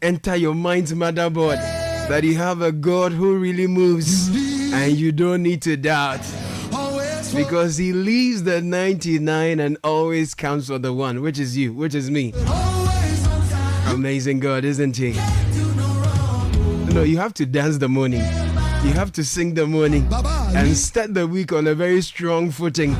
enter your mind's motherboard that you have a God who really moves and you don't need to doubt. Because he leaves the 99 and always counts for the one, which is you, which is me. Amazing God, isn't he? No, you have to dance the morning. You have to sing the morning and start the week on a very strong footing.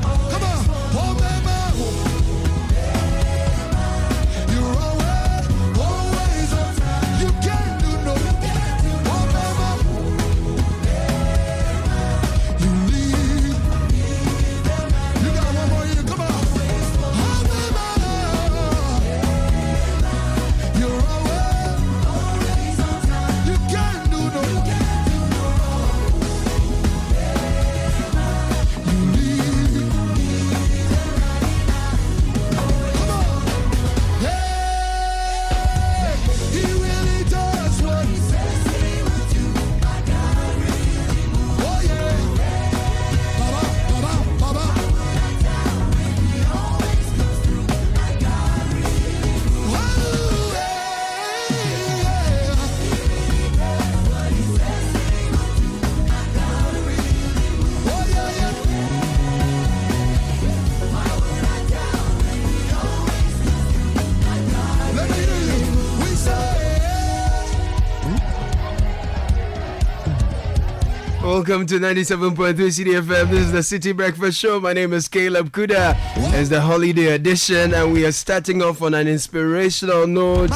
Welcome to 97.3 Citi FM. This is the Citi Breakfast Show. My name is Caleb Kuda. It's the holiday edition, and we are starting off on an inspirational note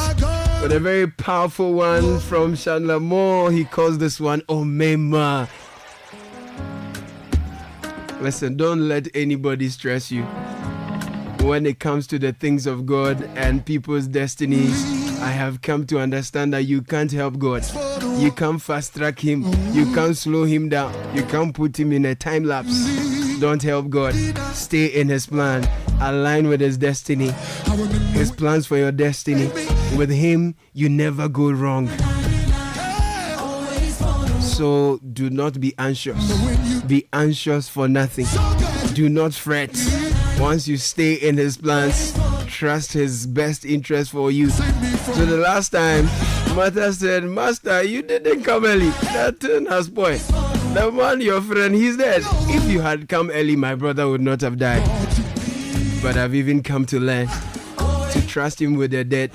with a very powerful one from Chandler Moore. He calls this one Omema. Listen, don't let anybody stress you when it comes to the things of God and people's destinies. I have come to understand that you can't help God. You can't fast track him. You can't slow him down. You can't put him in a time lapse. Don't help God. Stay in his plan. Align with his destiny. His plans for your destiny. With him, you never go wrong. So do not be anxious. Be anxious for nothing. Do not fret. Once you stay in his plans, trust his best interest for you. So the last time, Martha said, Master, you didn't come early. That turn has spoiled. The man, your friend, he's dead. If you had come early, my brother would not have died. But I've even come to learn to trust him with the dead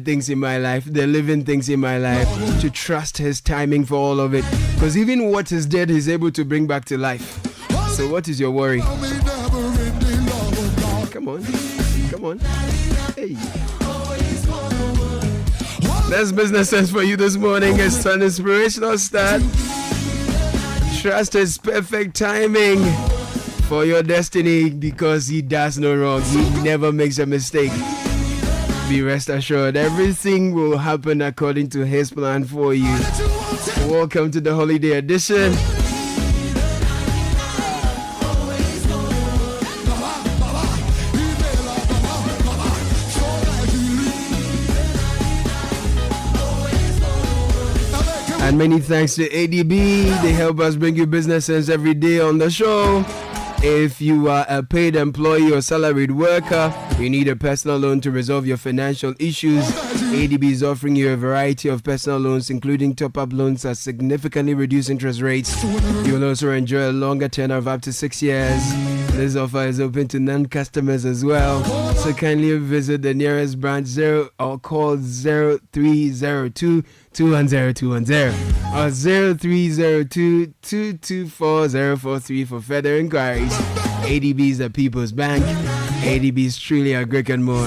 things in my life, the living things in my life, to trust his timing for all of it. Because even what is dead, he's able to bring back to life. So what is your worry? Come on. Come on. Hey. That's business sense for you this morning. It's an inspirational start. Trust his perfect timing for your destiny because he does no wrong. He never makes a mistake. Be rest assured, everything will happen according to his plan for you. Welcome to the holiday edition. And many thanks to ADB. They help us bring you business sense every day on the show. If you are a paid employee or salaried worker, you need a personal loan to resolve your financial issues, ADB is offering you a variety of personal loans, including top-up loans at significantly reduced interest rates. You will also enjoy a longer tenure of up to 6 years. This offer is open to non-customers as well. So kindly visit the nearest branch or call 0302 210 or 0302 224 043 for further inquiries. ADB is the People's Bank. ADB is truly a Greek and more.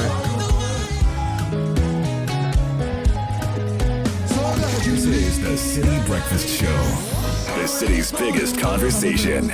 This is the Citi Breakfast Show, the city's biggest conversation.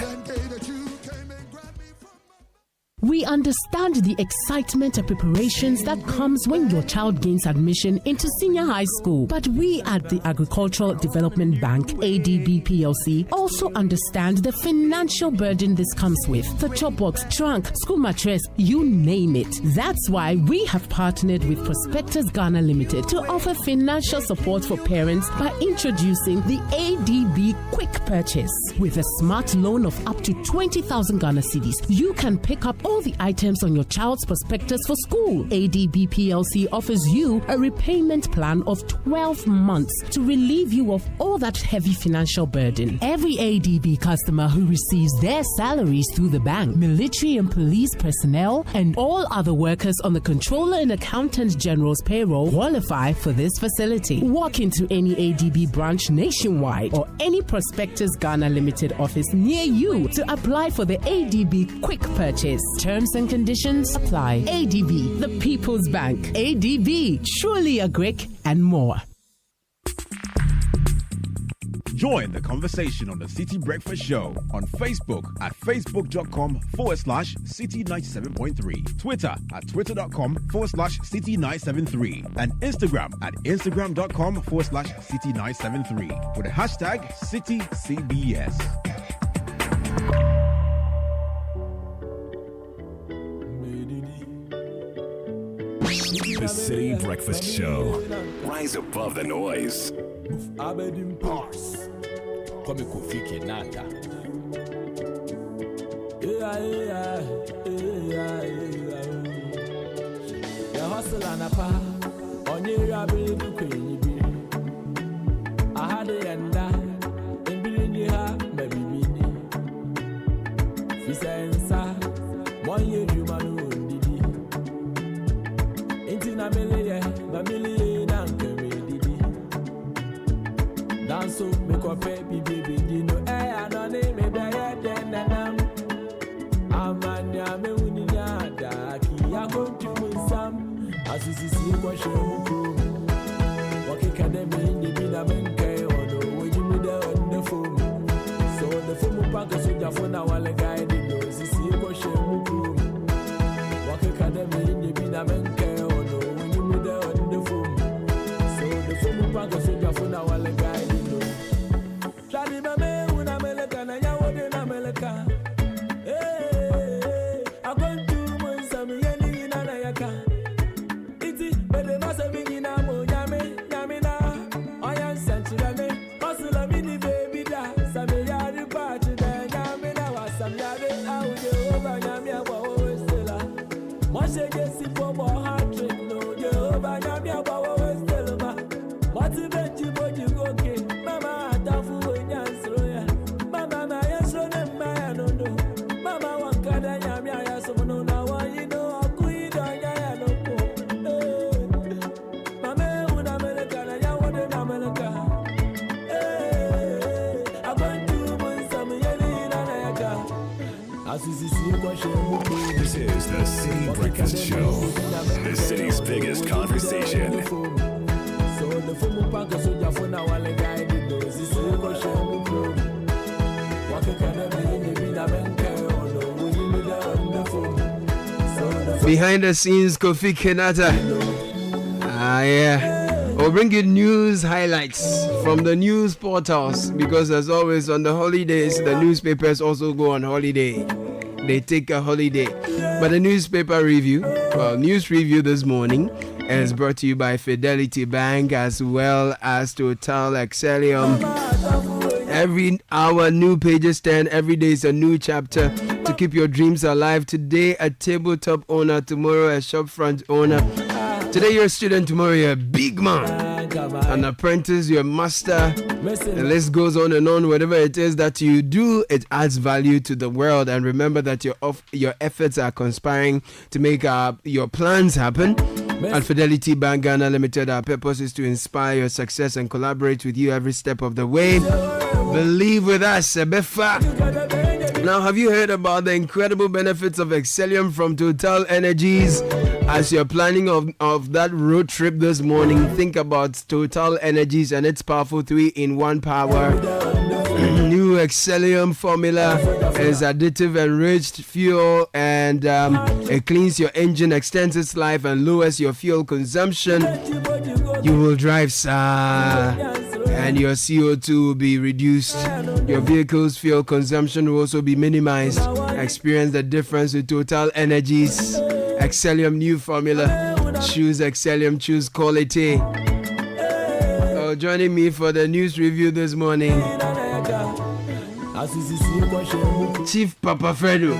We understand the excitement and preparations that comes when your child gains admission into senior high school. But we at the Agricultural Development Bank, ADB PLC, also understand the financial burden this comes with. For chopbox, trunk, school mattress, you name it. That's why we have partnered with Prospectus Ghana Limited to offer financial support for parents by introducing the ADB Quick Purchase. With a smart loan of up to 20,000 Ghana cedis, you can pick up all all the items on your child's prospectus for school. ADB PLC offers you a repayment plan of 12 months to relieve you of all that heavy financial burden. Every ADB customer who receives their salaries through the bank, military and police personnel, and all other workers on the Controller and Accountant General's payroll qualify for this facility. Walk into any ADB branch nationwide or any Prospectus Ghana Limited office near you to apply for the ADB Quick Purchase. Terms and conditions apply. ADB, the People's Bank. ADB, truly a Greek and more. Join the conversation on the Citi Breakfast Show on Facebook at facebook.com/Citi97.3, Twitter at twitter.com/Citi973, and Instagram at instagram.com/Citi973 with the hashtag CitiCBS. The Citi Breakfast Show. Rise above the noise. Abedin Pars. Come Kofi Nata. The hustle and a pa. On your ability to queen. I had a enda. And bring you ha, maybe me. Fisensa. 1 year you man who did it. Into a million and dance so make a baby you know I don't name me better than I'm me unia da ki ya go to some as you see what show what can they mean the bina benke or no when you me there on the phone so the phone pack so your phone now all guide you see what show what can they mean the bina benke or no when you me there on the phone so the phone pack so your phone now all guide. This is the Citi Breakfast Show, the city's biggest conversation. Behind the scenes, Kofi Kenata. We'll bring you news highlights from the news portals because, as always, on the holidays, the newspapers also go on holiday. They take a holiday. But the newspaper review, news review this morning is brought to you by Fidelity Bank as well as Total Excellium. Every hour, new pages turn. Every day is a new chapter to keep your dreams alive. Today, a tabletop owner. Tomorrow, a shopfront owner. Today, you're a student. Tomorrow, you're a big man. An apprentice, you're a master. The list goes on and on. Whatever it is that you do, it adds value to the world. And remember that your efforts are conspiring to make your plans happen. At Fidelity Bank Ghana Limited, our purpose is to inspire your success and collaborate with you every step of the way. Believe with us, Ebefa. Now, have you heard about the incredible benefits of Excellium from Total Energies? As you're planning of that road trip this morning, think about Total Energies and its powerful 3-in-1 power. New Excellium formula is additive enriched fuel and it cleans your engine, extends its life and lowers your fuel consumption. You will drive and your CO2 will be reduced. Your vehicle's fuel consumption will also be minimized. Experience the difference with Total Energies. Excellium new formula. Choose Excellium, choose quality. Joining me for the news review this morning, Chief Papa Fredo.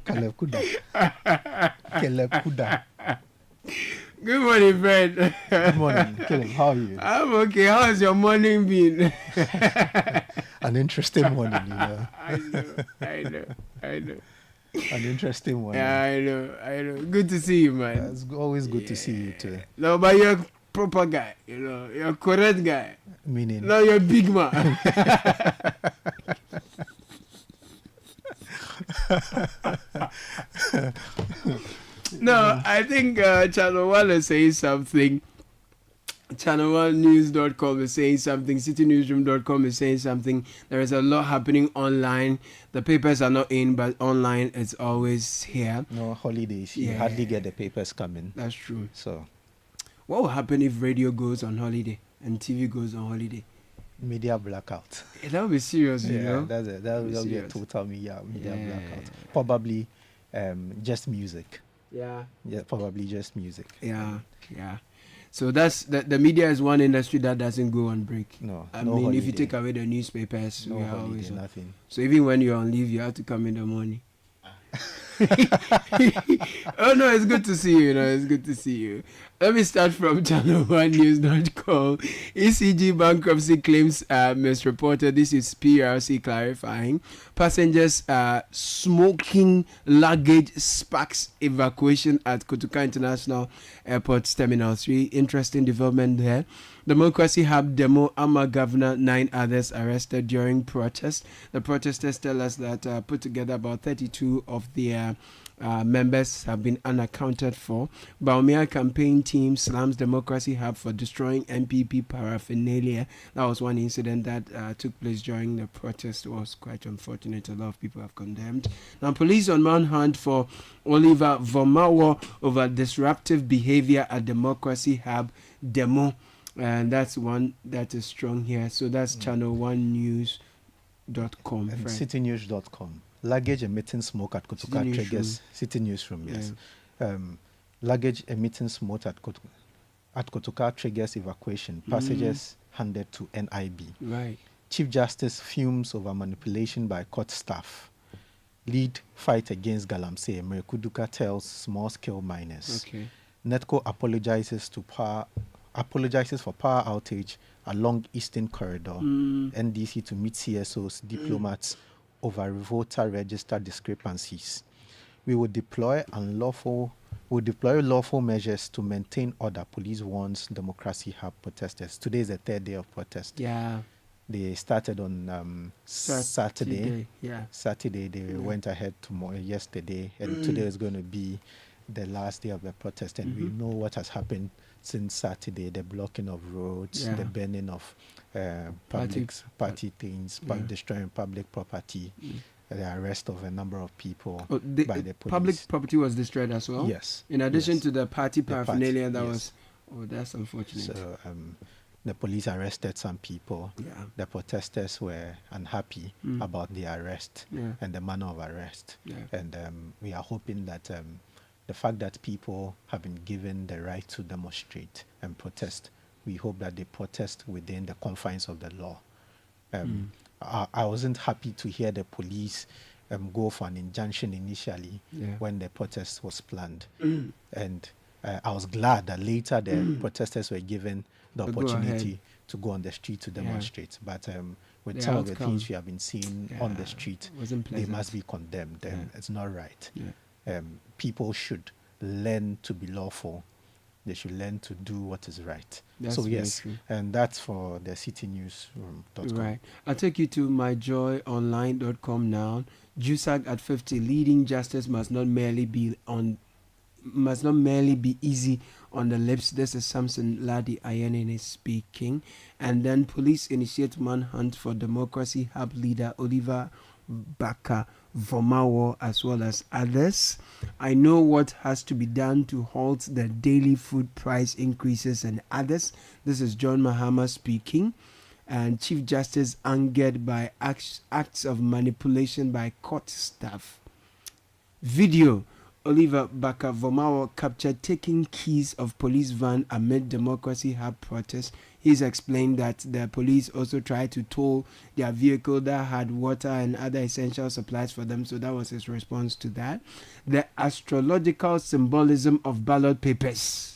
Caleb Kuda. Good morning, friend. Good morning, Caleb. How are you? I'm okay. How's your morning been? An interesting morning, you know. I know. An interesting one. Yeah, I know. Good to see you, man. It's always good to see you too. No, but you're a proper guy, you know. You're a correct guy. Meaning? No, you're a big man. No, I think Channel 1 is saying something. Channel1news.com is saying something. CitiNewsroom.com is saying something. There is a lot happening online. The papers are not in, but online it's always here. No holidays. You hardly get the papers coming. That's true. So, what will happen if radio goes on holiday and TV goes on holiday? Media blackout. That would be serious, you know. That will be a total media blackout. Probably just music. Yeah, probably just music. Yeah. So that's the media is one industry that doesn't go on break. No, I no mean, holiday. if you take away the newspapers, no we are holiday, always on. nothing. So even when you're on leave, you have to come in the morning. Oh no, it's good to see you. It's good to see you. Let me start from channel1news.com. ECG bankruptcy claims misreported. This is PRC clarifying. Passengers smoking luggage sparks evacuation at Kotoka International Airport Terminal 3. Interesting development there. Democracy Hub demo, Ama Governor, 9 others arrested during protest. The protesters tell us that put together about 32 of their members have been unaccounted for. Baumia campaign team slams Democracy Hub for destroying MPP paraphernalia. That was one incident that took place during the protest. It was quite unfortunate. A lot of people have condemned. Now, police on manhunt for Oliver Vomawo over disruptive behavior at Democracy Hub demo. And that's one that is strong here. So that's channel1news.com. And citinews.com. Luggage emitting smoke at Kotoka triggers. Citi Newsroom, yes. Luggage emitting smoke at Kotoka triggers evacuation. Passengers handed to NIB. Right. Chief Justice fumes over manipulation by court staff. Lead fight against Galamsey. Merekuduka tells small-scale miners. Okay. NETCO apologizes for power outage along Eastern Corridor. NDC to meet CSOs, diplomats over voter register discrepancies. We will deploy lawful measures to maintain order. Police warns Democracy Hub protesters. Today is the third day of protest. Yeah. They started on Saturday. Yeah. Saturday they went ahead yesterday, and today is going to be the last day of the protest. And we know what has happened since Saturday: the blocking of roads, the burning of party things, destroying public property, the arrest of a number of people by the police. Public property was destroyed as well? Yes. In addition to the party paraphernalia that yes. was... Oh, that's unfortunate. So the police arrested some people. Yeah. The protesters were unhappy about the arrest and the manner of arrest. Yeah. And we are hoping that the fact that people have been given the right to demonstrate and protest, we hope that they protest within the confines of the law. I wasn't happy to hear the police go for an injunction initially when the protest was planned. And I was glad that later the protesters were given the opportunity to go on the street to demonstrate. But with some of the things we have been seeing on the street, they must be condemned. It's not right. People should learn to be lawful. They should learn to do what is right. That's so yes, true. and that's for the CitiNewsroom.com. Right. I'll take you to myjoyonline.com now. JUSAG at 50. Leading justice must not merely be easy on the lips. This is Samson Ladi Ayenene speaking. And then police initiate manhunt for Democracy Hub leader Oliver Baka Vomawo as well as others. I know what has to be done to halt the daily food price increases and others. This is John Mahama speaking. And Chief Justice angered by acts of manipulation by court staff. Video. Oliver Baka Vomawo captured taking keys of police van amid Democracy Hub protest. he's explained that the police also tried to tow their vehicle that had water and other essential supplies for them. So that was his response to that. The astrological symbolism of ballot papers.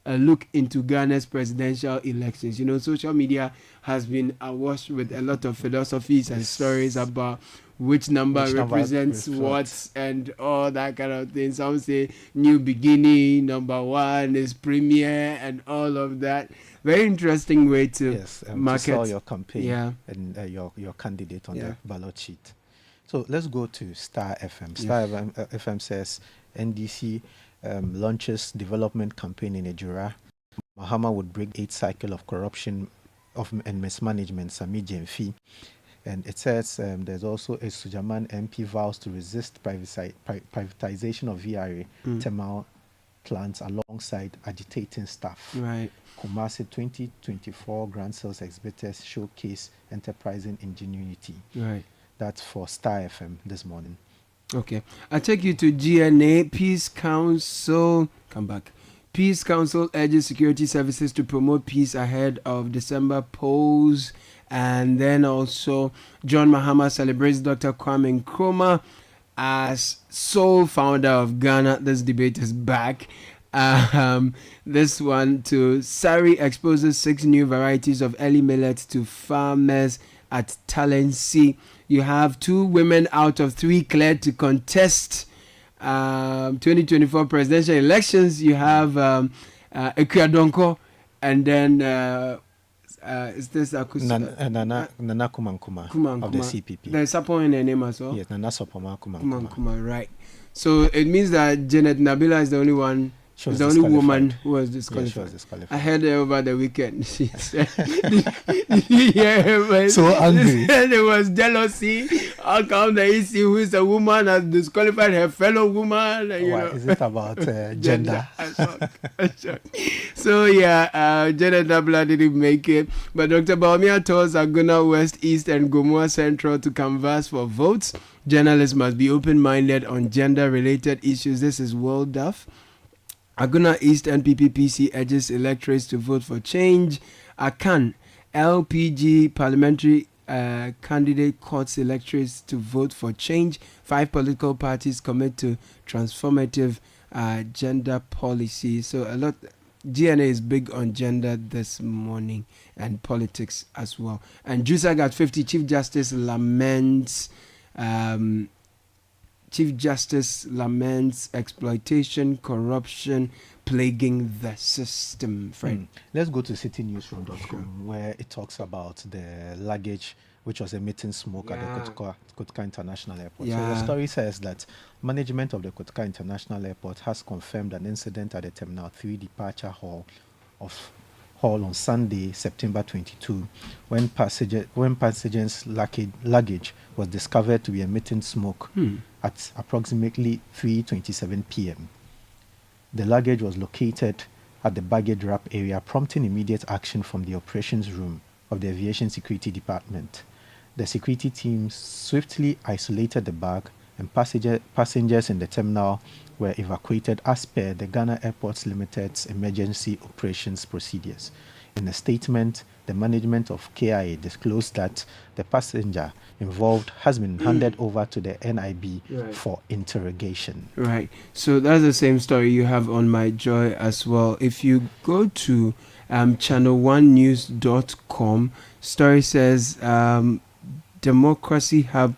A look into Ghana's presidential elections. You know, social media has been awash with a lot of philosophies and stories about which number represents what and all that kind of thing. Some say new beginning, number one is premier, and all of that. Very interesting way to market to sell your campaign, and your candidate on the ballot sheet. So let's go to Star FM. Star FM says NDC launches development campaign in Ejura. Mahama would break 8th cycle of corruption and mismanagement, Sami Jemfi. And it says there's also a Sujaman MP vows to resist privatization of VRA thermal plants alongside agitating staff. Right. Kumasi 2024 Grand Sales exhibitors showcase enterprising ingenuity. Right. That's for Star FM this morning. Okay. I take you to GNA. Peace Council. Come back. Peace Council urges security services to promote peace ahead of December polls. And then also, John Mahama celebrates Dr. Kwame Nkrumah as sole founder of Ghana. This debate is back. This one to Sari exposes 6 new varieties of early millets to farmers at Talensi. You have 2 women out of 3 cleared to contest 2024 presidential elections. You have Ekuadonko, and then is this Nana Kumankuma of the CPP. There's Sapon in her name as well. Yes, Nana Sopoma Kumankuma. Right. So it means that Janet Nabila is the only one. She's the only woman who was disqualified. Yeah, she was disqualified. I heard her over the weekend. She said, yeah, so angry. There was jealousy. How come the EC, who is a woman, has disqualified her fellow woman? Why is it about gender? So Janet Nabila didn't make it. But Dr. Baumia told Aguna West, East, and Gomoa Central to canvass for votes. Journalists must be open-minded on gender-related issues. This is World Duff. Aguna East NPPPC urges electorates to vote for change. Akan LPG parliamentary candidate courts electorates to vote for change. 5 political parties commit to transformative gender policy. So a lot. GNA is big on gender this morning and politics as well. And Jusag at 50, Chief Justice laments. Chief Justice laments exploitation, corruption plaguing the system. Friend, let's go to citinewsroom.com where it talks about the luggage which was emitting smoke at the Kotoka International Airport. So the story says that management of the Kotoka International Airport has confirmed an incident at the Terminal 3 departure hall on Sunday, September 22, when passengers' luggage was discovered to be emitting smoke at approximately 3:27 p.m. The luggage was located at the baggage wrap area, prompting immediate action from the operations room of the Aviation Security Department. The security team swiftly isolated the bag, and passengers in the terminal were evacuated as per the Ghana Airports Limited's emergency operations procedures. In a statement, the management of KIA disclosed that the passenger involved has been handed over to the NIB for interrogation. Right. So that's the same story you have on My Joy as well. If you go to channel1news.com, story says Democracy Hub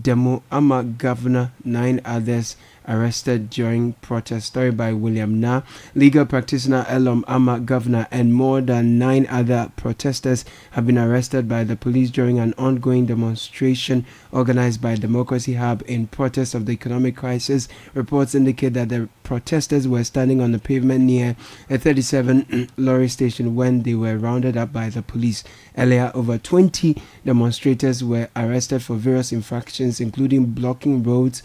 Demo Ama Governor, 9 others arrested during protest. Story by William Na. Legal practitioner Elom Ama Governor and more than 9 other protesters have been arrested by the police during an ongoing demonstration organized by Democracy Hub in protest of the economic crisis. Reports indicate that the protesters were standing on the pavement near a 37 lorry station when they were rounded up by the police. Earlier, over 20 demonstrators were arrested for various infractions, including blocking roads,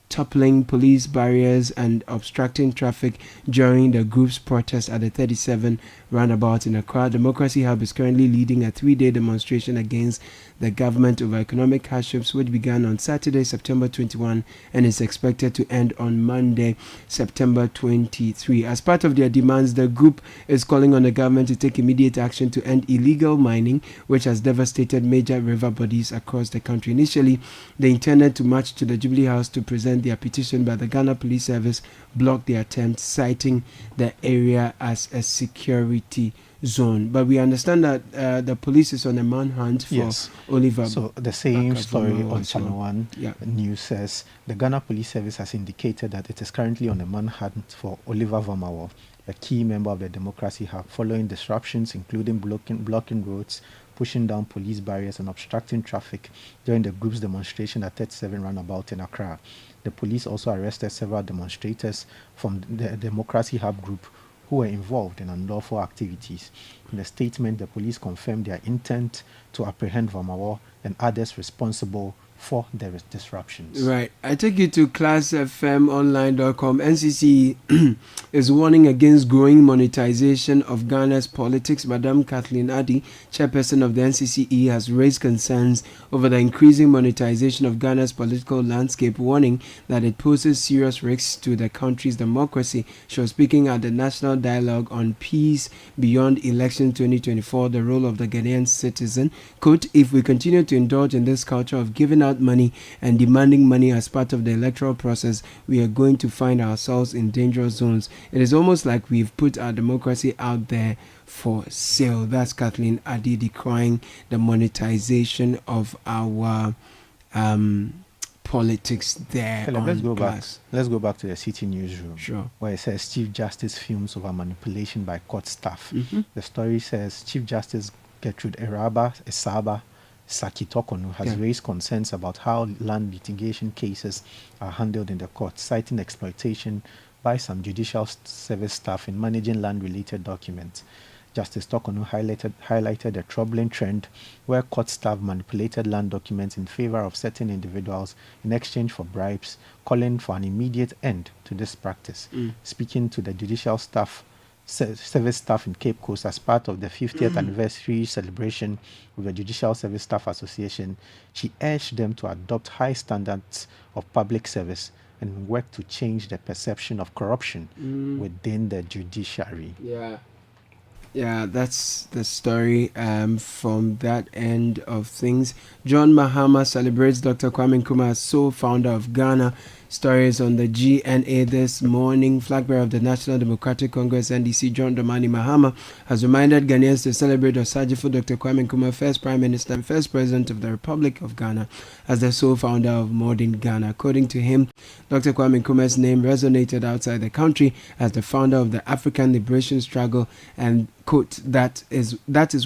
toppling police barriers and obstructing traffic during the group's protest at the 37 roundabout in Accra. Democracy Hub is currently leading a 3-day demonstration against the government over economic hardships, which began on Saturday, September 21, and is expected to end on Monday, September 23. As part of their demands, the group is calling on the government to take immediate action to end illegal mining, which has devastated major river bodies across the country. Initially, they intended to march to the Jubilee House to present their petition, but the Ghana Police Service blocked the attempt, citing the area as a security zone. But we understand that the police is on a manhunt for Oliver. So the same story on Channel 1 Yeah. News says the Ghana Police Service has indicated that it is currently on a manhunt for Oliver Vamawo, a key member of the Democracy Hub, following disruptions including blocking roads, pushing down police barriers and obstructing traffic during the group's demonstration at 37 roundabout in Accra. The police also arrested several demonstrators from the Democracy Hub group who were involved in unlawful activities. In a statement, the police confirmed their intent to apprehend Vamawo and others responsible for the disruptions. Right. I take you to classfmonline.com. NCC is warning against growing monetization of Ghana's politics. Madam Kathleen Addy, chairperson of the NCCE, has raised concerns over the increasing monetization of Ghana's political landscape, warning that it poses serious risks to the country's democracy. She was speaking at the National Dialogue on Peace Beyond Election 2024, the role of the Ghanaian citizen. Quote, if we continue to indulge in this culture of giving out money and demanding money as part of the electoral process, we are going to find ourselves in dangerous zones. It is almost like we've put our democracy out there for sale. That's Kathleen Addy decrying the monetization of our politics there. Philip, let's go back to the Citi Newsroom, Sure. where it says Chief Justice fumes over manipulation by court staff. The story says Chief Justice Gertrude Esaba Sakitokonu has raised concerns about how land litigation cases are handled in the court, citing exploitation by some judicial service staff in managing land-related documents. Justice Tokonu highlighted a troubling trend where court staff manipulated land documents in favor of certain individuals in exchange for bribes, calling for an immediate end to this practice. Speaking to the judicial service staff in Cape Coast as part of the 50th anniversary celebration with the Judicial Service Staff Association, she urged them to adopt high standards of public service and work to change the perception of corruption within the judiciary. Yeah, that's the story from that end of things. John Mahama celebrates Dr. Kwame Nkrumah as sole founder of Ghana. Stories on the GNA this morning. Flag bearer of the National Democratic Congress, NDC, John Dramani Mahama, has reminded Ghanaians to celebrate Osagyefo Dr. Kwame Nkrumah, first Prime Minister and first President of the Republic of Ghana, as the sole founder of modern Ghana. According to him, Dr. Kwame Nkrumah's name resonated outside the country as the founder of the African liberation struggle, and quote, that is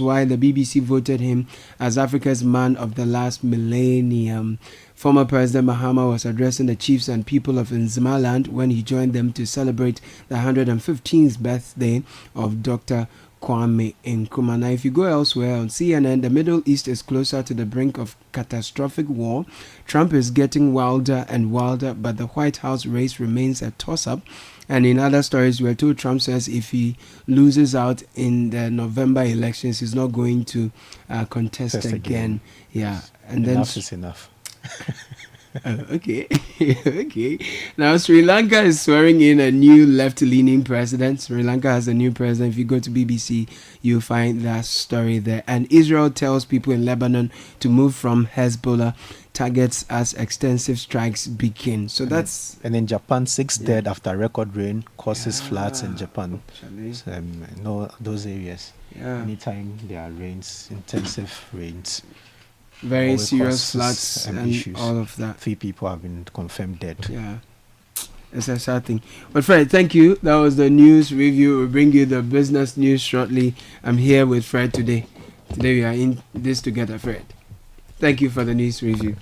why the BBC voted him as Africa's man of the last millennium. Former President Mahama was addressing the chiefs and people of Nzimaland when he joined them to celebrate the 115th birthday of Dr. Kwame Nkrumah. Now, if you go elsewhere on CNN, the Middle East is closer to the brink of catastrophic war. Trump is getting wilder and wilder, but the White House race remains a toss-up. And in other stories, we're told Trump says if he loses out in the November elections, he's not going to contest again. Yeah, and enough is enough. Okay. Okay. Now, Sri Lanka is swearing in a new left-leaning president. Sri Lanka has a new president. If you go to BBC, you'll find that story there. And Israel tells people in Lebanon to move from Hezbollah targets as extensive strikes begin. So that's... And in Japan, 6 dead after record rain causes floods in Japan. Those areas. Anytime there are rains, intensive rains, very serious floods and issues. All of that. 3 people have been confirmed dead. Yeah, it's a sad thing. But Fred, thank you. That was the news review. We'll bring you the business news shortly. I'm here with Fred today. Today we are in this together, Fred. Thank you for the news review.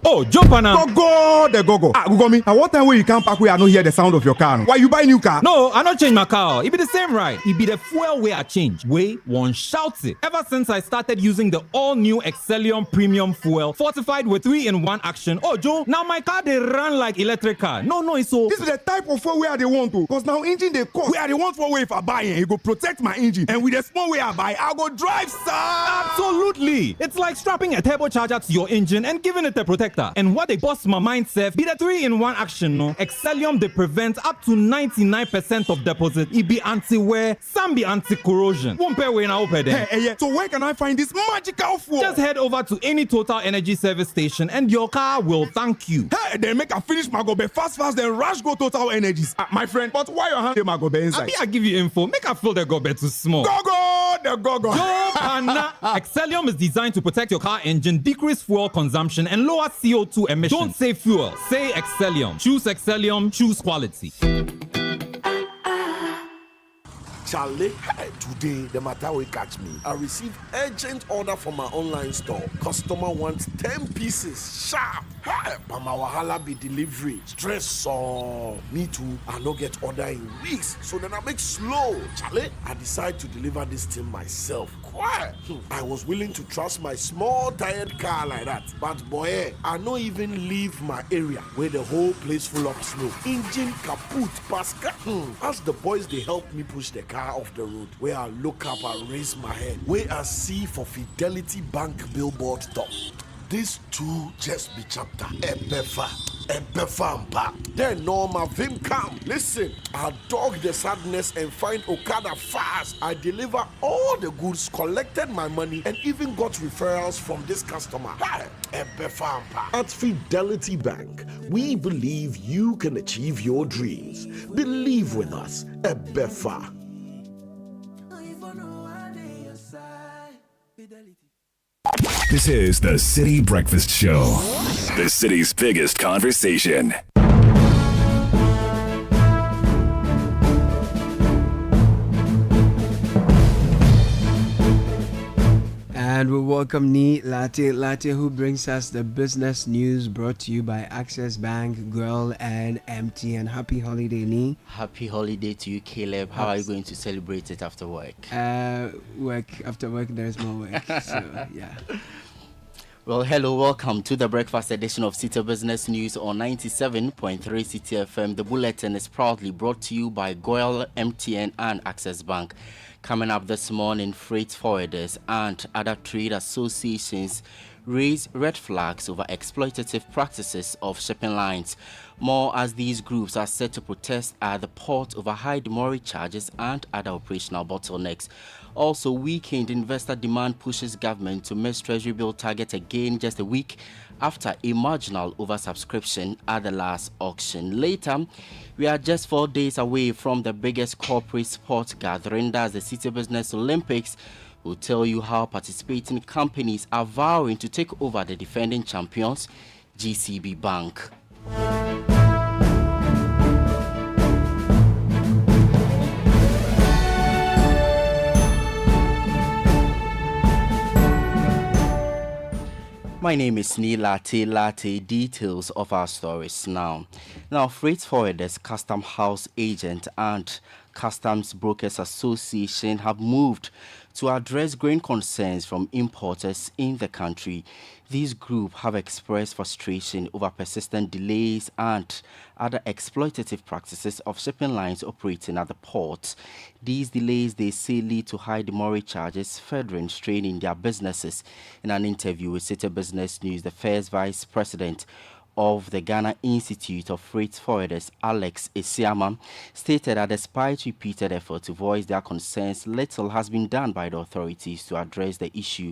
Oh, jump on Go. Ah, Google me. At what time when you can't park where I don't hear the sound of your car? Why you buy new car? No, I not change my car. It be the same ride. It be the fuel way I change. Way one shouts it. Ever since I started using the all-new Excellium Premium Fuel, fortified with 3-in-1 action. Oh, Joe, now my car they run like electric car. No, so. This is the type of fuel where they want to. Because now engine they cost. Where they want for way if I buy it go protect my engine. And with the small way I buy, I go drive, sir. Absolutely. It's like strapping a turbocharger to your engine and giving it a protector. And what they bust my mind, Seth, be the 3-in-1 action, no? Excellium, they prevent up to 99% of deposit. It be anti-wear, some be anti-corrosion. Won't pay when I open them. Hey, so where can I find this magical fuel? Just head over to any Total Energy service station and your car will thank you. Hey, then make a finish my go be fast, then rush go Total Energies. My friend, but why your hand my go be inside? I give you info. Make a feel the go be too small. Go. Yo, Anna. Excellium is designed to protect your car engine, decrease fuel consumption, and lower CO2 emissions. Don't say fuel, say Excellium. Choose Excellium, choose quality. Charlie, today the matter will catch me. I received urgent order from my online store. Customer wants 10 pieces sharp. Mama wahala be delivery. Stress so me too. I no get order in weeks. So then I make slow. Charlie, I decide to deliver this thing myself. Quiet. I was willing to trust my small tired car like that. But boy, I no even leave my area where the whole place full of snow. Engine kaput, pasca. As the boys they help me push the car off the road, where I look up and raise my head, where I see for Fidelity Bank billboard top. This too just be chapter. Ebefa mpa. Then Norma Vim come. Listen, I dog the sadness and find Okada fast. I deliver all the goods, collected my money, and even got referrals from this customer. Ebefa mpa. At Fidelity Bank, we believe you can achieve your dreams. Believe with us. Ebefa. This is the Citi Breakfast Show, the city's biggest conversation. And we welcome Ni Latte, who brings us the business news brought to you by Access Bank, Girl, and MTN. Happy holiday, Ni. Happy holiday to you, Caleb. How are you going to celebrate it after work? After work, there's more work. So, yeah. Well, hello, welcome to the breakfast edition of Citi Business News on 97.3 Citi FM. The bulletin is proudly brought to you by Goyle, MTN, and Access Bank. Coming up this morning, freight forwarders and other trade associations raise red flags over exploitative practices of shipping lines. More as these groups are set to protest at the port over high demurrage charges and other operational bottlenecks. Also, weakened investor demand pushes government to miss Treasury bill target again just a week after a marginal oversubscription at the last auction. Later, we are just 4 days away from the biggest corporate sports gathering, that's the Citi Business Olympics. We'll tell you how participating companies are vowing to take over the defending champions, GCB Bank. My name is Ni Latte. Details of our stories now. Freight forwarders, custom house agent, and Customs Brokers Association have moved to address growing concerns from importers in the country. These groups have expressed frustration over persistent delays and other exploitative practices of shipping lines operating at the ports. These delays, they say, lead to high demurrage charges, further straining their businesses. In an interview with Citi Business News, the first vice president of the Ghana Institute of Freight Forwarders, Alex Esiama, stated that despite repeated efforts to voice their concerns, little has been done by the authorities to address the issue.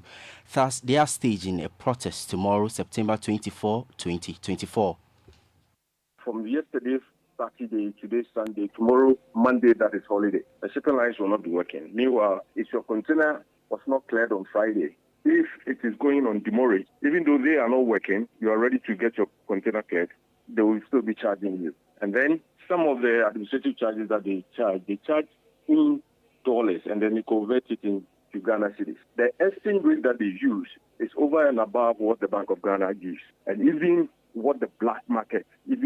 Thus, they are staging a protest tomorrow, September 24, 2024. From yesterday, Saturday, today, Sunday, tomorrow, Monday, that is holiday. The shipping lines will not be working. Meanwhile, if your container was not cleared on Friday, if it is going on demurrage, even though they are not working, you are ready to get your container cleared, they will still be charging you. And then some of the administrative charges that they charge in dollars, and then you convert it in to Ghana cedis. The exchange rate that they use is over and above what the Bank of Ghana gives. And even what the black market is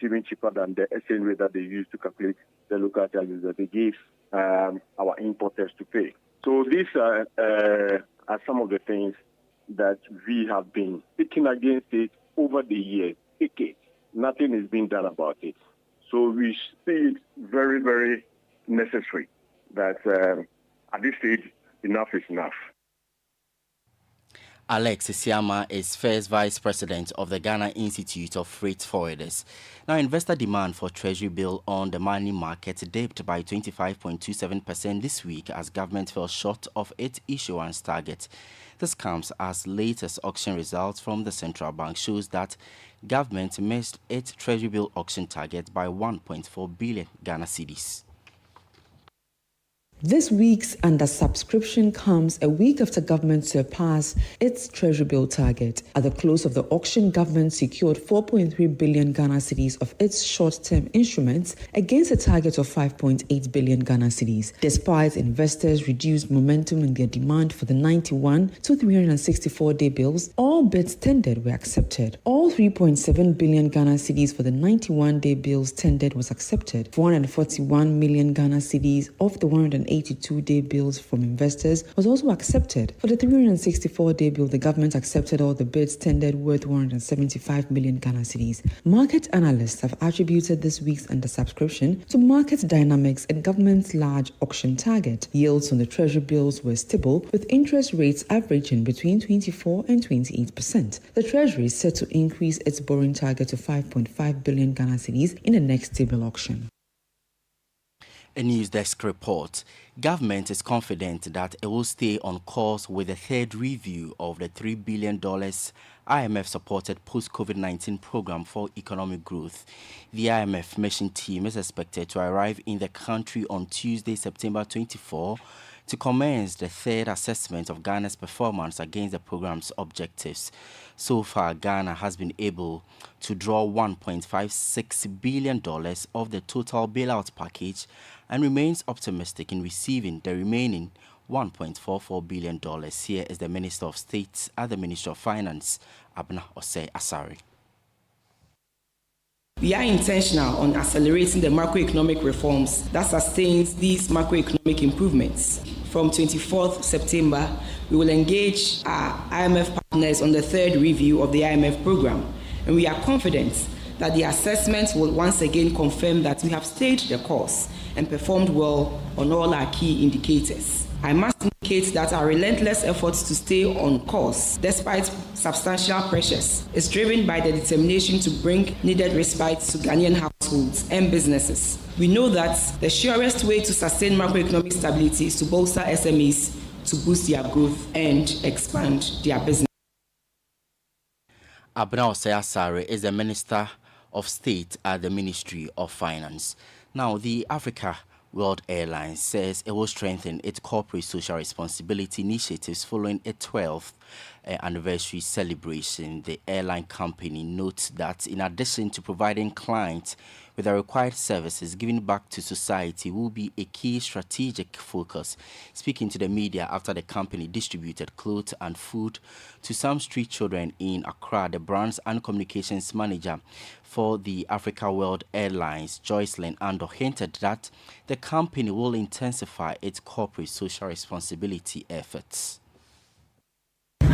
even cheaper than the exchange rate that they use to calculate the local charges that they give our importers to pay. So these are some of the things that we have been speaking against it over the years, decades. Nothing is being done about it. So we see it very, very necessary that at this stage, enough is enough. Alex Isiama is first vice president of the Ghana Institute of Freight Forwarders. Now, investor demand for Treasury bill on the money market dipped by 25.27% this week as government fell short of its issuance target. This comes as latest auction results from the central bank shows that government missed its Treasury bill auction target by 1.4 billion Ghana cedis. This week's undersubscription comes a week after government surpassed its Treasury bill target. At the close of the auction, government secured 4.3 billion Ghana cedis of its short-term instruments against a target of 5.8 billion Ghana cedis. Despite investors' reduced momentum in their demand for the 91 to 364-day bills, all bids tendered were accepted. All 3.7 billion Ghana cedis for the 91-day bills tendered was accepted. 441 million Ghana cedis of the 182-day bills from investors was also accepted. For the 364-day bill, the government accepted all the bids tendered worth 175 million Ghana cedis. Market analysts have attributed this week's undersubscription to market dynamics and government's large auction target. Yields on the Treasury bills were stable, with interest rates averaging between 24 and 28%. The Treasury is set to increase its borrowing target to 5.5 billion Ghana cedis in the next T-bill auction. A news desk report. Government is confident that it will stay on course with the third review of the $3 billion IMF-supported post-COVID-19 program for economic growth. The IMF mission team is expected to arrive in the country on Tuesday, September 24, to commence the third assessment of Ghana's performance against the program's objectives. So far, Ghana has been able to draw $1.56 billion of the total bailout package and remains optimistic in receiving the remaining $1.44 billion. Here is the Minister of State at the Ministry of Finance, Abna Osei Asari. We are intentional on accelerating the macroeconomic reforms that sustains these macroeconomic improvements. From 24th September, we will engage our IMF partners on the third review of the IMF program, and we are confident that the assessment will once again confirm that we have stayed the course and performed well on all our key indicators. I must indicate that our relentless efforts to stay on course, despite substantial pressures, is driven by the determination to bring needed respite to Ghanaian households and businesses. We know that the surest way to sustain macroeconomic stability is to bolster SMEs to boost their growth and expand their business. Abna Osei Asare is the Minister of State at the Ministry of Finance. Now, the Africa World Airlines says it will strengthen its corporate social responsibility initiatives following its 12th anniversary celebration. The airline company notes that in addition to providing clients with the required services, giving back to society will be a key strategic focus. Speaking to the media after the company distributed clothes and food to some street children in Accra, the brands and communications manager for the Africa World Airlines, Joycelyn Ando, hinted that the company will intensify its corporate social responsibility efforts.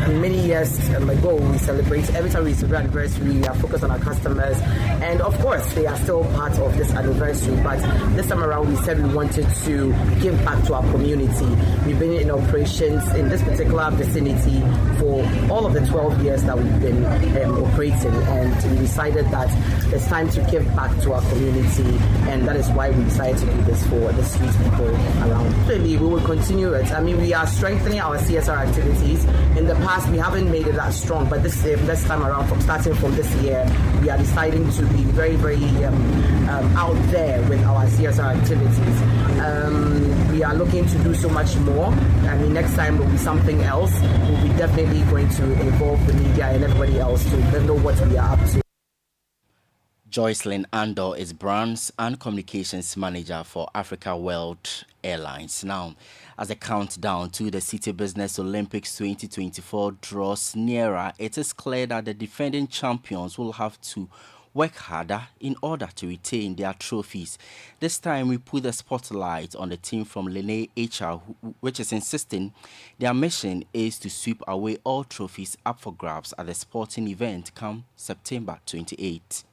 Many years ago, we celebrate, every time we celebrate anniversary, we are focused on our customers, and of course they are still part of this anniversary, but this time around we said we wanted to give back to our community. We've been in operations in this particular vicinity for all of the 12 years that we've been operating, and we decided that it's time to give back to our community, and that is why we decided to do this for the street people around. Clearly, we will continue it. I mean, we are strengthening our CSR activities. In the past, we haven't made it that strong, but this time around, starting from this year, we are deciding to be very, very out there with our CSR activities. We are looking to do so much more. I mean, next time will be something else. We'll be definitely going to involve the media and everybody else to know what we are up to. Joycelyn Andor is Brands and Communications Manager for Africa World Airlines. Now, as a countdown to the Citi Business Olympics 2024 draws nearer, it is clear that the defending champions will have to work harder in order to retain their trophies. This time, we put the spotlight on the team from Lene HR, which is insisting their mission is to sweep away all trophies up for grabs at the sporting event come September 28.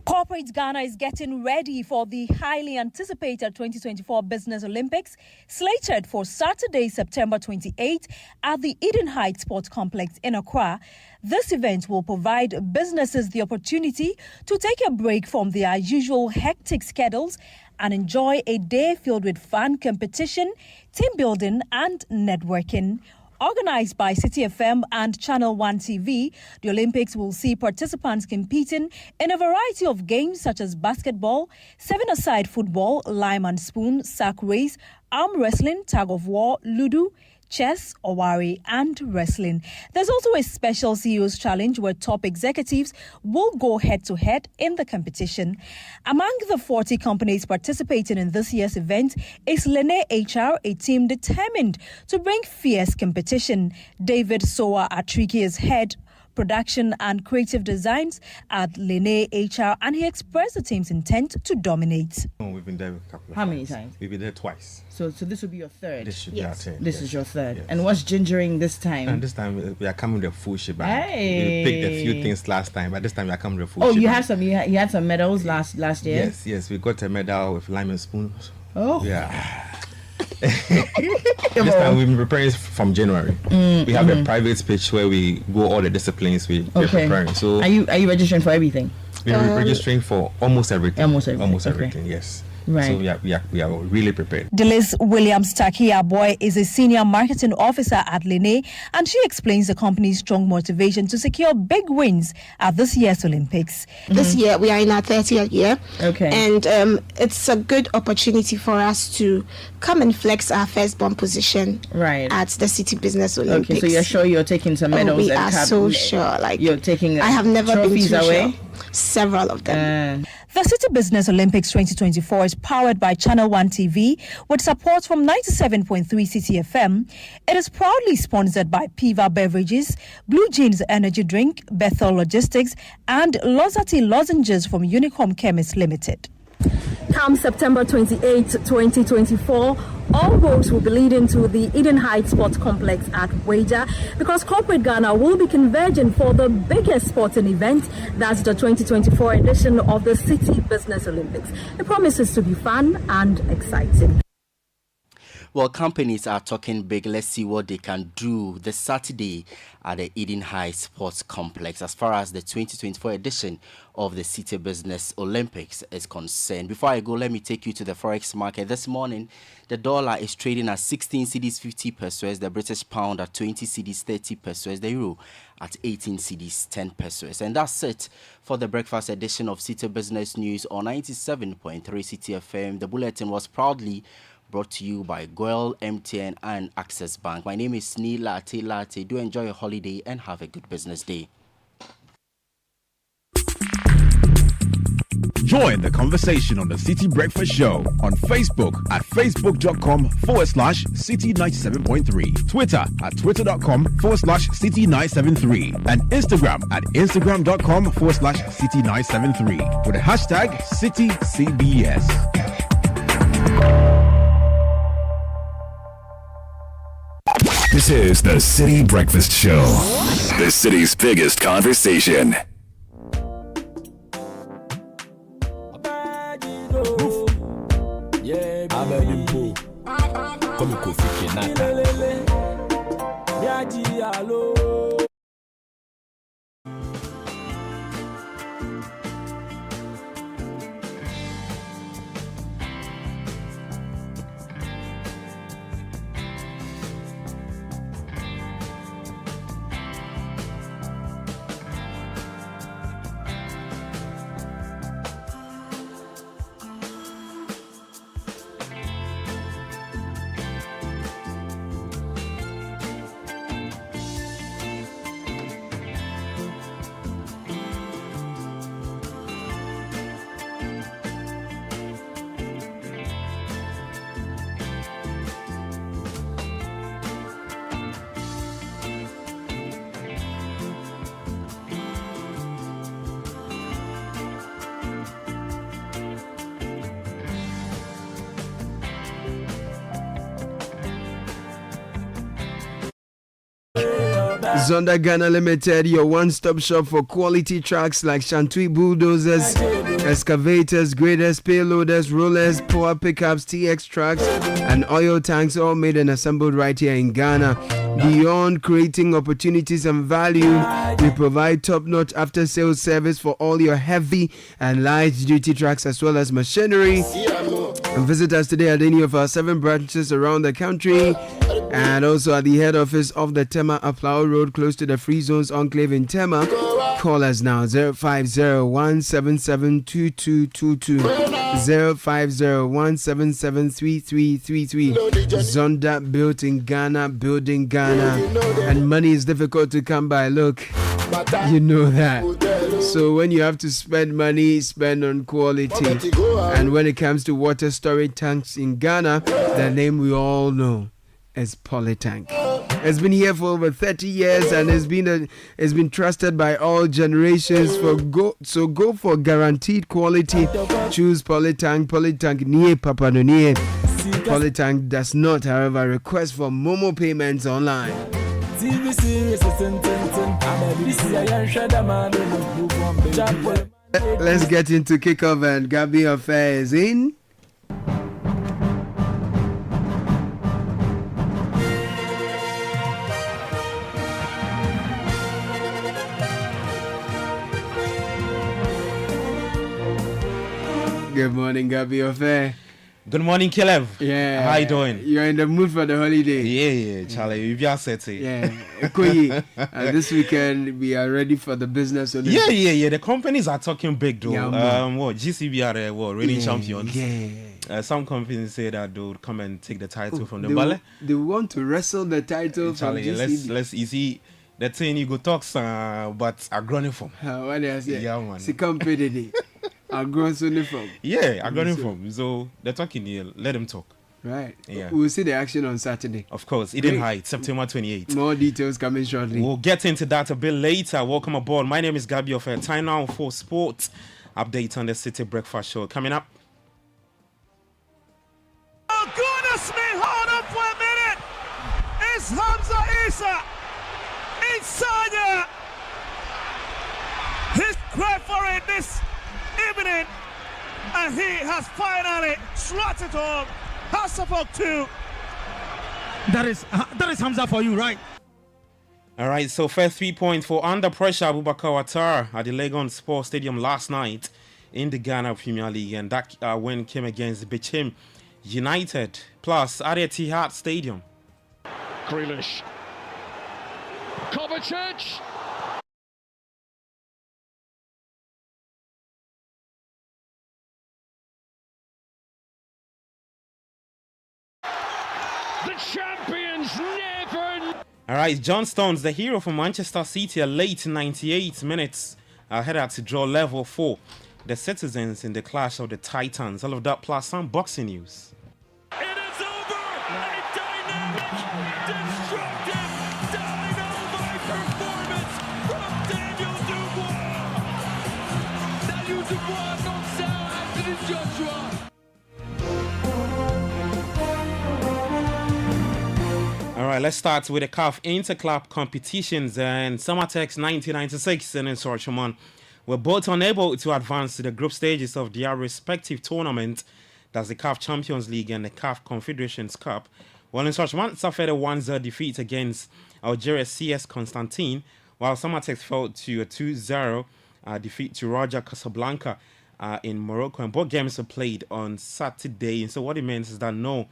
Corporate Ghana is getting ready for the highly anticipated 2024 Business Olympics, slated for Saturday, September 28 at the Eden Heights Sports Complex in Accra. This event will provide businesses the opportunity to take a break from their usual hectic schedules and enjoy a day filled with fun, competition, team building, and networking. Organized by Citi FM and Channel 1 TV, the Olympics will see participants competing in a variety of games such as basketball, seven-a-side football, lime and spoon, sack race, arm wrestling, tug of war, ludo, chess, owari, and wrestling. There's also a special CEO's challenge where top executives will go head-to-head in the competition. Among the 40 companies participating in this year's event is Lene HR, a team determined to bring fierce competition. David Soa Atriki is head production and creative designs at Lene HR, and he expressed the team's intent to dominate. We've been there a couple of How many times? We've been there twice. So this will be your third? This should be our third. This is your third. Yes. And what's gingering this time? And this time we are coming with a full shebang. Hey. We picked a few things last time, but this time we are coming with a full shebang. You had some. You had some medals last year. Yes. We got a medal with lime and spoon. Oh. Yeah. This time we've been preparing from January. We have a private pitch where we go all the disciplines we're preparing. So are you registering for everything? We're registering for almost everything. Almost everything. Okay. Yes. Right. So we are really prepared. Delis Williams Takia Boy is a senior marketing officer at Lene, and she explains the company's strong motivation to secure big wins at this year's Olympics. This year we are in our 30th year. Okay. And it's a good opportunity for us to come and flex our firstborn position at the Citi Business Olympics. Okay, so you're sure you're taking some medals? We are so sure. Like you're taking I have never been too away? Sure. Several of them. The Citi Business Olympics 2024 is powered by Channel 1 TV with support from 97.3 Citi FM. It is proudly sponsored by Piva Beverages, Blue Jeans Energy Drink, Bethel Logistics, and Lozati Lozenges from Unicom Chemists Limited. Come September 28, 2024, all roads will be leading to the Eden Heights Sports Complex at Waja because Corporate Ghana will be converging for the biggest sporting event. That's the 2024 edition of the Citi Business Olympics. It promises to be fun and exciting. Well, companies are talking big. Let's see what they can do this Saturday at the Eden Heights Sports Complex as far as the 2024 edition of the Citi Business Olympics is concerned. Before I go, let me take you to the Forex market. This morning, the dollar is trading at 16 cedis 50 pesos, the British pound at 20 cedis 30 pesos, the euro at 18 cedis 10 pesos. And that's it for the breakfast edition of Citi Business News on 97.3 Citi FM. The bulletin was proudly brought to you by Goyle, MTN, and Access Bank. My name is Neil Latte. Do enjoy your holiday and have a good business day. Join the conversation on the Citi Breakfast Show on Facebook at facebook.com/Citi97.3, Twitter at twitter.com/Citi973, and Instagram at instagram.com/Citi973 with the hashtag CitiCBS. This is the Citi Breakfast Show, the city's biggest conversation. Zonda Ghana Limited, your one-stop shop for quality trucks like Shantui bulldozers, excavators, graders, payloaders, rollers, power pickups, TX trucks, and oil tanks, all made and assembled right here in Ghana. Beyond creating opportunities and value, we provide top-notch after-sales service for all your heavy and light-duty trucks as well as machinery. And visit us today at any of our 7 branches around the country, and also at the head office of the Tema Aflao Road, close to the Free Zones Enclave in Tema. Call us now, 050-177-2222, 050-177-3333. Zonda, built in Ghana, building Ghana. And money is difficult to come by. Look, you know that. So when you have to spend money, spend on quality. And when it comes to water storage tanks in Ghana, the name we all know is Polytank. It's been here for over 30 years and it's been trusted by all generations. So go for guaranteed quality. Choose Polytank. Polytank nie Papa no nie. Polytank does not, however, request for Momo payments online. Let's get into kickoff and Gabby Affairs in. Good morning, Gabby Affair. Good morning, Caleb. Yeah. How you doing? You're in the mood for the holiday. Yeah, Charlie. You just said it. Yeah. This weekend, we are ready for the business. Yeah. The companies are talking big, though. Yeah, GCB are reigning champions. Yeah. Some companies say that they would come and take the title from the Bale. They want to wrestle the title Charlie, from GCB. let's you see. The thing you go talk, but agronomic. What do I say? Yeah, man. It's a company. Agronomic. Yeah, agronomic. So they're talking here. Let them talk. Right. Yeah. We'll see the action on Saturday. Of course. Eden Heights, September 28th. More details coming shortly. We'll get into that a bit later. Welcome aboard. My name is Gabby of Time now for sports update on the Citi Breakfast Show. Coming up. Oh, goodness me. Hold up for a minute. It's Hamza Issa. Inside. He's great for it this evening, and he has finally slotted home. Hasselhoff 2. That is Hamza for you, right? All right, so first 3 points for under pressure Abubakar Ouattara at the Legon Sports Stadium last night in the Ghana Premier League, and that win came against Bichim United, plus at Etihad Stadium. Grealish. Kovacic. The champions never. All right, John Stones, the hero from Manchester City, a late 98 minutes headed to draw level 4. The Citizens in the clash of the Titans. All of that plus some boxing news. It is over. A dynamic, destructive, dynamite performance from Daniel Dubois. Daniel Dubois knocks out Anthony Joshua. All right, let's start with the CAF Interclub competitions, and Summertex 1996 and Sorchaman were both unable to advance to the group stages of their respective tournament. That's the CAF Champions League and the CAF Confederations Cup. Well, Sorchaman suffered a 1-0 defeat against Algeria's CS Constantine, while Summertex fell to a 2-0 defeat to Raja Casablanca in Morocco. And both games were played on Saturday. And so what it means is that no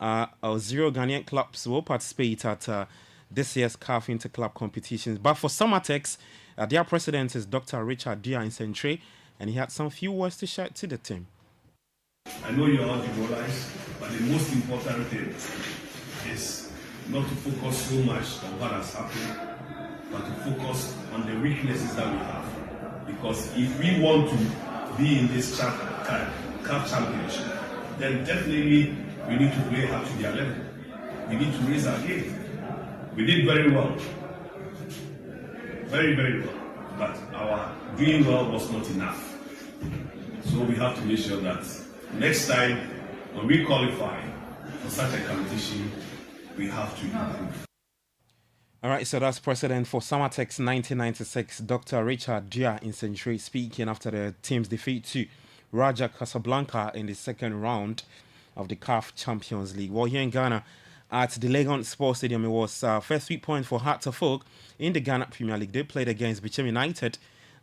0 Ghanaian clubs will participate at this year's CAF Interclub competitions. But for Summertex, their president is Dr. Richard Dia in Centre, and he had some few words to share to the team. I know you're all demoralized, but the most important thing is not to focus so much on what has happened, but to focus on the weaknesses that we have. Because if we want to be in this CAF championship, then definitely we need to play up to their level. We need to raise our game. We did very well. Very, very well. But our doing well was not enough. So we have to make sure that next time when we qualify for such a competition, we have to improve. All right, so that's President for Samatex 1996, Dr. Richard Dia in Century, speaking after the team's defeat to Raja Casablanca in the second round of the CAF Champions League. Well, here in Ghana, at the Legon Sports Stadium, it was first 3 points for Hearts of Oak in the Ghana Premier League. They played against Bichem United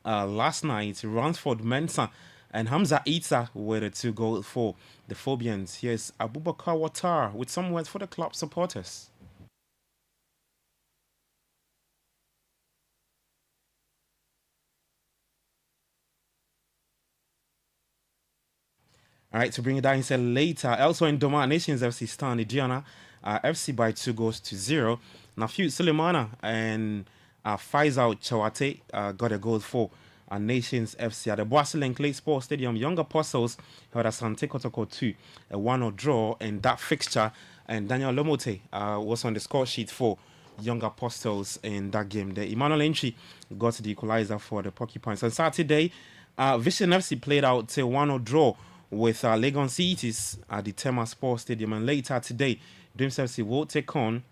last night. Ransford Mensah and Hamza Issa were the 2 goals for the Phobians. Here's Abubakar Watar with some words for the club supporters. All right, to bring it down, he said later. Elsewhere in Doma, Nations FC stand Indiana FC by 2-0. Nafiu Sulemana and Faisal Chawate got a goal for Nations FC at the Boasileng Clay Sports Stadium. Young Apostles held Asante Kotoko 2, a 1-0 draw in that fixture. And Daniel Lomote was on the score sheet for Young Apostles in that game. The Emmanuel Entry got the equalizer for the Porcupines. On Saturday, Vision FC played out a 1-0 draw with Legon Cities at the Tema Sports Stadium. And later today, Dreams FC will take on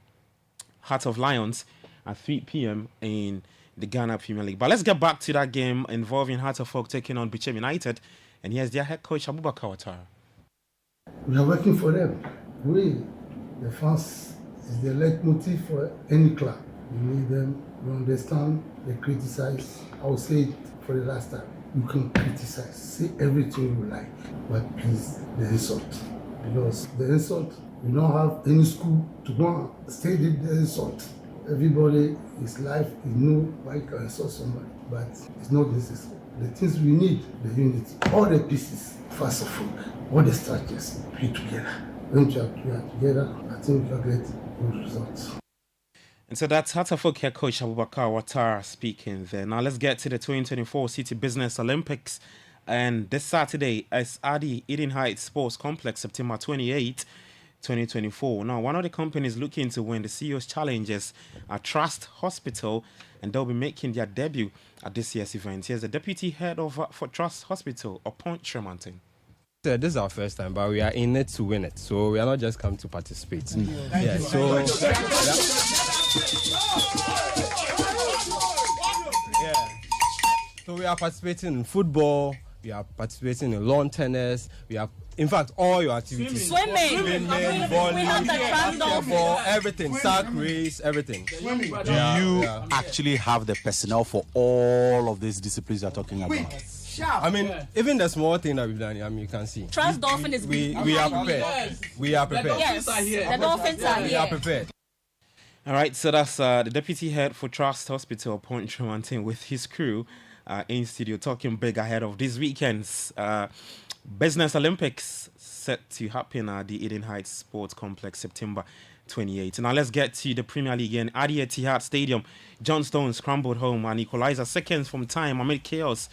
Heart of Lions at 3 p.m. in the Ghana Premier League. But let's get back to that game involving Heart of Oak taking on Bichem United. And here's their head coach, Abubakar Ouattara. We are working for them. We, the fans, is the leitmotif for any club. You need them, you understand, they criticize. I will say it for the last time. You can criticize, say everything you like, but please, the insult. Because the insult, you don't have any school to go and study the insult. Everybody, his life, he know why you can insult somebody, but it's not necessary. The things we need, the unity, all the pieces, first of all, all the structures, play together. When you are together, I think you get good results. And so that's Heart of Oak head coach Abubakar Ouattara speaking there. Now let's get to the 2024 City Business Olympics. And this Saturday, as Adi Eden Heights Sports Complex, September 28, 2024. Now, one of the companies looking to win the CEO's challenges are Trust Hospital, and they'll be making their debut at this year's event. Here's the deputy head of for Trust Hospital, Opon Tremontin. This is our first time, but we are in it to win it. So we are not just come to participate. Yeah, so we are participating in football, we are participating in lawn tennis, we are, in fact, all your activities. Swimming, volley, basketball, everything, sack race, everything. Do you actually have the personnel for all of these disciplines you're talking about? I mean, even the small thing that we've done, I mean, you can see. Trust Dolphin is we are prepared. Yes. We are prepared. Yes, the Dolphins are here. We are prepared. All right, so that's the deputy head for Trust Hospital, Opon Tremontin, with his crew in studio talking big ahead of this weekend's Business Olympics set to happen at the Eden Heights Sports Complex September 28. Now let's get to the Premier League in Adi Etihad Stadium. John Stones scrambled home and equalizer seconds from time amid chaos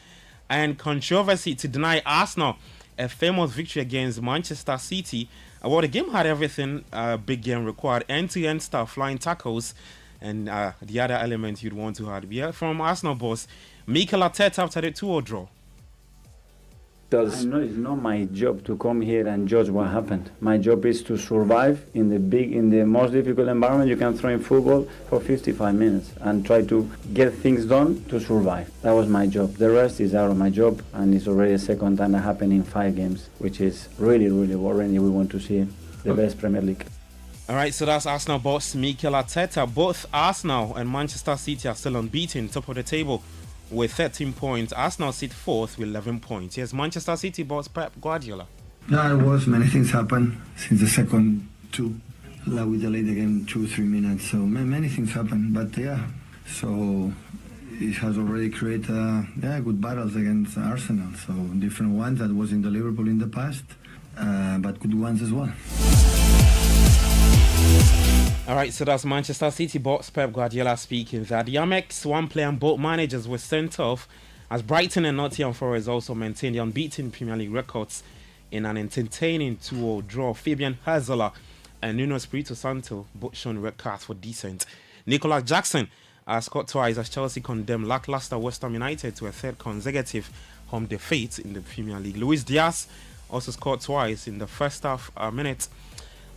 and controversy to deny Arsenal a famous victory against Manchester City. Well, the game had everything big game required: end-to-end stuff, flying tackles, and the other element you'd want to have. We heard from Arsenal boss Mikel Arteta after the 2-0 draw. Because it's not my job to come here and judge what happened. My job is to survive in the most difficult environment you can throw in football for 55 minutes and try to get things done to survive. That was my job. The rest is out of my job, and it's already the second time that happened in 5 games, which is really, really worrying if we want to see the best Premier League. All right, so that's Arsenal boss Mikel Arteta. Both Arsenal and Manchester City are still unbeaten, top of the table with 13 points. Arsenal sit fourth with 11 points. Here's Manchester City boss Pep Guardiola. There was many things happened since the second two. Like we delayed the game 2-3 minutes, so many things happened. But yeah, so it has already created good battles against Arsenal. So different ones that was in the Liverpool in the past, but good ones as well. All right, so that's Manchester City boss Pep Guardiola speaking. That the Amex one player and both managers were sent off as Brighton and Nottingham Forest also maintained the unbeaten Premier League records in an entertaining 2-0 draw. Fabian Hazeler and Nuno Espirito Santo both shown red cards for dissent. Nicolas Jackson scored twice as Chelsea condemned lackluster West Ham United to a third consecutive home defeat in the Premier League. Luis Diaz also scored twice in the first half minute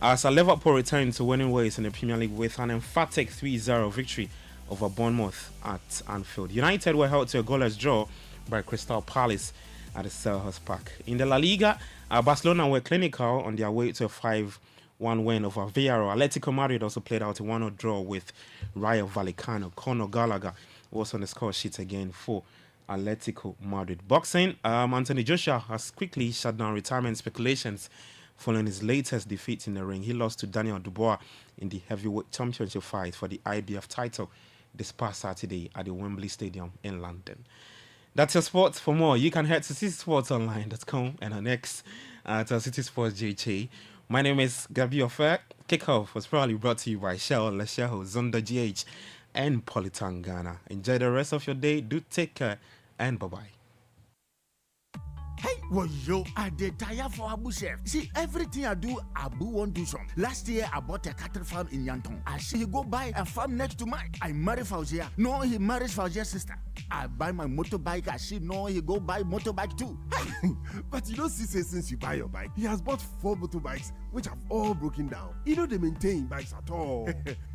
as Liverpool returned to winning ways in the Premier League with an emphatic 3-0 victory over Bournemouth at Anfield. United were held to a goalless draw by Crystal Palace at the Selhurst Park. In the La Liga, Barcelona were clinical on their way to a 5-1 win over Villarreal. Atletico Madrid also played out a 1-0 draw with Rayo Vallecano. Conor Gallagher was on the score sheet again for Atletico Madrid. Boxing, Anthony Joshua has quickly shut down retirement speculations following his latest defeat in the ring. He lost to Daniel Dubois in the heavyweight championship fight for the IBF title this past Saturday at the Wembley Stadium in London. That's your sports. For more, you can head to citysportsonline.com and on X at City Sports JJ. My name is Gabi Ofer. Kickoff was probably brought to you by Shell, Lesheho, Zonda GH, and Politan Ghana. Enjoy the rest of your day. Do take care and bye-bye. Hey, well, yo, I did tire for Abu Chef. See, everything I do, Abu won't do some. Last year, I bought a cattle farm in Yanton. I see he go buy a farm next to mine. I marry Fauzia. No, he marries Fauzia's sister. I buy my motorbike. I see no, he go buy motorbike too. Hey. But you don't see, say, since you buy your bike, he has bought 4 motorbikes, which have all broken down. You know they maintain bikes at all.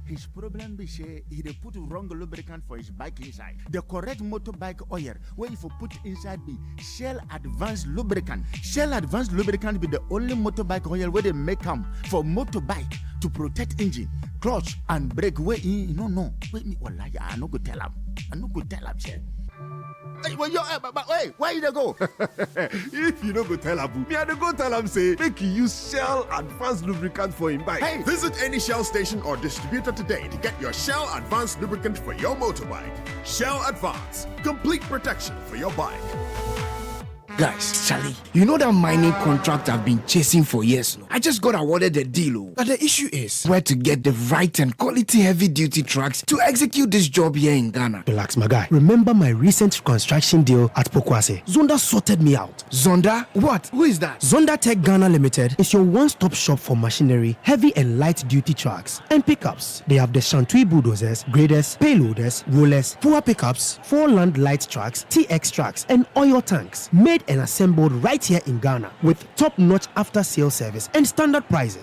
His problem be say he dey put wrong lubricant for his bike inside. The correct motorbike oil where if you put inside be Shell Advanced Lubricant. Shell Advanced Lubricant be the only motorbike oil where they make them for motorbike to protect engine, clutch and brake. Where you no. Wait me, wallahi, I no go tell him. Shell. Hey, well, hey, where you dey go? If you don't go tell Abu, me I dey go tell him say make you use Shell Advanced Lubricant for him bike. Hey, visit any Shell station or distributor today to get your Shell Advanced Lubricant for your motorbike. Shell Advance, complete protection for your bike. Guys, Charlie, you know that mining contract I've been chasing for years now? I just got awarded the deal, but the issue is where to get the right and quality heavy-duty trucks to execute this job here in Ghana. Relax, my guy. Remember my recent construction deal at Pokwase? Zonda sorted me out. Zonda? What? Who is that? Zonda Tech Ghana Limited is your one-stop shop for machinery, heavy and light-duty trucks, and pickups. They have the Shantui bulldozers, graders, payloaders, rollers, power pickups, 4-land light trucks, TX trucks, and oil tanks, made and assembled right here in Ghana with top-notch after-sales service and standard prices.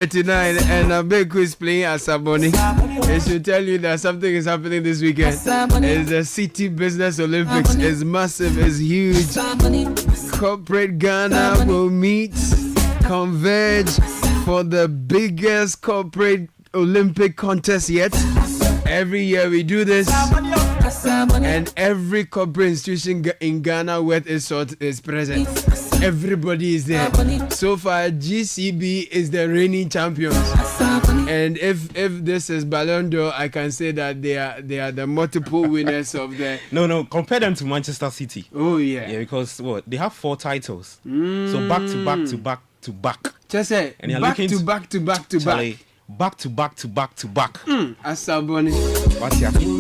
39 and Abeku is playing Asaboni. It should tell you that something is happening this weekend. It's the Citi Business Olympics. It's massive, it's huge. Corporate Ghana will meet, converge for the biggest corporate Olympic contest yet. Every year we do this, and every corporate institution in Ghana worth its salt is present. Everybody is there. So far, GCB is the reigning champions. And if this is Ballon d'Or, I can say that they are the multiple winners of the. No, compare them to Manchester City. Oh yeah. Yeah, because they have 4 titles. So back to back to back to back. Just say back to back to back to back. Back to back to back to back. Asaboni. What's happening?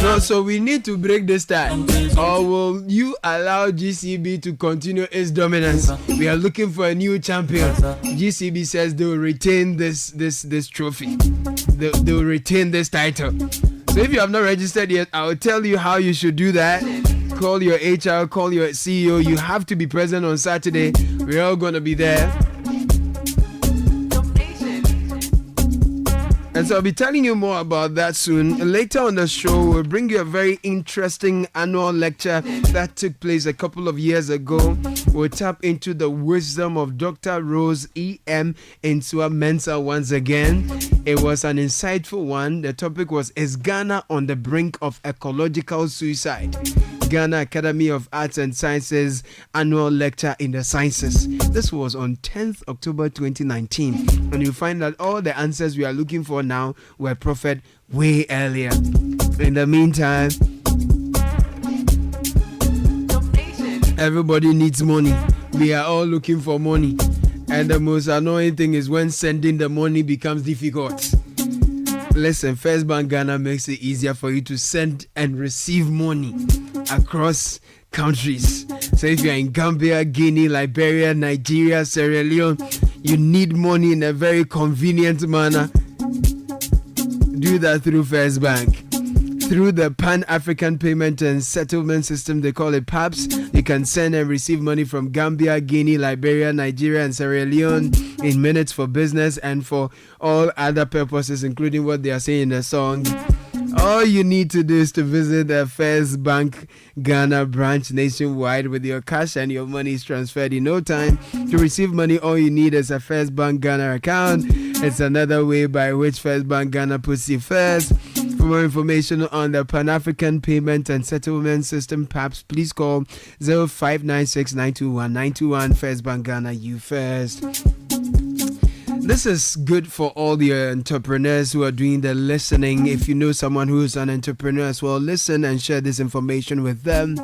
No, so we need to break this tie. Or will you allow GCB to continue its dominance? We are looking for a new champion. GCB says they will retain this trophy. They will retain this title. So if you have not registered yet, I will tell you how you should do that. Call your HR, call your CEO. You have to be present on Saturday. We're all going to be there. And so I'll be telling you more about that soon. Later on the show, we'll bring you a very interesting annual lecture that took place a couple of years ago. We'll tap into the wisdom of Dr. Rose E.M. Insua Mensah once again. It was an insightful one. The topic was, is Ghana on the brink of ecological suicide? Ghana Academy of Arts and Sciences annual lecture in the sciences. This was on 10th October 2019. And you'll find that all the answers we are looking for now were proffered way earlier. In the meantime, everybody needs money. We are all looking for money. And the most annoying thing is when sending the money becomes difficult. Listen, First Bank Ghana makes it easier for you to send and receive money across countries. So if you're in Gambia, Guinea, Liberia, Nigeria, Sierra Leone, you need money in a very convenient manner. Do that through First Bank. Through the Pan-African Payment and Settlement System, they call it PAPS, you can send and receive money from Gambia, Guinea, Liberia, Nigeria, and Sierra Leone in minutes for business and for all other purposes, including what they are saying in the song. All you need to do is to visit the First Bank Ghana branch nationwide with your cash, and your money is transferred in no time. To receive money, all you need is a First Bank Ghana account. It's another way by which First Bank Ghana puts you first. For more information on the Pan-African Payment and Settlement System PAPS, please call 0596921921. First Bank Ghana, you first. This is good for all the entrepreneurs who are doing the listening. If you know someone who is an entrepreneur as well, listen and share this information with them.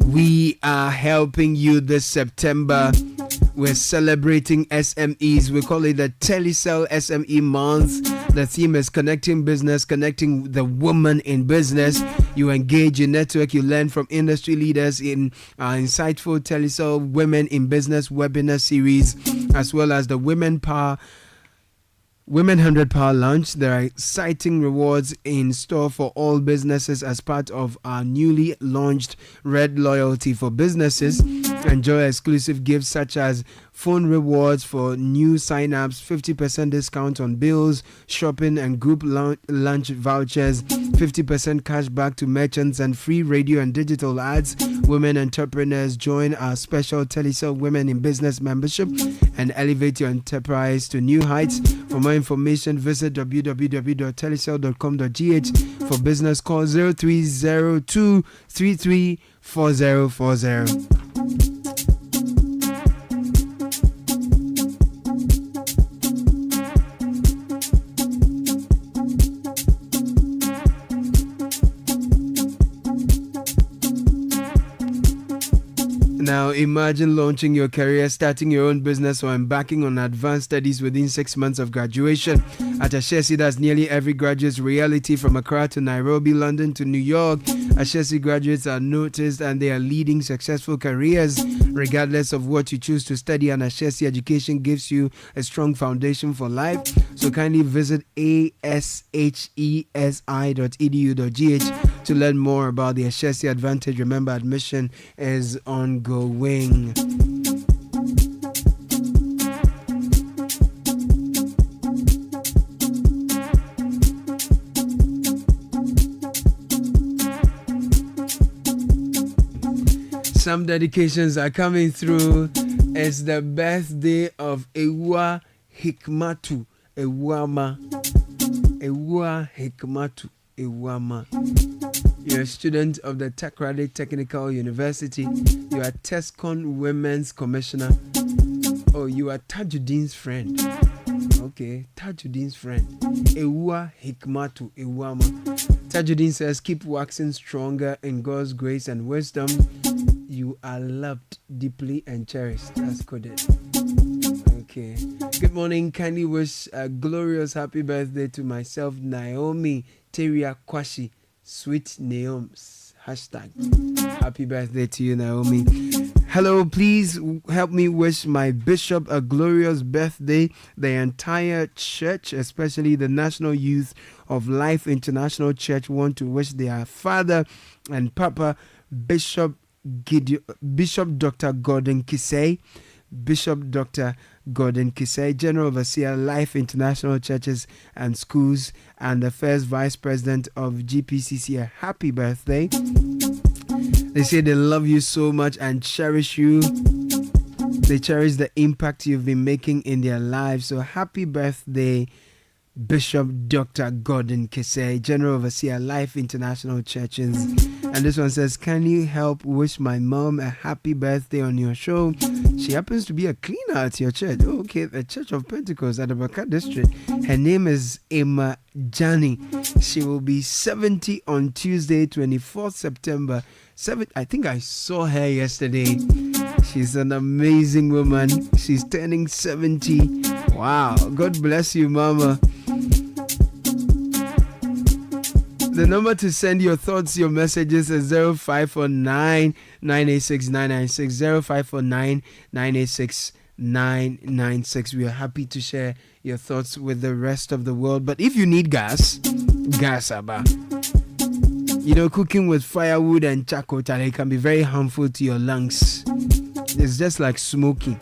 We are helping you this September. We're celebrating SMEs. We call it the Telecel SME Month. The theme is connecting business, connecting the woman in business. You engage, you network, you learn from industry leaders in our insightful Telecel Women in Business webinar series, as well as the Women 100 Power launch. There are exciting rewards in store for all businesses as part of our newly launched Red Loyalty for Businesses. Enjoy exclusive gifts such as phone rewards for new sign-ups, 50% discount on bills, shopping and group lunch vouchers, 50% cash back to merchants, and free radio and digital ads. Women entrepreneurs, join our special Telecel Women in Business membership and elevate your enterprise to new heights. For more information, visit www.telecel.com.gh. For business, call 0302 334040. Now imagine launching your career, starting your own business, or embarking on advanced studies within 6 months of graduation. At Ashesi, that's nearly every graduate's reality, from Accra to Nairobi, London to New York. Ashesi graduates are noticed and they are leading successful careers. Regardless of what you choose to study, an Ashesi education gives you a strong foundation for life. So kindly visit ashesi.edu.gh to learn more about the Ashesi Advantage. Remember, admission is ongoing. Some dedications are coming through. It's the birthday of Ewa Hikmatu Ewama. Ewa Hikmatu Ewama. You're a student of the Takrady Technical University. You are TESCON Women's Commissioner. Oh, you are Tajuddin's friend. Okay, Tajuddin's friend. Ewa Hikmatu Ewama. Tajuddin says, keep waxing stronger in God's grace and wisdom. You are loved deeply and cherished. That's coded. Okay. Good morning. Kindly wish a glorious happy birthday to myself, Naomi Teria Kwashi. Sweet Naoms. Hashtag. Happy birthday to you, Naomi. Hello, please help me wish my bishop a glorious birthday. The entire church, especially the National Youth of Life International Church, want to wish their father and papa, Bishop Dr. Gordon Kisei, Bishop Dr. Gordon Kisei, General Overseer, Life International Churches and Schools, and the first Vice President of GPCC, a happy birthday. They say they love you so much and cherish you. They cherish the impact you've been making in their lives. So happy birthday, Bishop Dr. Gordon Kisei, General Overseer, Life International Churches. And this one says, can you help wish my mom a happy birthday on your show? She happens to be a cleaner at your church. Oh, okay, the Church of Pentecost at the Baka district. Her name is Emma Jani. She will be 70 on Tuesday, 24th September. I think I saw her yesterday. She's an amazing woman. She's turning 70. Wow. God bless you, Mama. The number to send your thoughts, your messages is 0549 986 996, 0549 986 996. We are happy to share your thoughts with the rest of the world. But if you need gas, Abba. You know, cooking with firewood and charcoal, it can be very harmful to your lungs. It's just like smoking.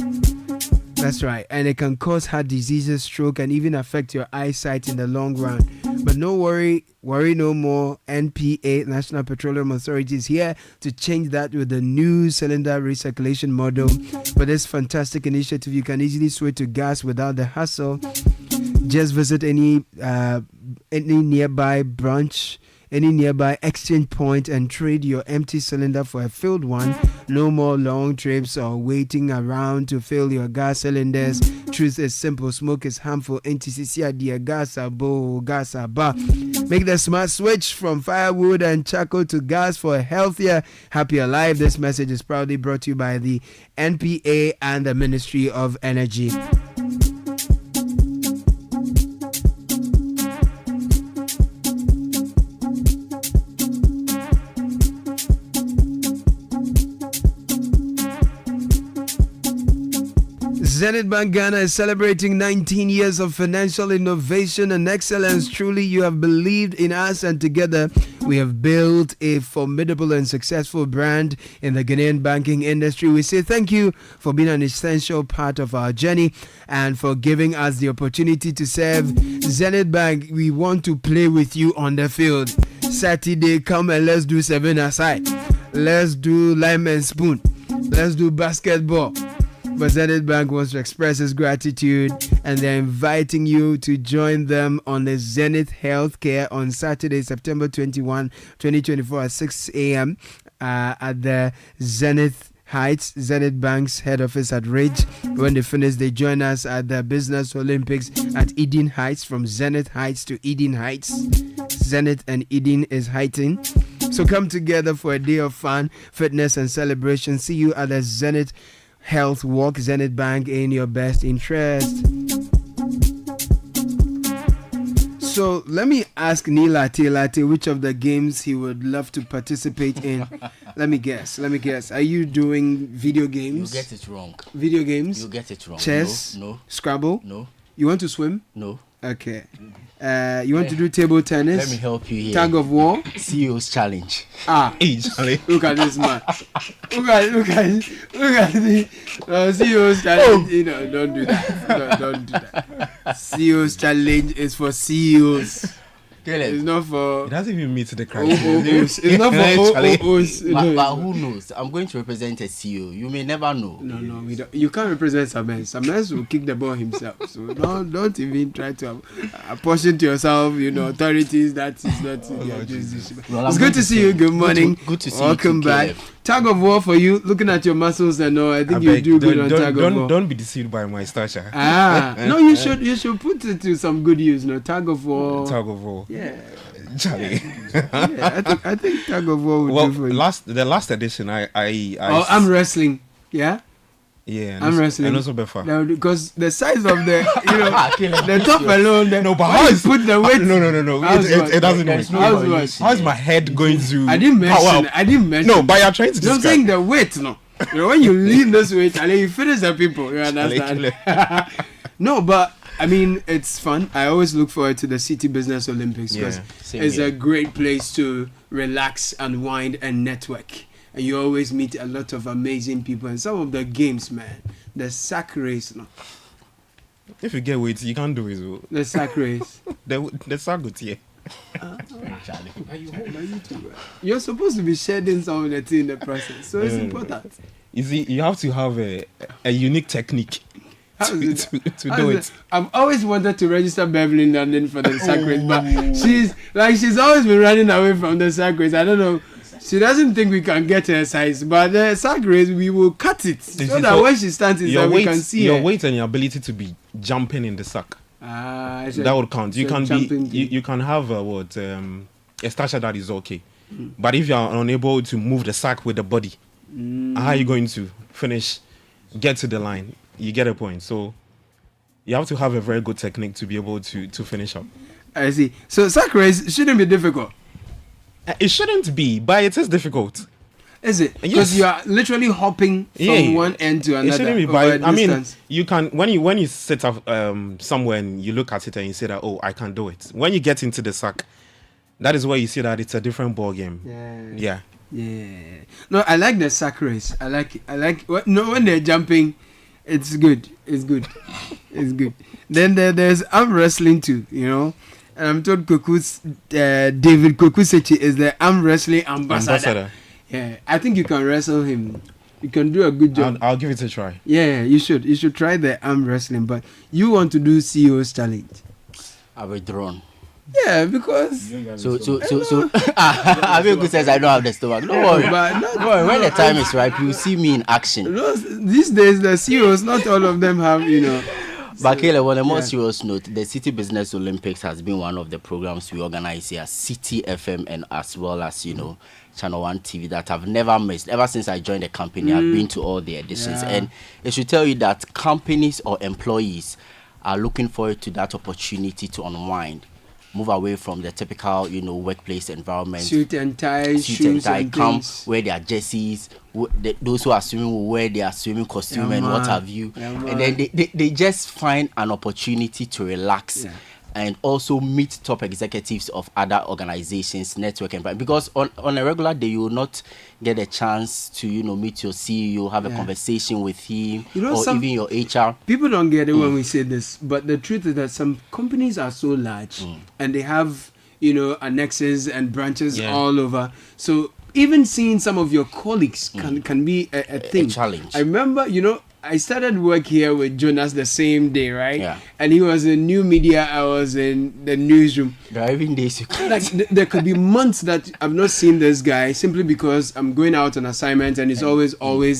That's right. And it can cause heart diseases, stroke, and even affect your eyesight in the long run. But no worry no more. NPA, National Petroleum Authority, is here to change that with the new cylinder recirculation model. For this fantastic initiative, you can easily switch to gas without the hassle. Just visit any nearby branch, any nearby exchange point, and trade your empty cylinder for a filled one. No more long trips or waiting around to fill your gas cylinders. Truth is simple, smoke is harmful. NTCC dear gas abo. Make the smart switch from firewood and charcoal to gas for a healthier, happier life. This message is proudly brought to you by the NPA and the Ministry of Energy. Zenith Bank Ghana is celebrating 19 years of financial innovation and excellence. Truly, you have believed in us, and together we have built a formidable and successful brand in the Ghanaian banking industry. We say thank you for being an essential part of our journey and for giving us the opportunity to serve. Zenith Bank, we want to play with you on the field. Saturday, come and let's do 7-a-side. Let's do lime and spoon. Let's do basketball. But Zenith Bank wants to express its gratitude, and they're inviting you to join them on the Zenith Healthcare on Saturday, September 21, 2024 at 6 a.m. At the Zenith Heights, Zenith Bank's head office at Ridge. When they finish, they join us at the Business Olympics at Eden Heights, from Zenith Heights to Eden Heights. Zenith and Eden is heighting. So come together for a day of fun, fitness, and celebration. See you at the Zenith Health Walk. Zenith Bank, in your best interest. So let me ask Neil Latte which of the games he would love to participate in. Let me guess. Are you doing video games? You get it wrong. Video games? You get it wrong. Chess? No. Scrabble? No. You want to swim? No. Okay. You want to do table tennis? Let me help you here. Tug of war? CEO's challenge. Hey, Charlie. Look at this man. Look at the CEO's challenge. You know, don't do that. Don't do that. CEO's challenge is for CEOs. It's not for. It doesn't even meet the criteria. It's not for OOs. But who knows? I'm going to represent a CEO. You may never know. No, we don't. You can't represent Samens. Samens will kick the ball himself. So don't even try to apportion to yourself, authorities. That is not your jurisdiction. It's good to see you. Good morning. Good to see Welcome you. back. Tug of war for you. Looking at your muscles and all. I think you do good on tug of war. Don't be deceived by my stature. No, you should put it to some good use. No, tug of war. Tug of war. Yeah. Charlie. I think tug of war would do for you. The last edition, I'm wrestling. Yeah. Yeah, I'm wrestling. And also Befa. No, because the size of the the top alone. But how is put the weight? No. It doesn't work. How is my head going to? I didn't mention. No, but you're trying to describe. I'm saying the weight. No, when you leave this weight, and you finish the people. You understand? No, but I mean, it's fun. I always look forward to the Citi Business Olympics because it's a great place to relax, unwind, and network. And you always meet a lot of amazing people. And some of the games, man, the sack race. No. If you get weight, you can't do it. The sack race. the sack good here. You're supposed to be shedding some of the tea in the process. So it's important. You see, you have to have a unique technique. To do it. I've always wanted to register Beverly in London for the sack race, but she's always been running away from the sack race. I don't know. She doesn't think we can get her size, but the sack race we will cut it so that when she stands inside we can see your her. weight and your ability to be jumping in the sack. That would count. You can you can have a stature that is okay, but if you are unable to move the sack with the body, how are you going to finish? Get to the line. You get a point. So you have to have a very good technique to be able to finish up. I see. So sack race shouldn't be difficult. It shouldn't be, but it is difficult. Is it? Because you are literally hopping from one end to another. It shouldn't be, but I mean, you can when you sit up somewhere and you look at it and you say that, oh, I can do it. When you get into the sack, that is where you see that it's a different ball game. Yeah. No, I like the sack race. I like when they're jumping, it's good. It's good. Then there's arm wrestling too, And I'm told David Kokusechi is the arm wrestling ambassador. Yeah, I think you can wrestle him. You can do a good job. I'll give it a try. Yeah, you should. You should try the arm wrestling, but you want to do CEO's challenge. I'll be drawn. Yeah, because Abiyoku says I don't have the stomach. Don't worry. Don't worry. When the time is right, you'll see me in action. These days, the CEOs, not all of them have, But Caleb, on a more serious note, the Citi Business Olympics has been one of the programs we organize here at Citi FM and as well as, Channel 1 TV that I've never missed. Ever since I joined the company, I've been to all the editions. And it should tell you that companies or employees are looking forward to that opportunity to unwind, move away from the typical, workplace environment. Suit and tie, shoes and come things. wear their jerseys. Those who are swimming will wear their swimming costume and what have you. And then they just find an opportunity to relax and also meet top executives of other organizations, network environment. Because on a regular day, you will not get a chance to, meet your CEO, have a conversation with him, or even your HR. People don't get it when we say this, but the truth is that some companies are so large and they have, annexes and branches all over. So even seeing some of your colleagues can be a thing. A challenge. I remember, I started work here with Jonas the same day, right? Yeah. And he was in new media, I was in the newsroom. Driving days. There could be months that I've not seen this guy simply because I'm going out on assignment and he's always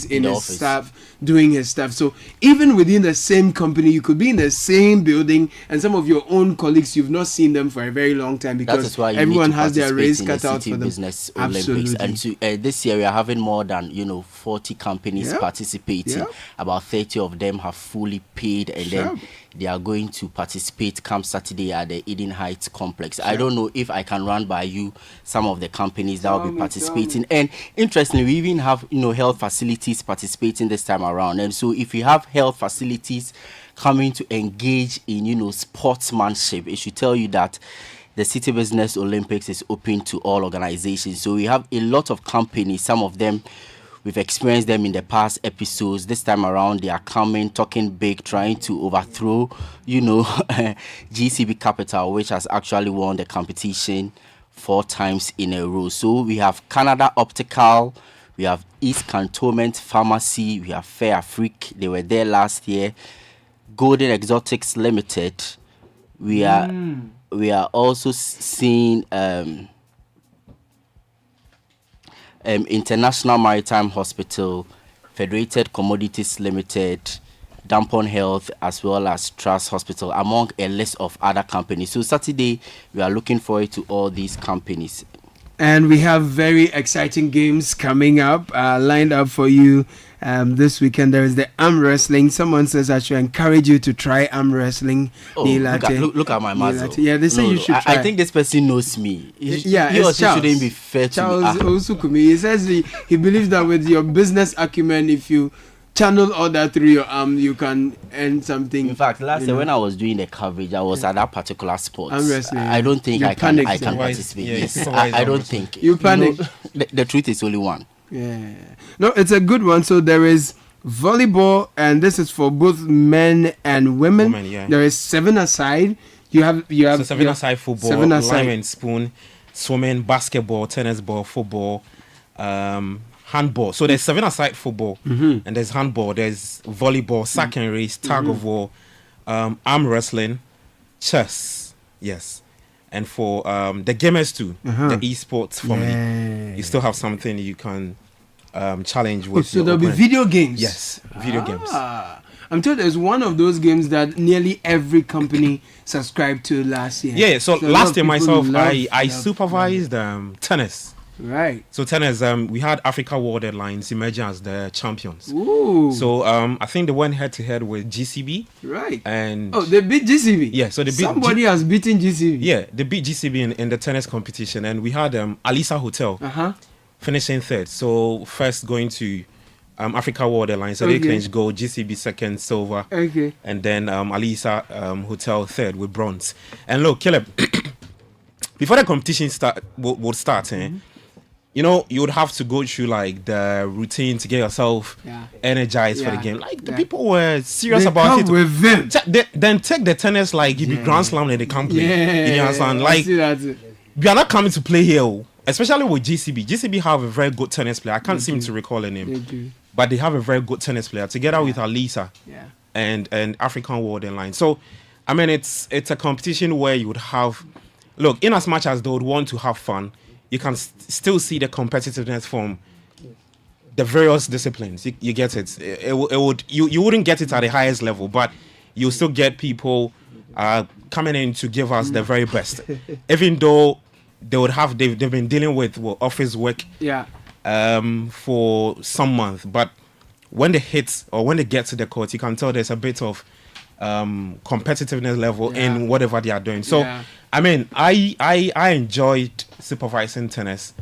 in his office. stuff, doing his stuff. So even within the same company, you could be in the same building and some of your own colleagues, you've not seen them for a very long time because everyone has their race cut out for them. Business Olympics. And this year we are having more than 40 companies participating. About 30 of them have fully paid and then they are going to participate come Saturday at the Eden Heights complex. I don't know if I can run by you some of the companies that will be participating. And interestingly, we even have health facilities participating this time around. And so if you have health facilities coming to engage in sportsmanship, it should tell you that the Citi Business Olympics is open to all organizations. So we have a lot of companies, some of them We've experienced them in the past episodes. This time around, they are coming, talking big, trying to overthrow, GCB Capital, which has actually won the competition 4 times in a row. So we have Canada Optical, we have East Cantonment Pharmacy, we have Fair Afrique. They were there last year. Golden Exotics Limited. We are also seeing International Maritime Hospital, Federated Commodities Limited, Dampon Health, as well as Trust Hospital, among a list of other companies. So Saturday, we are looking forward to all these companies. And we have very exciting games coming up, lined up for you this weekend. There is the arm wrestling. Someone says I should encourage you to try arm wrestling. Oh, look at my muzzle. Yeah, they say you should try. I think this person knows me. He or she shouldn't be fair to me. Charles Osukumi. He says he believes that with your business acumen, if you channel all that through your arm, you can earn something. In fact, last year when I was doing the coverage, I was at that particular sport. Arm wrestling. I don't think I can participate. I don't think. You panic. The truth is only one. Yeah. No, it's a good one. So there is volleyball, and this is for both men and women. There is 7-a-side. You have so 7-a-side football, 7-a-side. lime and spoon, swimming, basketball, tennis ball, football, handball. So there's 7-a-side football, and there's handball, there's volleyball, sack and race, tug of war, arm wrestling, chess. Yes. And for the gamers too, the esports family, you still have something you can challenge with. So there'll be video games. Yes, video games. I'm told there's one of those games that nearly every company subscribed to last year. Yeah, so last year myself, I supervised tennis. Right. So tennis, we had Africa World Airlines emerging as the champions. Ooh. So I think they went head to head with GCB. Right. And they beat GCB. Yeah, so they beat somebody has beaten GCB. Yeah, they beat GCB in the tennis competition, and we had Alisa Hotel finishing 3rd. So first going to Africa World Airlines, so they clinched gold. GCB 2nd, silver. Okay. And then Alisa Hotel 3rd with bronze. And look, Caleb, before the competition would start, you know, you would have to go through like the routine to get yourself energized for the game. Like the people were serious about it. With them. Then take the tennis like you be Grand Slam and they can't play. You understand? Like we are not coming to play here, especially with GCB. GCB have a very good tennis player. I can't seem to recall a name. They do. But they have a very good tennis player together with Alisa and African World Airlines. So I mean it's a competition where you would have in as much as they would want to have fun, you can still see the competitiveness from the various disciplines. You get it. You wouldn't get it at the highest level, but you still get people coming in to give us the very best. Even though they've been dealing with office work for some month, but when they hit or when they get to the court, you can tell there's a bit of competitiveness level in whatever they are doing. So I mean, I enjoyed supervising tennis,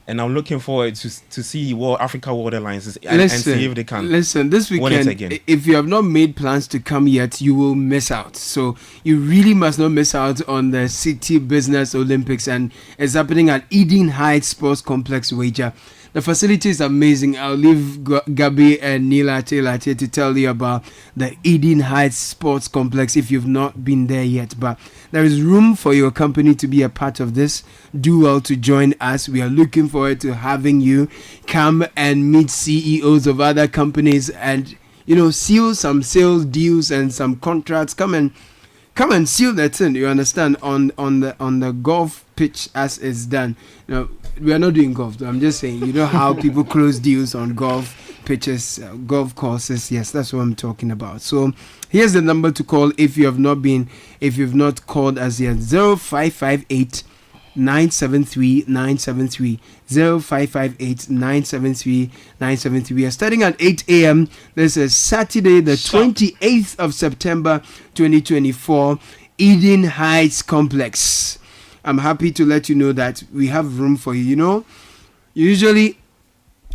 and I'm looking forward to see what Africa World Airlines is and see if they can. Listen, this win it weekend, again. If you have not made plans to come yet, you will miss out. So you really must not miss out on the City Business Olympics, and it's happening at Eden Heights Sports Complex, Wager. The facility is amazing. I'll leave Gabi and Neela Taylor here to tell you about the Eden Heights Sports Complex if you've not been there yet. But there is room for your company to be a part of this. Do well to join us. We are looking forward to having you come and meet CEOs of other companies and, seal some sales deals and some contracts. Come and seal that in, you understand, on the golf pitch as it's done. We are not doing golf though. I'm just saying, how people close deals on golf pitches, golf courses. Yes, that's what I'm talking about. So here's the number to call if you've not called us yet. 0558 973 973 0558 973 973. We are starting at 8 a.m. This is Saturday, the 28th of September 2024, Eden Heights Complex. I'm happy to let you know that we have room for you. Usually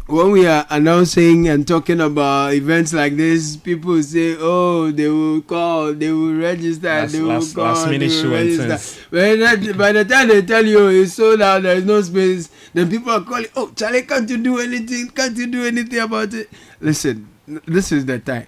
when we are announcing and talking about events like this, people say, "Oh, they will call, they will register, they will call, last minute they will show register." By the time they tell you it's sold out, there is no space, then people are calling, "Oh, Charlie, can't you do anything? Can't you do anything about it?" Listen, this is the time,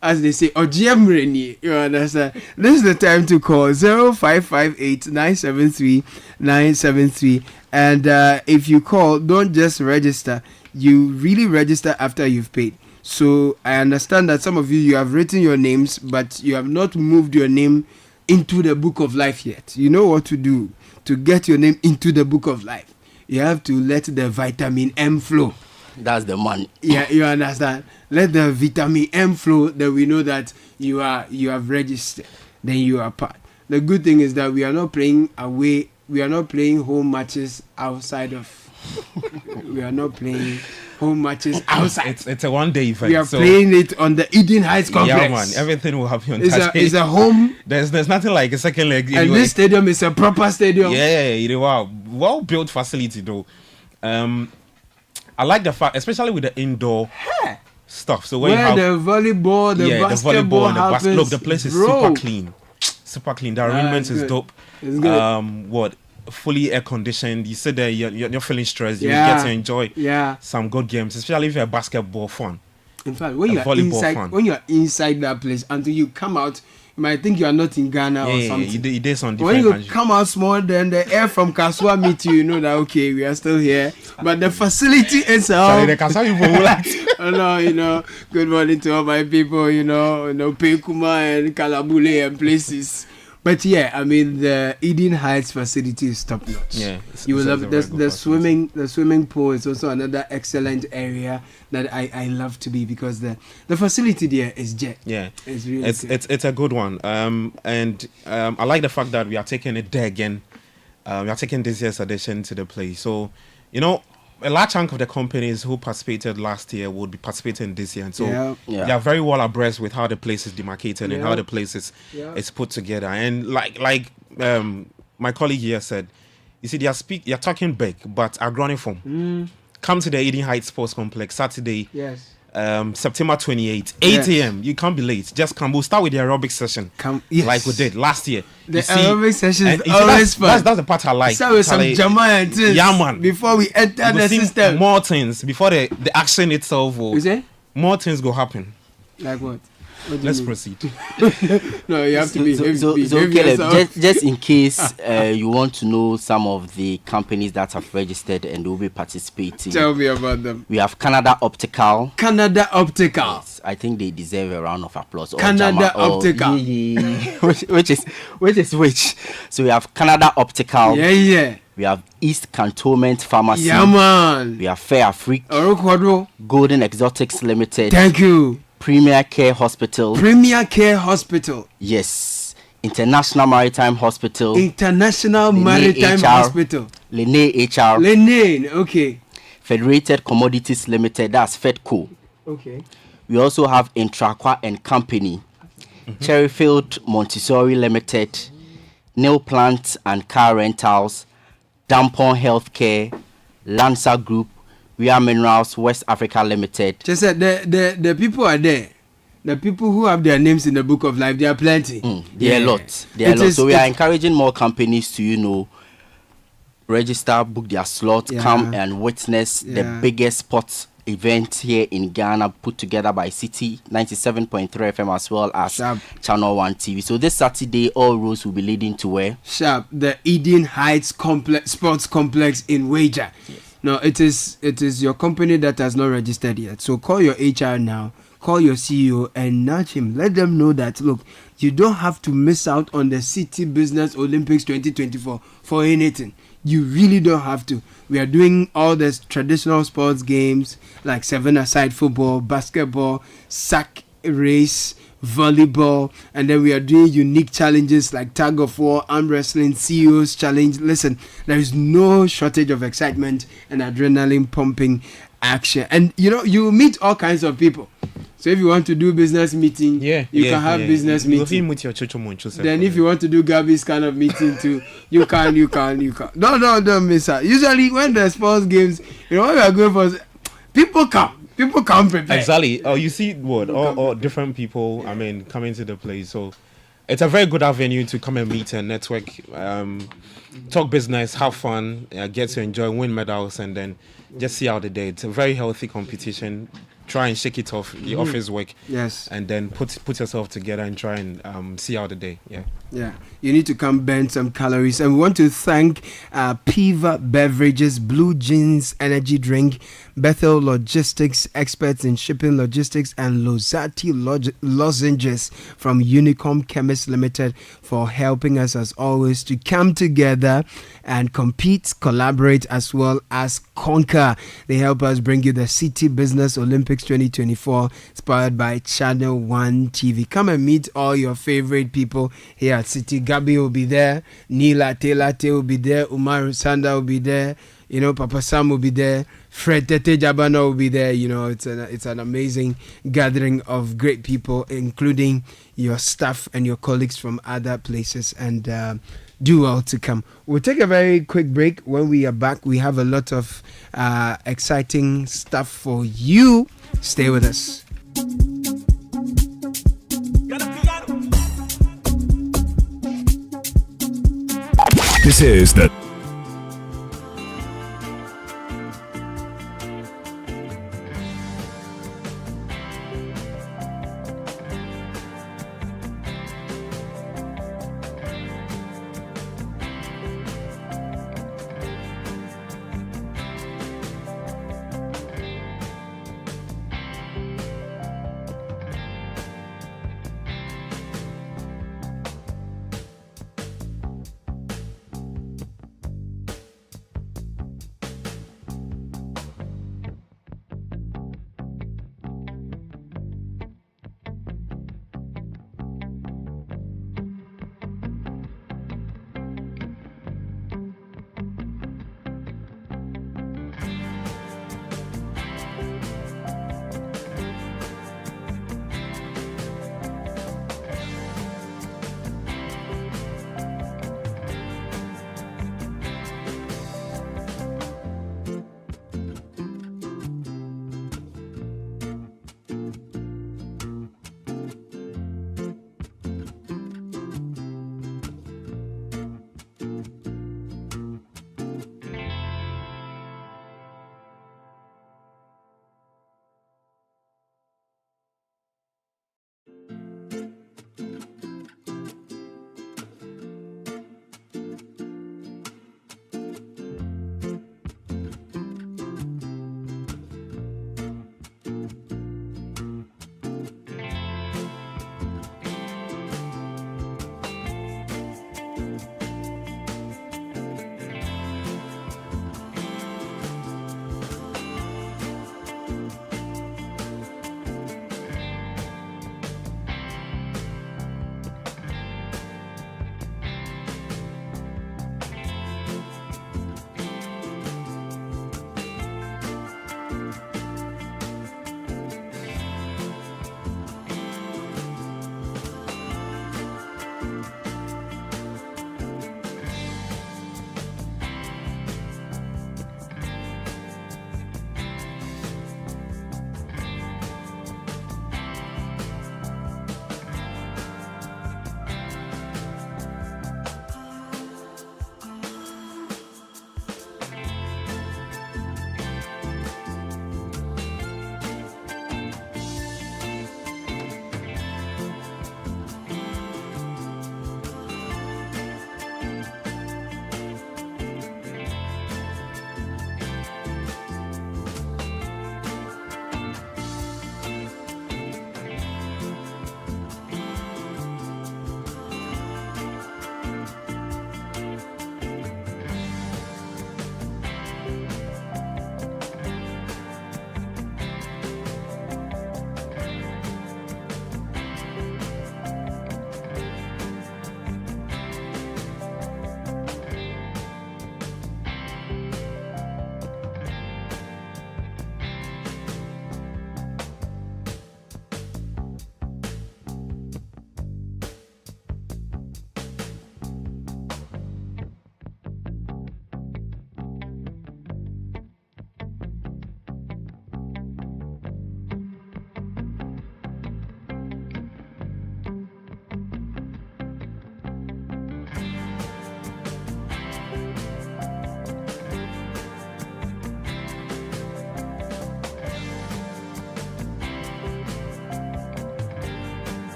as they say, "Ojem Reni," you understand? This is the time to call 0558 973 973. And if you call, don't just register. You really register after you've paid. So I understand that some of you have written your names, but you have not moved your name into the book of life yet. You know what to do to get your name into the book of life. You have to let the vitamin M flow. That's the money. Yeah, you understand? Let the vitamin M flow, then we know that you have registered. Then you are part. The good thing is that we are not playing away. We are not playing home matches outside of. We are not playing home matches outside. It's a one-day event. We are playing it on the Eden Heights complex. Yeah, man. Everything will happen on It's a home. There's nothing like a second leg. And anyway. This stadium is a proper stadium. Yeah. Wow. Well-built facility, though. I like the fact, especially with the indoor stuff. So where the volleyball, the basketball and the happens. Look, the place is super clean. Super clean. The arrangement is dope. It's good. Fully air conditioned. You sit there, you're feeling stressed. You get to enjoy some good games, especially if you're basketball fan. In fact, when you're inside that place, until you come out, you might think you are not in Ghana or something. When you come out small, then the air from Kaswa meet you, you know that okay, we are still here. But the facility itself. Good morning to all my people, Pekuma and Kalabule and places. But yeah, I mean the Eden Heights facility is top notch. Yeah, you will love the swimming. The swimming pool is also another excellent area that I love to be because the facility there is jet. Yeah, it's really it's a good one. And I like the fact that we are taking it there again. We are taking this year's edition to the place. So a large chunk of the companies who participated last year would be participating this year. And so they are very well abreast with how the place is demarcated and how the place is put together. And like my colleague here said, you see, you're talking big, but are growing from. Come to the Eden Heights Sports Complex Saturday, September 28th, 8 a.m. You can't be late. Just come. We'll start with the aerobic session, like we did last year. The aerobic session is always fun. That's the part I like. Start with some Jama and things. Yeah, man. Before we enter the system. More things before the action itself. More things go happen. Like what? Let's proceed. No, you have to be. So Caleb, just in case you want to know some of the companies that have registered and will be participating. Tell me about them. We have Canada Optical. Canada Optical. Yes, I think they deserve a round of applause. Canada Optical. Which? So we have Canada Optical. Yeah. We have East Cantonment Pharmacy. Yeah, man. We have Fair Afrique. Golden Exotics Limited. Thank you. Premier Care Hospital. Premier Care Hospital. Yes. International Maritime Hospital. International Maritime Hospital. Lene HR. Lene, okay. Federated Commodities Limited. That's Fedco. Okay. We also have Intraqua and Company. Cherryfield Montessori Limited. Nail Plant and Car Rentals. Dampon Healthcare. Lanza Group. We are Minerals West Africa Limited. Just said the people are there. The people who have their names in the book of life, they are plenty. There are a lot. So we are encouraging more companies to, register, book their slot, come and witness the biggest sports event here in Ghana, put together by Citi 97.3 FM as well as Channel 1 TV. So this Saturday, all roads will be leading to where? The Eden Heights Sports Complex in Wager. Yes. No, it is your company that has not registered yet. So call your HR now, call your CEO and nudge him. Let them know that, look, you don't have to miss out on the City Business Olympics 2024 for anything. You really don't have to. We are doing all the traditional sports games like 7-a-side football, basketball, sack race, volleyball, and then we are doing unique challenges like tug of war, arm wrestling, CEO's challenge. Listen, there is no shortage of excitement and adrenaline pumping action, and you meet all kinds of people. So if you want to do business meeting, you can have business meeting. Then if you want to do Gabby's kind of meeting too, you can. Don't miss out. Usually when the sports games, when we are going for, People come prepared. Exactly. Oh, you see what? All different people, I mean, coming to the place. So it's a very good avenue to come and meet and network, talk business, have fun, get to enjoy, win medals, and then just see out the day. It's a very healthy competition. Try and shake it off the office work. Yes. And then put yourself together and try and see out the day. Yeah. Yeah, you need to come burn some calories. And we want to thank Piva Beverages, Blue Jeans Energy Drink, Bethel Logistics, experts in shipping logistics, and Lozati Lozenges from Unicom Chemist Limited for helping us as always to come together and compete, collaborate, as well as conquer. They help us bring you the Citi Business Olympics 2024, inspired by Channel 1 TV. Come and meet all your favorite people here at Citi. Gabi will be there, Neela Telate will be there, Umar Sanda will be there, Papa Sam will be there, Fred Tete Jabana will be there. It's an amazing gathering of great people, including your staff and your colleagues from other places, and do well to come. We'll take a very quick break. When we are back, we have a lot of exciting stuff for you. Stay with us. This is the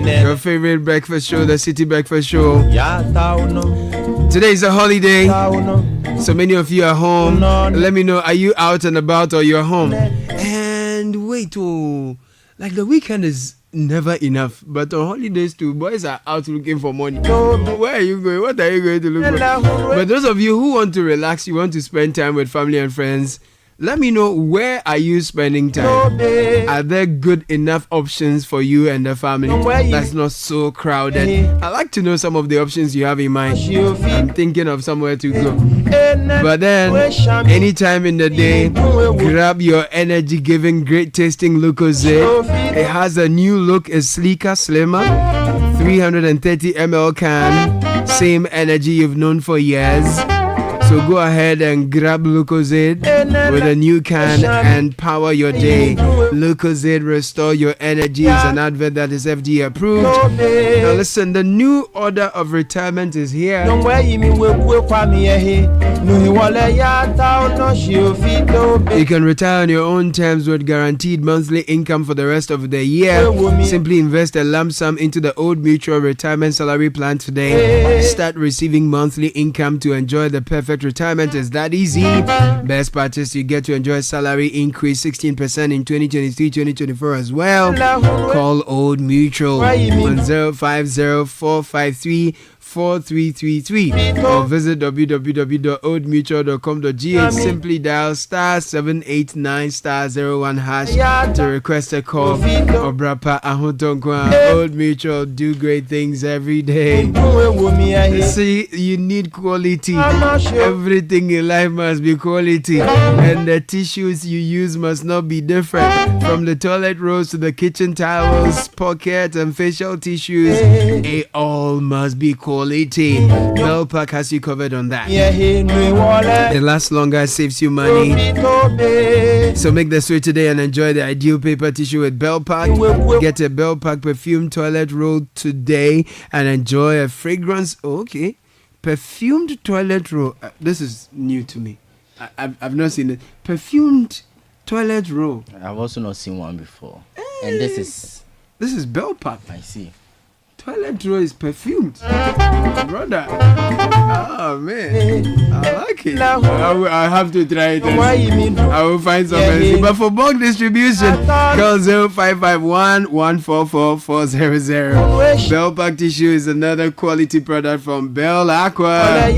Your favorite breakfast show, the Citi Breakfast Show. Today is a holiday, so many of you are home. Let me know, are you out and about or you're home? And wait, like the weekend is never enough, but on holidays too, boys are out looking for money. Where are you going? What are you going to look for? But those of you who want to relax, you want to spend time with family and friends, let me know, where are you spending time? Are there good enough options for you and the family that's not so crowded? I like to know some of the options you have in mind. I'm thinking of somewhere to go. But then, anytime in the day, grab your energy-giving, great-tasting Lucozade. It has a new look, it's sleeker, slimmer, 330 ml can, same energy you've known for years. So go ahead and grab Lucozade with a new can and power your day. Lucozade, restore your energy, is an advert that is FDA approved. Now listen, the new order of retirement is here. You can retire on your own terms with guaranteed monthly income for the rest of the year. Simply invest a lump sum into the Old Mutual Retirement Salary Plan today. Start receiving monthly income to enjoy the perfect retirement. Is that easy? Best part is you get to enjoy salary increase 16% in 2023-2024 as well. Call Old Mutual on 050-453-4333 or visit www.oldmutual.com.gh. Simply dial *789*01# to request a call. Obrapa Ahotonkwa. Old Mutual, do great things every day. See, you need quality. Everything in life must be quality, and the tissues you use must not be different. From the toilet rolls to the kitchen towels, pocket and facial tissues, it all must be quality. Bellpack has you covered on that. It lasts longer, saves you money. So make the switch today and enjoy the ideal paper tissue with Bellpack. Get a Bellpack perfume toilet roll today and enjoy a fragrance. Okay. Perfumed toilet roll. This is new to me. I've not seen it. Perfumed toilet roll. I've also not seen one before. And this is Bellpack. I see. Toilet roll is perfumed. Brother. Oh man. I like it. I have to try it. I will find something. But for bulk distribution, call 0551-144-400. Bellpack tissue is another quality product from Bell Aqua.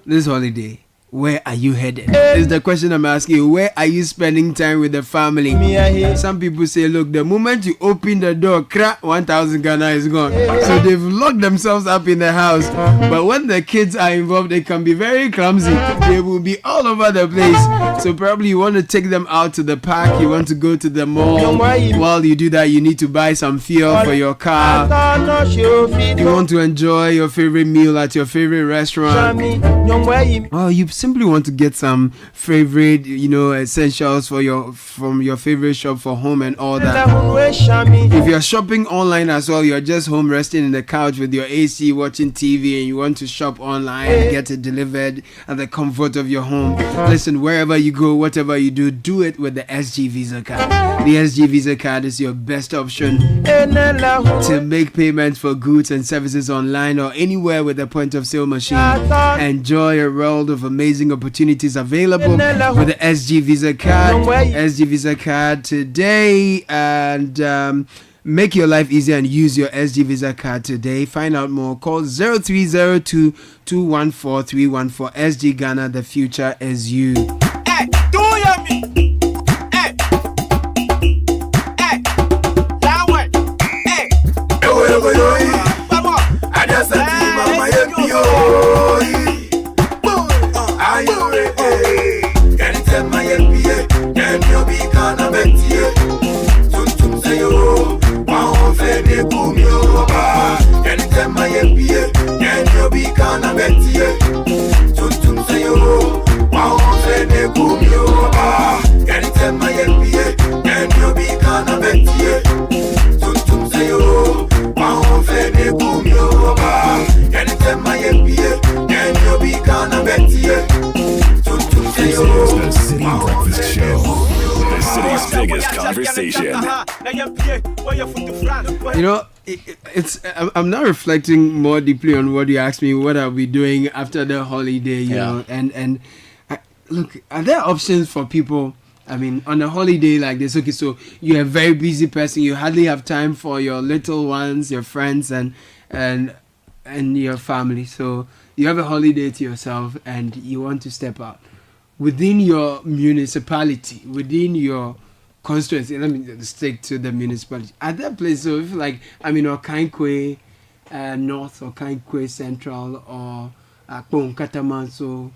This holiday, where are you headed? Is the question I'm asking you. Where are you spending time with the family? Some people say, look, the moment you open the door, crack, 1,000 Ghana is gone. So they've locked themselves up in the house. But when the kids are involved, they can be very clumsy. They will be all over the place. So probably you want to take them out to the park. You want to go to the mall. While you do that, you need to buy some fuel for your car. You want to enjoy your favorite meal at your favorite restaurant. Oh, you simply want to get some favorite, essentials from your favorite shop for home and all that. If you're shopping online as well, you're just home resting in the couch with your AC, watching TV, and you want to shop online and get it delivered at the comfort of your home. Listen, wherever you go, whatever you do it with the SG Visa card. The SG Visa card is your best option to make payments for goods and services online or anywhere with a point of sale machine. Enjoy a world of amazing opportunities available with the SG Visa card. SG Visa card today, and make your life easier and use your SG Visa card today. Find out more. Call 0302-214-314. SG Ghana, the future is you. Hey, do you me? Hey, hey, that way. Hey, I just said my are you ready? Can you tell my MPA? Can you be gonna bet you? Tum say you, wow, Fede boom you. Can you tell my MPA? Can you be gonna bet you? Tum say you, wow, Fede boom you. Can you tell my MPA? Can you be gonna bet you? Tum say you, wow, Fede boom you. Can you tell my MPA? Can you be gonna bet you? This is the Citi Breakfast Show, the city's biggest conversation. Now You know, I'm now reflecting more deeply on what you asked me. What are we doing after the holiday? You know, and look, are there options for people? I mean, on a holiday like this, okay, so you're a very busy person. You hardly have time for your little ones, your friends, and your family. So you have a holiday to yourself, and you want to step out within your municipality, within your constituency. Let me stick to the municipality. At that place, so if like Okankwe North or Okankwe Central or Akpon Kataman, so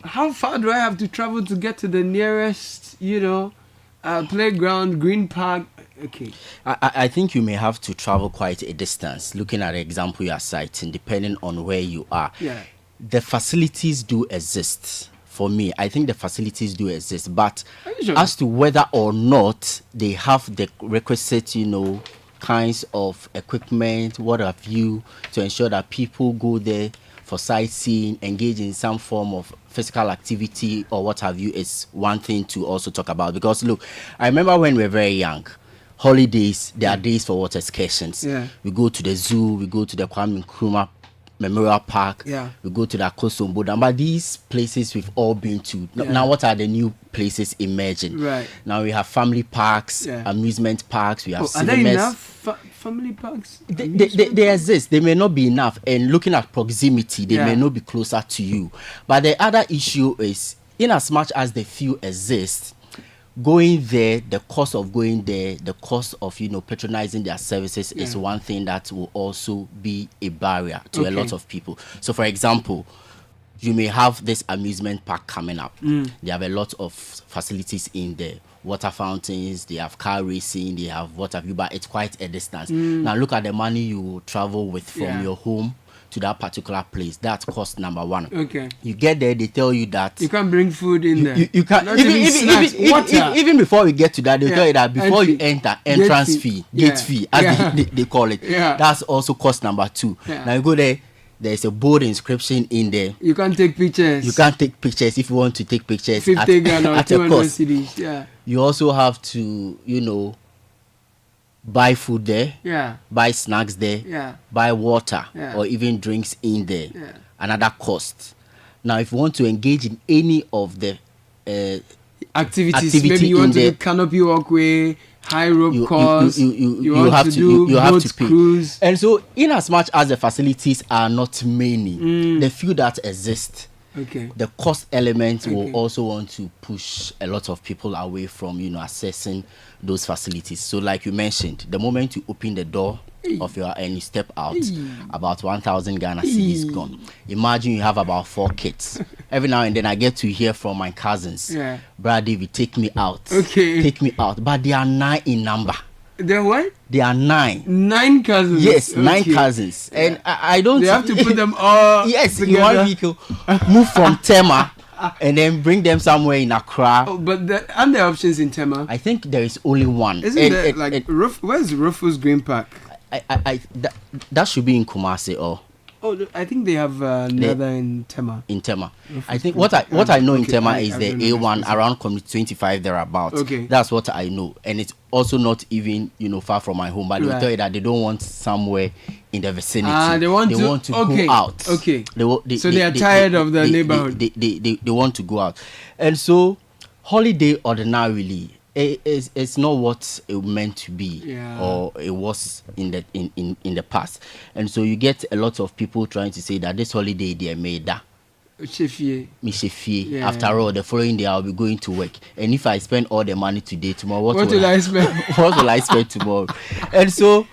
how far do I have to travel to get to the nearest, playground, green park? Okay. I think you may have to travel quite a distance, looking at the example you are citing, depending on where you are. Yeah. The facilities do exist. For me, I think the facilities do exist, but as to whether or not they have the requisite, kinds of equipment, what have you, to ensure that people go there for sightseeing, engage in some form of physical activity or what have you, is one thing to also talk about. Because look, I remember when we were very young, holidays, there are days for water excursions. Yeah. We go to the zoo, we go to the Kwame Nkrumah Memorial Park, we go to the Akosombo Boda. But these places we've all been to. Now what are the new places emerging? Right. Now we have family parks, amusement parks, we have cinemas. Are there enough family parks? They exist. They may not be enough. And looking at proximity, they may not be closer to you. But the other issue is, in as much as the few exist, going there, the cost of going there, the cost of patronizing their services is one thing that will also be a barrier to a lot of people. So for example, you may have this amusement park coming up. They have a lot of facilities in there, water fountains, they have car racing, they have what have you, but it's quite a distance. Now look at the money you will travel with from your home to that particular place. That's cost number one. Okay. You get there, they tell you that you can't bring food in there. You can't. Even before we get to that, they tell you that before you enter, entrance fee, gate fee, as they call it. That's also cost number two. Now you go there, there's a bold inscription in there. You can't take pictures. You can't take pictures if you want to take pictures 50 Ghana or at 200 a cost. cedis. Yeah. You also have to, buy food there, buy snacks there, buy water or even drinks in there. Another cost. Now, if you want to engage in any of the activities, maybe you want to do canopy walkway, high rope course, you have to do boat cruise. And so, in as much as the facilities are not many, the few that exist, the cost element will also want to push a lot of people away from accessing those facilities. So like you mentioned, the moment you open the door of your and you step out, about 1,000 Ghana cedis gone. Imagine you have about 4 kids. Every now and then I get to hear from my cousins, Brother David, take me out. Take me out. But they are 9 in number. They're what? They are 9. 9 cousins? Yes, 9 cousins. And I don't... They have to put them all yes, together. In one vehicle. Move from Tema and then bring them somewhere in Accra. Oh, but aren't there options in Tema? I think there is only one. Isn't there, where's Rufus Green Park? That should be in Kumasi or... Oh, I think they have another in Tema. In Tema. I think what I know in Tema is the A1 around Community 25 thereabouts. Okay. That's what I know. And it's also not even, far from my home. But they'll tell you that they don't want somewhere in the vicinity. They want to go out. Okay. They are tired of the neighborhood. They want to go out. And so, holiday ordinarily, it's not what it meant to be or it was in the past. And so you get a lot of people trying to say that this holiday they made that. After all, the following day I'll be going to work. And if I spend all the money today, tomorrow what will I spend? What will I spend tomorrow? And so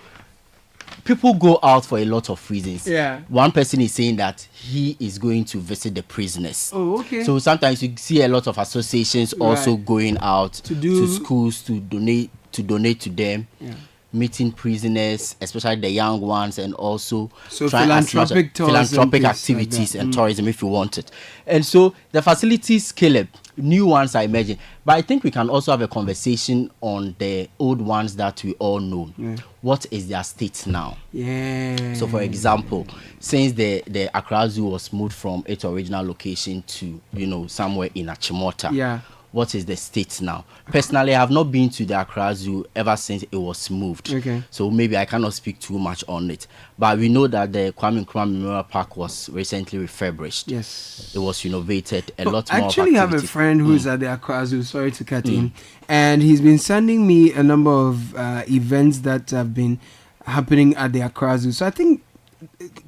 people go out for a lot of reasons. Yeah. One person is saying that he is going to visit the prisoners. Oh, okay. So sometimes you see a lot of associations also going out to schools to donate to them. Yeah. Meeting prisoners, especially the young ones, and also philanthropic activities and tourism if you want it. And so the facilities scale up, new ones I imagine. But I think we can also have a conversation on the old ones that we all know. Yeah. What is their state now? Yeah. So for example, since the Accra Zoo was moved from its original location to somewhere in Achimota. Yeah. what is the state now. Personally, I have not been to the Accra Zoo ever since it was moved. Okay. So maybe I cannot speak too much on it. But we know that the Kwame Nkrumah Memorial Park was recently refurbished. Yes. It was renovated. A lot more. I actually have a friend who's at the Accra Zoo, sorry to cut in, and he's been sending me a number of events that have been happening at the Accra Zoo. So I think,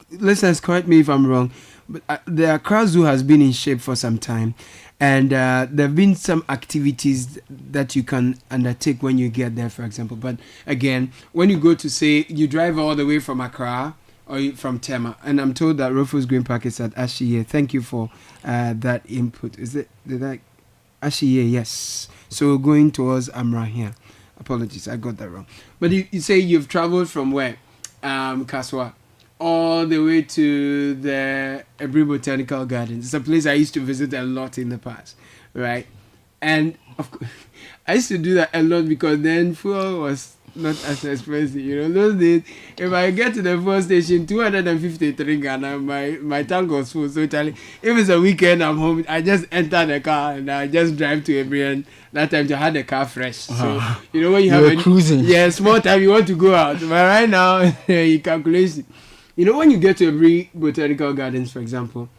listeners, correct me if I'm wrong, but the Accra Zoo has been in shape for some time. And there have been some activities that you can undertake when you get there, for example. But again, when you go to say you drive all the way from Accra or from Tema, and I'm told that Rufus Green Park is at Ashiye. Thank you for that input. Did I Ashiye? Yes. So going towards Amra here. Apologies, I got that wrong. But you say you've traveled from where? Kaswa. All the way to the Ebri Botanical Gardens. It's a place I used to visit a lot in the past, right? And of course, I used to do that a lot because then fuel was not as expensive. You know, those days, if I get to the fuel station, 253 Ghana, my tank was full. So Charlie, if it's a weekend, I'm home, I just enter the car and I just drive to Ebri. And that time I had the car fresh. So, you know, when you have cruising. Yeah, small time, you want to go out. But right now, you calculate. You know, when you get to Ebri Botanical Gardens, for example,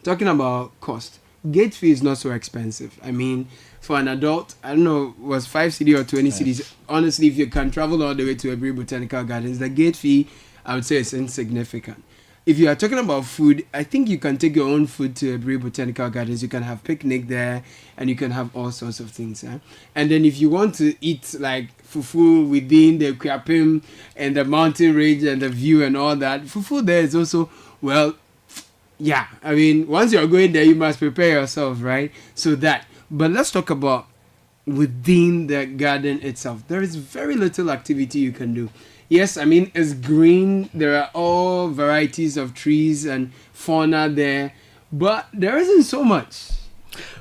talking about cost, gate fee is not so expensive. I mean, for an adult, I don't know, was 5 cedi or 20 cedis. Honestly, if you can travel all the way to Ebri Botanical Gardens, the gate fee, I would say, is insignificant. If you are talking about food, I think you can take your own food to Ebri Botanical Gardens. You can have picnic there, and you can have all sorts of things. And then if you want to eat like fufu within the Kwapim and the mountain range and the view and all that, fufu there is also, well, yeah. I mean, once you're going there, you must prepare yourself, right? So that. But let's talk about within the garden itself. There is very little activity you can do. Yes, I mean, it's green. There are all varieties of trees and fauna there, but there isn't so much.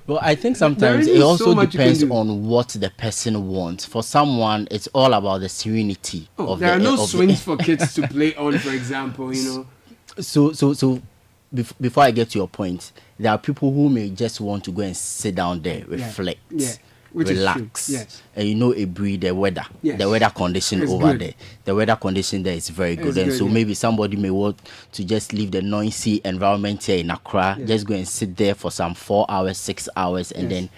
Well, I think sometimes it also depends on what the person wants. For someone, it's all about the serenity of there the are no swings for kids to play on, for example, you know. So before I get to your point, there are people who may just want to go and sit down there, reflect. Yeah. Relax, yes. And you know, the weather, yes. the weather condition it's over good. there. The weather condition there is very good, and so maybe somebody may want to just leave the noisy environment here in Accra, just go and sit there for some 4 hours, 6 hours, and then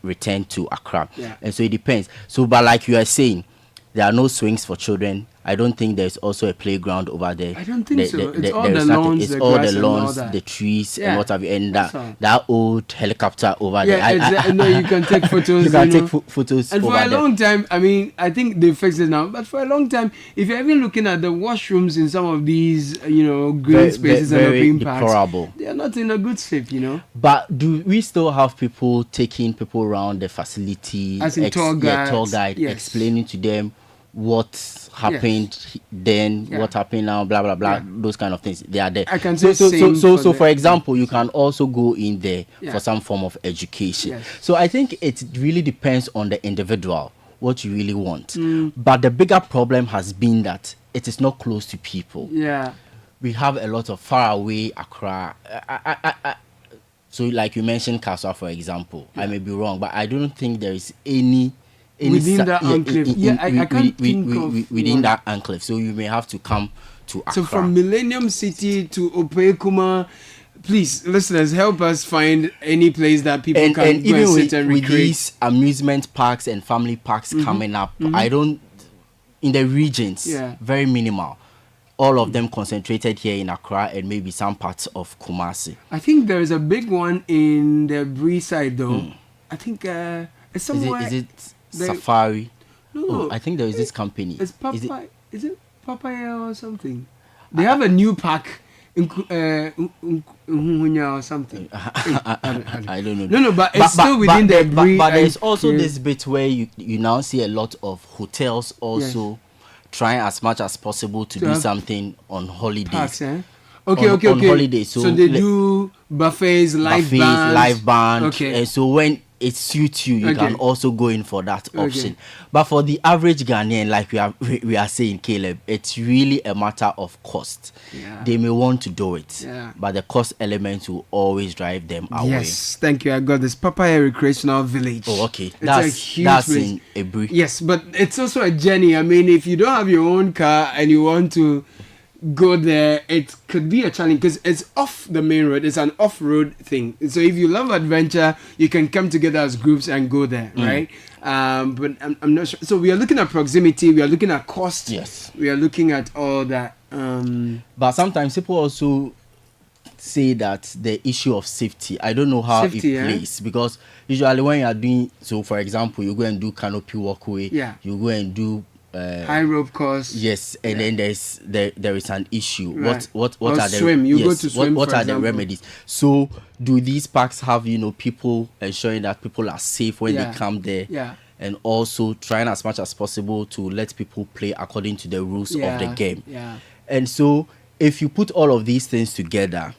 return to Accra. And so it depends. So, but like you are saying, there are no swings for children. I don't think there's also a playground over there. I don't think so. It's all the lawns, it's the all grass the and all lawns, that. the trees, Yeah. and what have you. And that old helicopter over there. No, you can take photos. You can take photos and over for a long time, I mean, I think they fixed it now. But for a long time, if you're even looking at the washrooms in some of these, green spaces and open parks, they are not in a good shape, But do we still have people taking people around the facility? As in tour guide, explaining to them what happened then, what happened now, blah blah blah, those kind of things. They are there. I can so say for example, you can also go in there for some form of education. Yes. So I think it really depends on the individual what you really want. But the bigger problem has been that it is not close to people. Yeah, we have a lot of far away Accra. So like you mentioned Kaswa, for example. I may be wrong, but I don't think there is any within that enclave. I can't think of within that enclave. So you may have to come to Accra. So from Millennium City to Opekuma, please, listeners, help us find any place that people can go even and sit and with recreate. these amusement parks and family parks coming up, I don't, in the regions, very minimal. All of them concentrated here in Accra and maybe some parts of Kumasi. I think there is a big one in the Bree side though. I think it's somewhere. Is it Safari? No, I think there is this company. It's Papaya. Is it Papaya or something? They have a new park in or something. I don't know. No, but it's still within the Bree. But there's also this bit where you now see a lot of hotels also trying as much as possible to do something on holidays. Parks, Okay. On holidays. So they do buffets, live band. Okay. And so when it suits you, you Okay. can also go in for that Okay. option. But for the average Ghanaian, like we are saying, Caleb, it's really a matter of cost. Yeah. They may want to do it, Yeah. but the cost element will always drive them away. Yes, thank you. I got this Papaya Recreational Village. Oh, okay. It's a huge That's place. in Ebri. Yes, but it's also a journey. I mean, if you don't have your own car and you want to go there, it could be a challenge because it's off the main road. It's an off-road thing. So if you love adventure, you can come together as groups and go there, right? But I'm not sure. So we are looking at proximity. We are looking at cost. Yes. We are looking at all that. But sometimes people also say that the issue of safety, I don't know how Safety, it yeah. plays, because usually when you are doing, so for example, you go and do canopy walkway, Yeah. you go and do High rope course. yes, and then there is an issue. Right. What Or are the swim. You go yes, to swim, what for are example. the remedies? So do these parks have people ensuring that people are safe when Yeah. they come there? Yeah. And also trying as much as possible to let people play according to the rules of the game. Yeah. And so if you put all of these things together,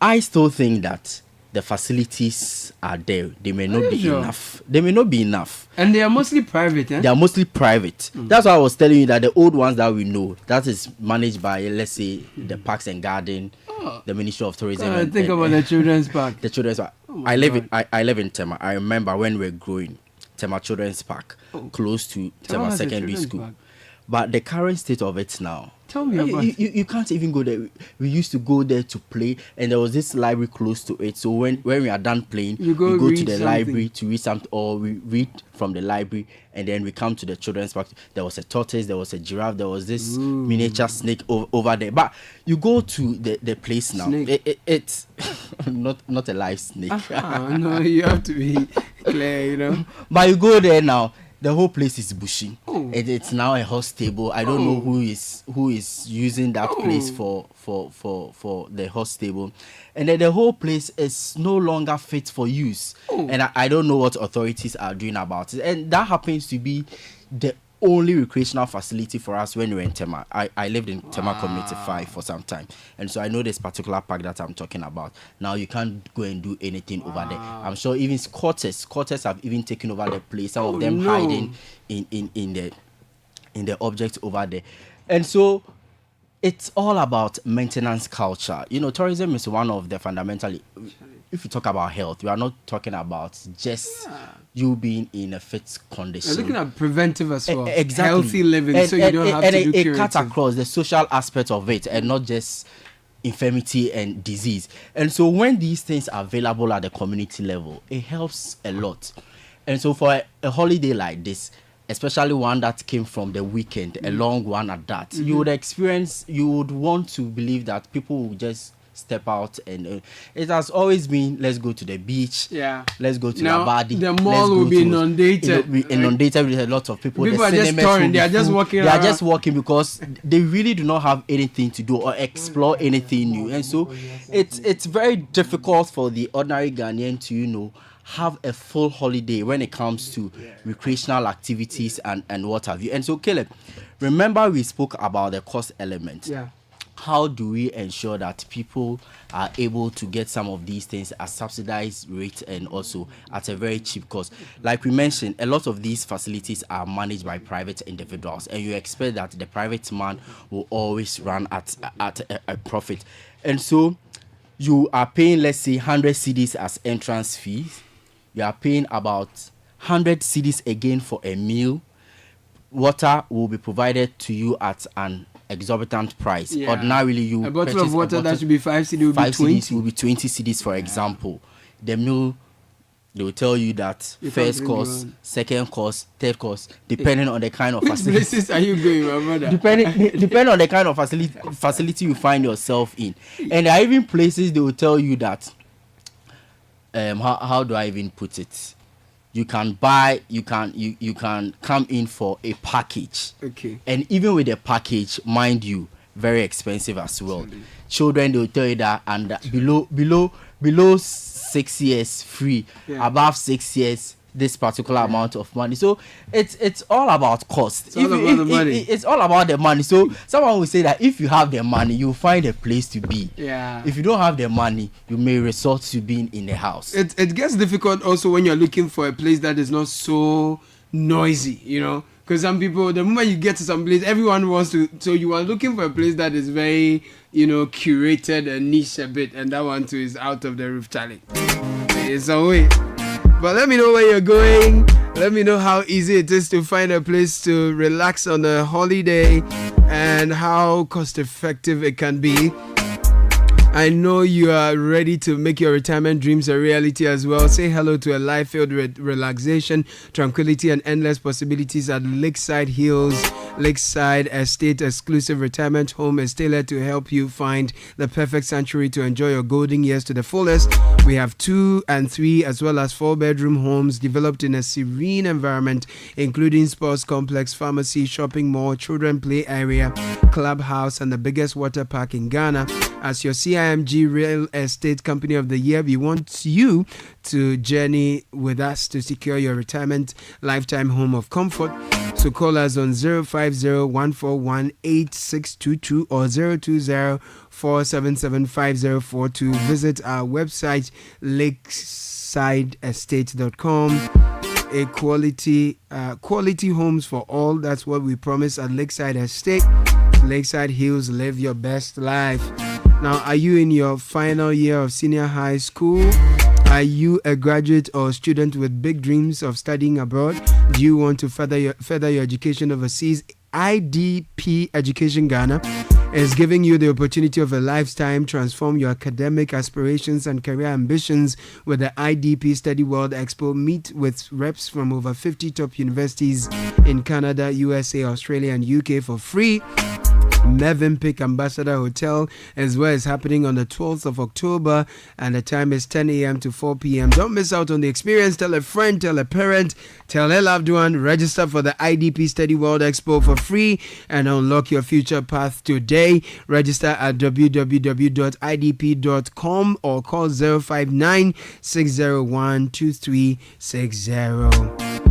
I still think that the facilities are there. They may not be sure? enough. They may not be enough. And they are mostly private, eh? They are mostly private. That's why I was telling you that the old ones that we know, that is managed by, let's say, the Parks and Garden, the Ministry of Tourism. God, think about the children's park. The children's park. my I live God. in I live in Tema. I remember when we were growing, Tema Children's Park, close to Tema has a Secondary children's School. park. But the current state of it now, Tell me about it. you can't even go there. We used to go there to play, and there was this library close to it. So when we are done playing, You go we go read to the something. library to read something, or we read from the library, and then we come to the children's park. There was a tortoise, there was a giraffe, there was this miniature snake over there. But you go to the place now. Snake. It's not a live snake. No, you have to be clear, But you go there now, the whole place is bushy. Oh. It's now a horse stable. I don't know who is using that place for the horse stable, and then the whole place is no longer fit for use. And I don't know what authorities are doing about it. And that happens to be the only recreational facility for us when we were in Tema. I lived in Tema Community 5 for some time, and so I know this particular park that I'm talking about. Now you can't go and do anything over there. I'm sure even squatters have even taken over the place. Some of them hiding in the objects over there, and so it's all about maintenance culture. Tourism is one of the fundamentally. If you talk about health, we are not talking about just you being in a fit condition. You're looking at preventive as well. Exactly. Healthy living, so you don't have to do it curative. cuts across the social aspect of it and not just infirmity and disease. And so when these things are available at the community level, it helps a lot. And so for a holiday like this, especially one that came from the weekend, a long one at that, you would want to believe that people will just step out, and it has always been, let's go to the beach, let's go to Now, Labadi. the mall will be inundated. Inundated with a lot of people. People The are just cinemas touring, will be they are just full. walking They are around. just walking because they really do not have anything to do or explore anything new, and so it's very difficult for the ordinary Ghanaian to have a full holiday when it comes to recreational activities and what have you. And so, Caleb, remember we spoke about the cost element. Yeah. How do we ensure that people are able to get some of these things at subsidized rate and also at a very cheap cost? Like we mentioned, a lot of these facilities are managed by private individuals, and you expect that the private man will always run at a profit. And so you are paying, let's say, 100 cedis as entrance fees. You are paying about 100 cedis again for a meal. Water will be provided to you at an exorbitant price. Yeah. Ordinarily, a bottle of water that should be 5 cedi will be 20. cedis will be 20 cedis, for example. The meal, they will tell you that You first can't course, drink second course, third course, depending on the kind of Which facility. places are you going, my brother? Depending on the kind of facility you find yourself in. And there are even places they will tell you that, how do I even put it? You can come in for a package. Okay. And even with a package, mind you, very expensive as well. Children, they will tell you that, and below 6 years free, Yeah. above 6 years this particular amount of money. So it's all about cost. It's all about the money. It's all about the money. So someone will say that if you have the money, you find a place to be. Yeah. If you don't have the money, you may resort to being in the house. It gets difficult also when you're looking for a place that is not so noisy, you know. Because some people, the moment you get to some place, everyone wants to. So you are looking for a place that is very, you know, curated and niche a bit, and that one too is out of the roof, Charlie. It's a way. But let me know where you're going. Let me know how easy it is to find a place to relax on a holiday and how cost effective it can be. I know you are ready to make your retirement dreams a reality as well. Say hello to a life filled with relaxation, tranquility, and endless possibilities at Lakeside Hills. Lakeside Estate exclusive retirement home is tailored to help you find the perfect sanctuary to enjoy your golden years to the fullest. We have 2 and 3 as well as 4-bedroom homes developed in a serene environment, including sports complex, pharmacy, shopping mall, children play area, clubhouse, and the biggest water park in Ghana. As your CIMG Real Estate Company of the Year, we want you to journey with us to secure your retirement lifetime home of comfort. So call us on 050-141-8622 or 020-477-5042. Visit our website, lakesideestate.com. A quality homes for all. That's what we promise at Lakeside Estate. Lakeside Hills, live your best life. Now, are you in your final year of senior high school? Are you a graduate or student with big dreams of studying abroad? Do you want to further your education overseas? IDP Education Ghana is giving you the opportunity of a lifetime. Transform your academic aspirations and career ambitions with the IDP Study World Expo. Meet with reps from over 50 top universities in Canada, USA, Australia, and UK for free. Mevenpick Ambassador Hotel is where it's happening on the 12th of October, and the time is 10 a.m. to 4 p.m. Don't miss out on the experience. Tell a friend, tell a parent, tell a loved one. Register for the IDP Study World Expo for free and unlock your future path today. Register at www.idp.com or call 059 601 2360.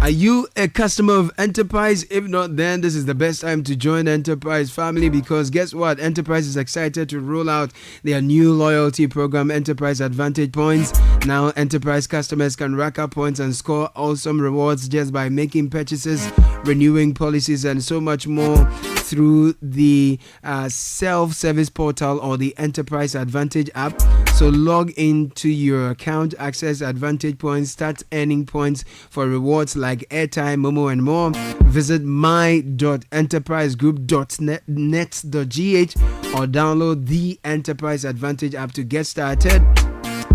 Are you a customer of Enterprise? If not, then this is the best time to join Enterprise family, because guess what? Enterprise is excited to roll out their new loyalty program, Enterprise Advantage Points. Now, Enterprise customers can rack up points and score awesome rewards just by making purchases, renewing policies, and so much more through the self-service portal or the Enterprise Advantage app. So log into your account, access Advantage Points, start earning points for rewards like airtime, Momo, and more. Visit my.enterprisegroup.net.gh or download the Enterprise Advantage app to get started.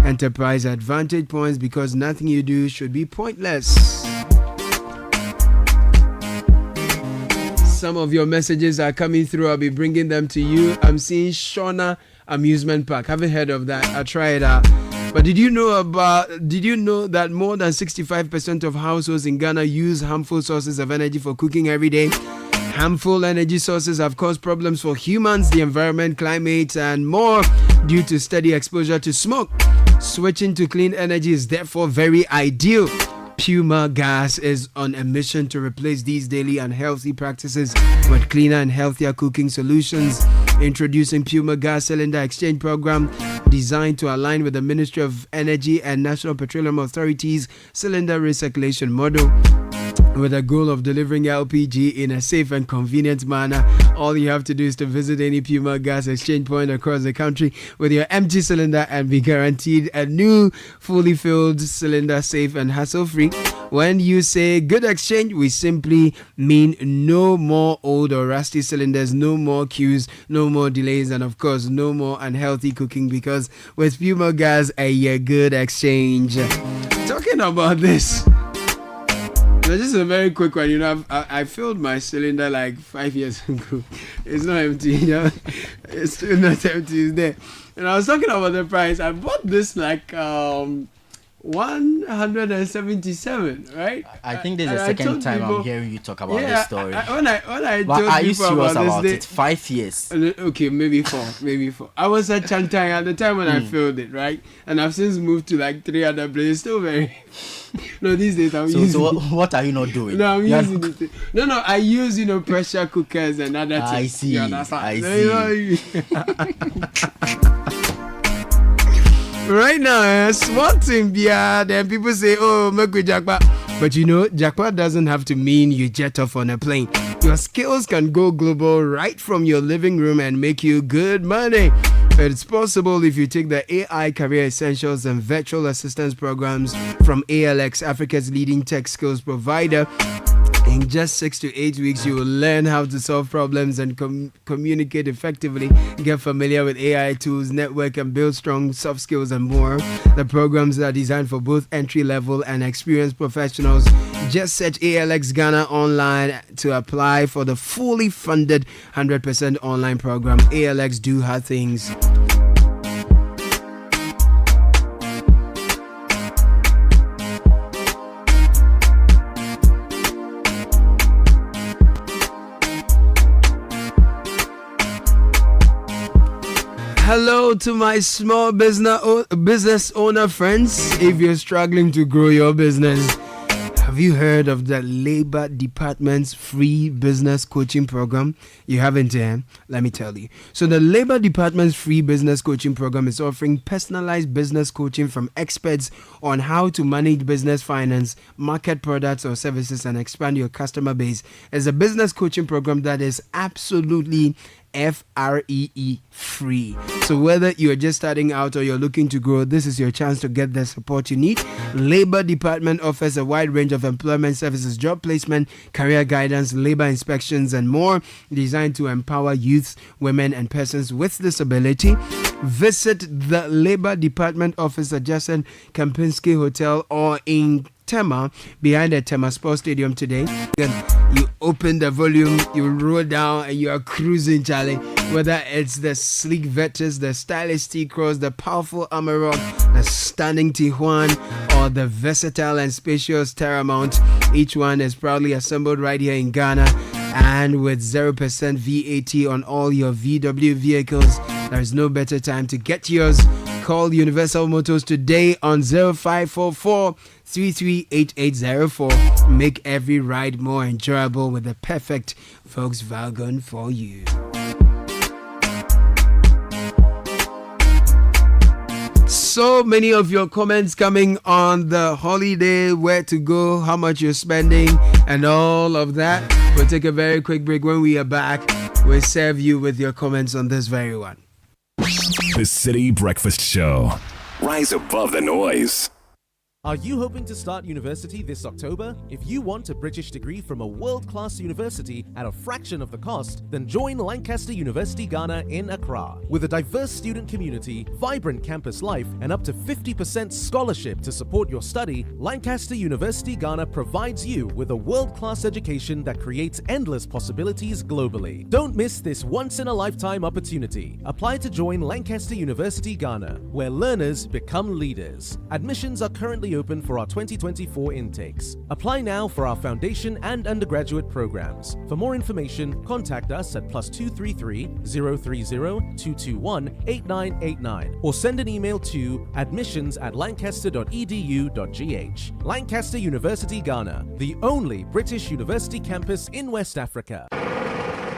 Enterprise Advantage Points, because nothing you do should be pointless. Some of your messages are coming through. I'll be bringing them to you. I'm seeing Shauna Amusement Park. Haven't heard of that. I'll try it out. But did you know that more than 65% of households in Ghana use harmful sources of energy for cooking every day? Harmful energy sources have caused problems for humans, the environment, climate, and more due to steady exposure to smoke. Switching to clean energy is therefore very ideal. Puma Gas is on a mission to replace these daily unhealthy practices with cleaner and healthier cooking solutions. Introducing Puma Gas Cylinder Exchange Program, designed to align with the Ministry of Energy and National Petroleum Authority's cylinder recirculation model. With a goal of delivering LPG in a safe and convenient manner, all you have to do is to visit any Puma Gas exchange point across the country with your empty cylinder and be guaranteed a new fully filled cylinder, safe and hassle-free. When you say good exchange, we simply mean no more old or rusty cylinders, no more queues, no more delays, and of course no more unhealthy cooking, because with Puma Gas, a good exchange. Talking about this, this is a very quick one. You know, I filled my cylinder like 5 years ago. It's not empty, you know. It's still not empty. It's there. And I was talking about the price. I bought this like 1 177, right? I think this is the second time I'm hearing you talk about this story. When I told are you people serious about it? 5 years. Okay, maybe four. I was at Chantang at the time when I filmed it, right? And I've since moved to like 3 other places. Still very. No, these days I'm using. So what are you not doing? No, I'm using this thing. No, I use pressure cookers and other things. I see. Right now, small thing, then people say, oh, make with jackpot. But jackpot doesn't have to mean you jet off on a plane. Your skills can go global right from your living room and make you good money. It's possible if you take the AI Career Essentials and Virtual Assistance programs from ALX, Africa's leading tech skills provider. In just 6 to 8 weeks, you will learn how to solve problems and communicate effectively, get familiar with AI tools, network and build strong soft skills and more. The programs are designed for both entry-level and experienced professionals. Just search ALX Ghana online to apply for the fully funded 100% online program. ALX do hard things. Hello to my small business owner friends. If you're struggling to grow your business, have you heard of the Labor Department's free business coaching program? You haven't, Let me tell you. So the Labor Department's free business coaching program is offering personalized business coaching from experts on how to manage business finance, market products or services, and expand your customer base. It's a business coaching program that is absolutely FREE free. So whether you're just starting out or you're looking to grow, this is your chance to get the support you need. Labor Department offers a wide range of employment services, job placement, career guidance, labor inspections, and more, designed to empower youths, women, and persons with disability. Visit the Labor Department office adjacent Kempinski Hotel or in Tema, behind the Tema Sports Stadium today. Then you open the volume, you roll down, and you are cruising, Charlie. Whether it's the sleek Vetus, the stylish T-Cross, the powerful Amarok, the stunning Tijuan, or the versatile and spacious Terramount, each one is proudly assembled right here in Ghana. And with 0% VAT on all your VW vehicles, there is no better time to get yours. Call Universal Motors today on 0544 338804. Make every ride more enjoyable with the perfect Volkswagen for you. So many of your comments coming on the holiday, where to go, how much you're spending, and all of that. We'll take a very quick break. When we are back, we'll serve you with your comments on this very one. The Citi Breakfast Show. Rise above the noise. Are you hoping to start university this October? If you want a British degree from a world-class university at a fraction of the cost, then join Lancaster University Ghana in Accra. With a diverse student community, vibrant campus life, and up to 50% scholarship to support your study, Lancaster University Ghana provides you with a world-class education that creates endless possibilities globally. Don't miss this once-in-a-lifetime opportunity. Apply to join Lancaster University Ghana, where learners become leaders. Admissions are currently open for our 2024 intakes. Apply now for our foundation and undergraduate programs. For more information, contact us at +233 030 221 8989 or send an email to admissions@lancaster.edu.gh. Lancaster University Ghana, the only British university campus in West Africa.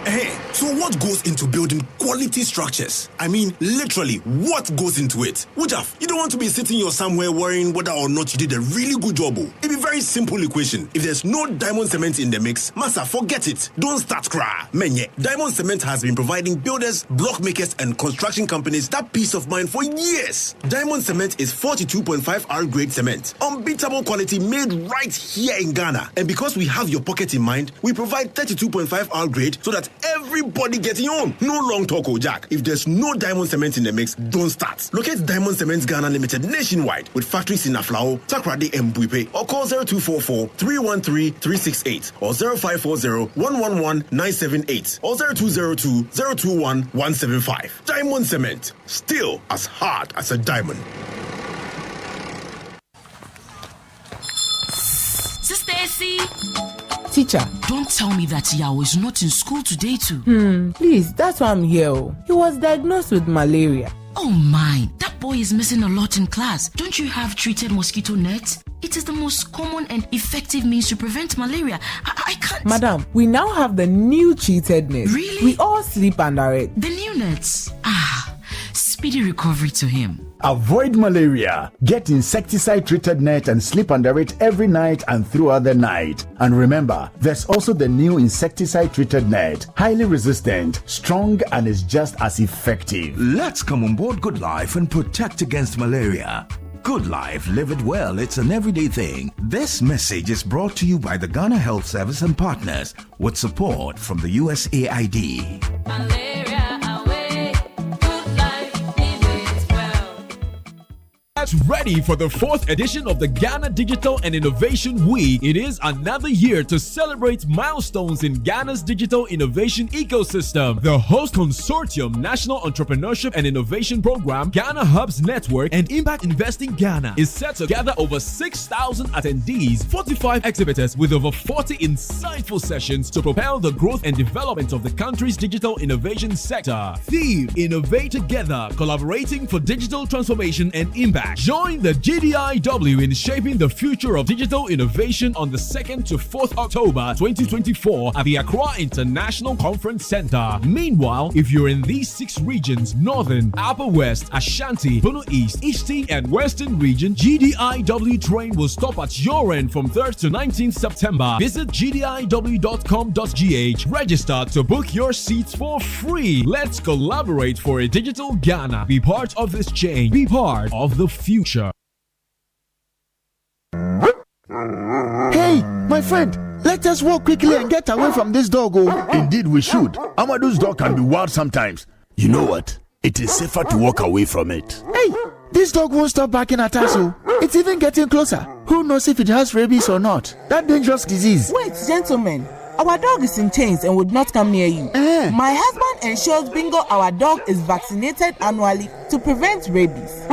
Hey, so what goes into building quality structures? I mean, literally, what goes into it? Wujaf, you don't want to be sitting here somewhere worrying whether or not you did a really good job. It'd be a very simple equation. If there's no diamond cement in the mix, massa, forget it. Don't start cry. Menye, diamond cement has been providing builders, block makers, and construction companies that peace of mind for years. Diamond cement is 42.5 R grade cement, unbeatable quality made right here in Ghana. And because we have your pocket in mind, we provide 32.5 R grade so that everybody getting on. No long talk, Jack. If there's no diamond cement in the mix, don't start. Locate Diamond Cement Ghana Limited nationwide with factories in Aflao, Takrade, and Buipe, or call 0244 313 368 or 0540 111 978 or 0202 021 175. Diamond Cement, still as hard as a diamond. Casey! Teacher, don't tell me that Yao is not in school today too. Please, that's why I'm here. He was diagnosed with malaria. Oh my, that boy is missing a lot in class. Don't you have treated mosquito nets? It is the most common and effective means to prevent malaria. I can't... Madam, we now have the new treated net. Really? We all sleep under it. The new nets? Speedy recovery to him. Avoid malaria. Get insecticide-treated net and sleep under it every night and throughout the night. And remember, there's also the new insecticide-treated net. Highly resistant, strong, and is just as effective. Let's come on board Good Life and protect against malaria. Good Life, live it well, it's an everyday thing. This message is brought to you by the Ghana Health Service and partners with support from the USAID. Malaria away, Good Life, live it well. Get ready for the 4th edition of the Ghana Digital and Innovation Week. It is another year to celebrate milestones in Ghana's digital innovation ecosystem. The host consortium, National Entrepreneurship and Innovation Program, Ghana Hubs Network, and Impact Investing Ghana is set to gather over 6,000 attendees, 45 exhibitors with over 40 insightful sessions to propel the growth and development of the country's digital innovation sector. Theme: Innovate Together, collaborating for digital transformation and impact. Join the GDIW in shaping the future of digital innovation on the 2nd to 4th October 2024 at the Accra International Conference Center. Meanwhile, if you're in these 6 regions, Northern, Upper West, Ashanti, Bono East, Eastern and Western region, GDIW train will stop at your end from 3rd to 19th September. Visit gdiw.com.gh. Register to book your seats for free. Let's collaborate for a digital Ghana. Be part of this change. Be part of the future. Hey, my friend, let us walk quickly and get away from this dog. Indeed, we should. Amadu's dog can be wild sometimes. You know what? It is safer to walk away from it. Hey, this dog won't stop barking at us. It's even getting closer. Who knows if it has rabies or not? That dangerous disease. Wait, gentlemen. Our dog is in chains and would not come near you. My husband ensures Bingo, our dog, is vaccinated annually to prevent rabies.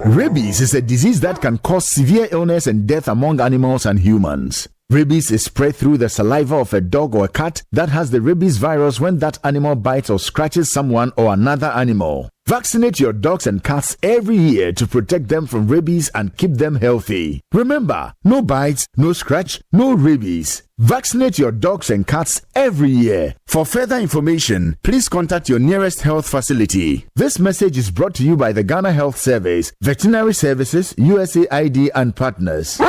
Rabies is a disease that can cause severe illness and death among animals and humans. Rabies is spread through the saliva of a dog or a cat that has the rabies virus when that animal bites or scratches someone or another animal. Vaccinate your dogs and cats every year to protect them from rabies and keep them healthy. Remember, no bites, no scratch, no rabies. Vaccinate your dogs and cats every year. For further information, please contact your nearest health facility. This message is brought to you by the Ghana Health Service, Veterinary Services, USAID and partners.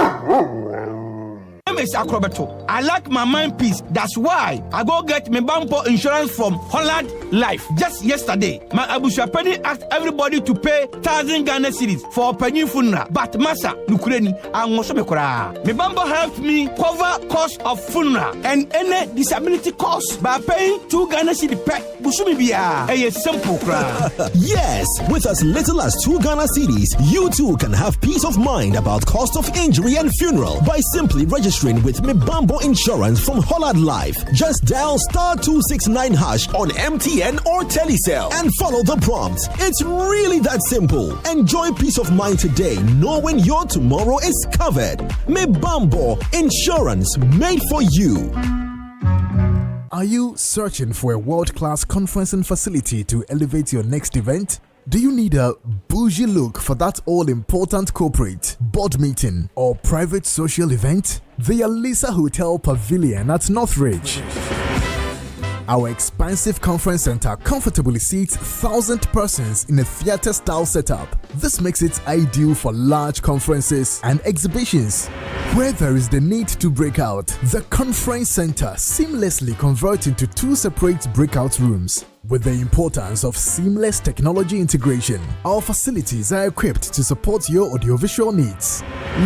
I like my mind peace. That's why I go get my bumper insurance from Holland Life. Just yesterday, my Abusha Penny asked everybody to pay 1,000 Ghana cedis for a penny funeral. But Masa Nukreni and Mosomekora. My bumper helped me cover cost of funeral and any disability cost by paying 2 Ghana cedis per Busumibia. A simple cry. Yes, with as little as 2 Ghana cedis, you too can have peace of mind about cost of injury and funeral by simply registering with Mibambo Insurance from Holland Life. Just dial *269# on MTN or Telecel and follow the prompts. It's really that simple. Enjoy peace of mind today, knowing your tomorrow is covered. Mibambo Insurance, made for you. Are you searching for a world-class conferencing facility to elevate your next event? Do you need a bougie look for that all-important corporate, board meeting, or private social event? The Alisa Hotel Pavilion at Northridge. Our expansive conference center comfortably seats 1,000 persons in a theater-style setup. This makes it ideal for large conferences and exhibitions. Where there is the need to break out, the conference center seamlessly converts into 2 separate breakout rooms. With the importance of seamless technology integration, our facilities are equipped to support your audiovisual needs.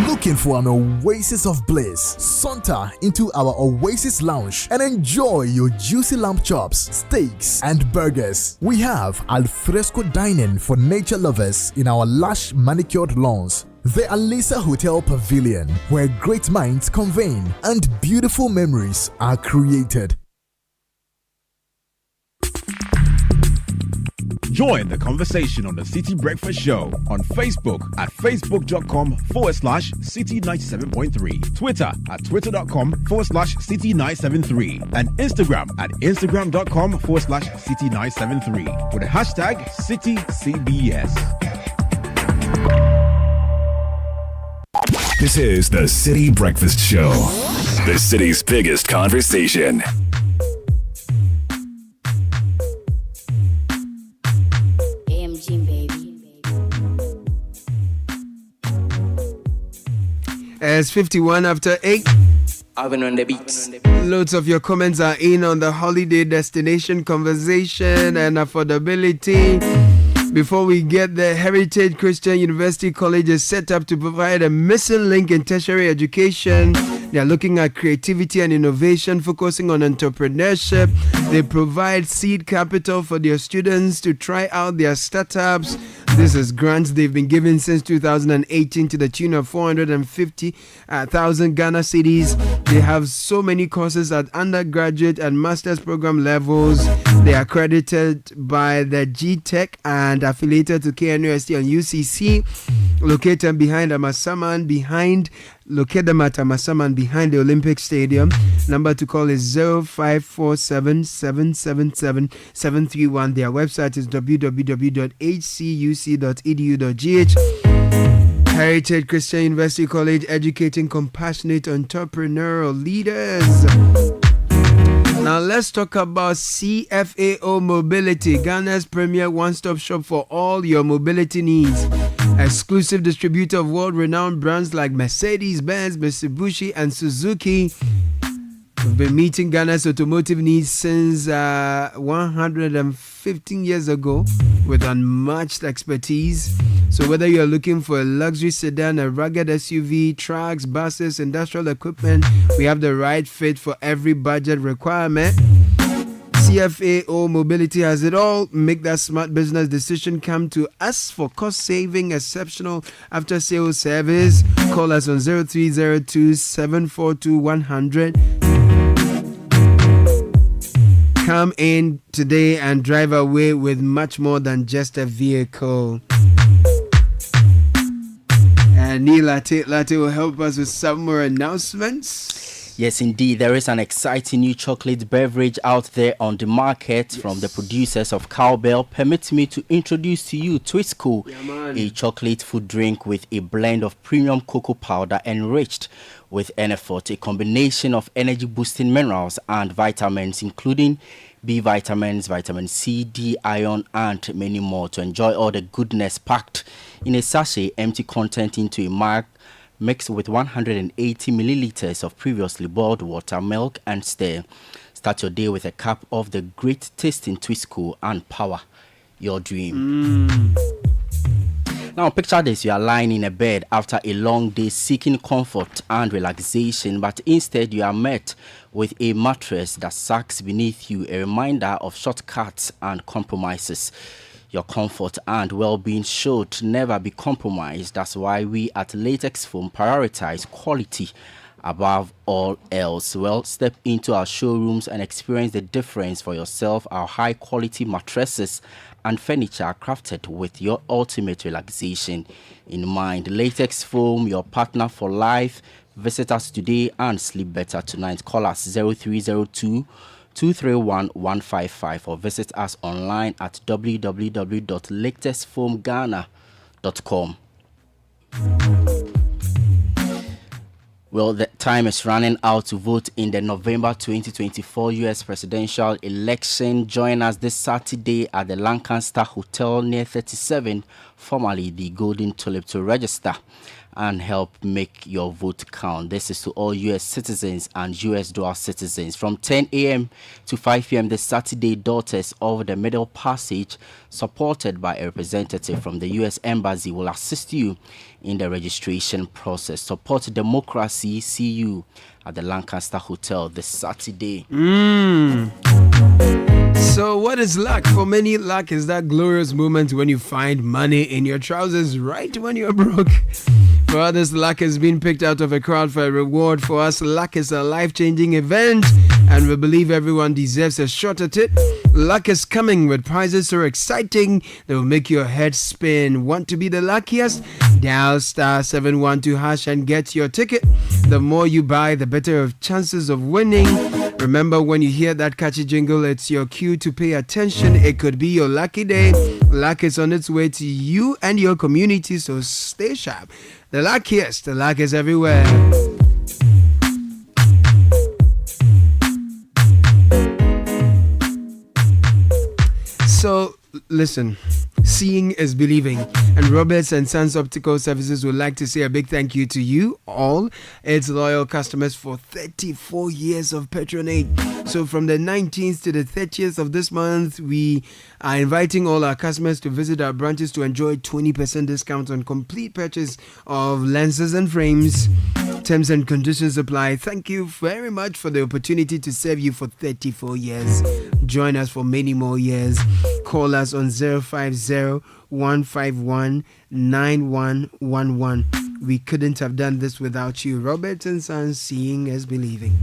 Looking for an oasis of bliss? Saunter into our Oasis Lounge and enjoy your juicy lamb chops, steaks, and burgers. We have alfresco dining for nature lovers in our lush manicured lawns. The Alisa Hotel Pavilion, where great minds convene and beautiful memories are created. Join the conversation on the Citi Breakfast Show on Facebook at facebook.com/Citi97.3, Twitter at twitter.com/Citi973, and Instagram at instagram.com/Citi973 with the hashtag CitiCBS. This is the Citi Breakfast Show, the city's biggest conversation. As 51 after 8. Alvin on the beats. Loads of your comments are in on the holiday destination conversation and affordability. Before we get there, Heritage Christian University College is set up to provide a missing link in tertiary education. They are looking at creativity and innovation, focusing on entrepreneurship. They provide seed capital for their students to try out their startups. This is grants they've been given since 2018 to the tune of 450,000 Ghana cedis. They have so many courses at undergraduate and master's program levels. They are accredited by the GTech and affiliated to KNUST and UCC. Located behind Amasaman, locate them at Amasaman behind the Olympic Stadium. Number to call is 0547 777 731. Their website is www.hcuc.edu.gh. Heritage Christian University College, educating compassionate entrepreneurial leaders. Now let's talk about CFAO Mobility, Ghana's premier one-stop shop for all your mobility needs. Exclusive distributor of world-renowned brands like Mercedes-Benz, Mitsubishi, and Suzuki. We've been meeting Ghana's automotive needs since 115 years ago with unmatched expertise. So whether you're looking for a luxury sedan, a rugged SUV, trucks, buses, industrial equipment, we have the right fit for every budget requirement. CFAO Mobility has it all. Make that smart business decision. Come to us for cost-saving, exceptional after-sales service. Call us on 0302 742 100. Come in today and drive away with much more than just a vehicle. And Neil Latte will help us with some more announcements. Yes, indeed. There is an exciting new chocolate beverage out there on the market from the producers of Cowbell. Permit me to introduce to you Twisco, a chocolate food drink with a blend of premium cocoa powder enriched with NF40, a combination of energy-boosting minerals and vitamins, including B vitamins, vitamin C, D, iron, and many more, to enjoy all the goodness packed in a sachet. Empty content into a mug. Mix with 180 milliliters of previously boiled water, milk, and stir. Start your day with a cup of the great tasting Twisco and power your dream. Now, picture this. You are lying in a bed after a long day seeking comfort and relaxation, but instead you are met with a mattress that sags beneath you, a reminder of shortcuts and compromises. Your comfort and well-being should never be compromised. That's why we at Latex Foam prioritize quality above all else. Well, step into our showrooms and experience the difference for yourself. Our high-quality mattresses and furniture are crafted with your ultimate relaxation in mind. Latex Foam, your partner for life. Visit us today and sleep better tonight. Call us 0302 231 155 or visit us online at www.latexfoamghana.com. Well, the time is running out to vote in the November 2024 U.S. presidential election. Join us this Saturday at the Lancaster Hotel near 37, formerly the Golden Tulip, to register and help make your vote count. This is to all U.S. citizens and U.S. dual citizens. From 10 a.m. to 5 p.m. this Saturday, Daughters of the Middle Passage, supported by a representative from the U.S. Embassy, will assist you in the registration process. Support democracy. See you at the Lancaster Hotel this Saturday. So what is luck? For many, luck is that glorious moment when you find money in your trousers right when you're broke. For others, luck has been picked out of a crowd for a reward. For us, luck is a life-changing event, and we believe everyone deserves a shot at it. Luck is coming with prizes so exciting they will make your head spin. Want to be the luckiest? Dial *712# and get your ticket. The more you buy, the better of chances of winning. Remember, when you hear that catchy jingle, it's your cue to pay attention. It could be your lucky day. Luck is on its way to you and your community, so stay sharp. The luckiest, the luck is everywhere. So, listen, seeing is believing, and Roberts and Sons Optical Services would like to say a big thank you to you all, its loyal customers, for 34 years of patronage. So from the 19th to the 30th of this month, we are inviting all our customers to visit our branches to enjoy 20% discount on complete purchase of lenses and frames. Terms and conditions apply. Thank you very much for the opportunity to serve you for 34 years. Join us for many more years. Call us on 050-151-9111. We couldn't have done this without you. Robert and Sons, seeing is believing.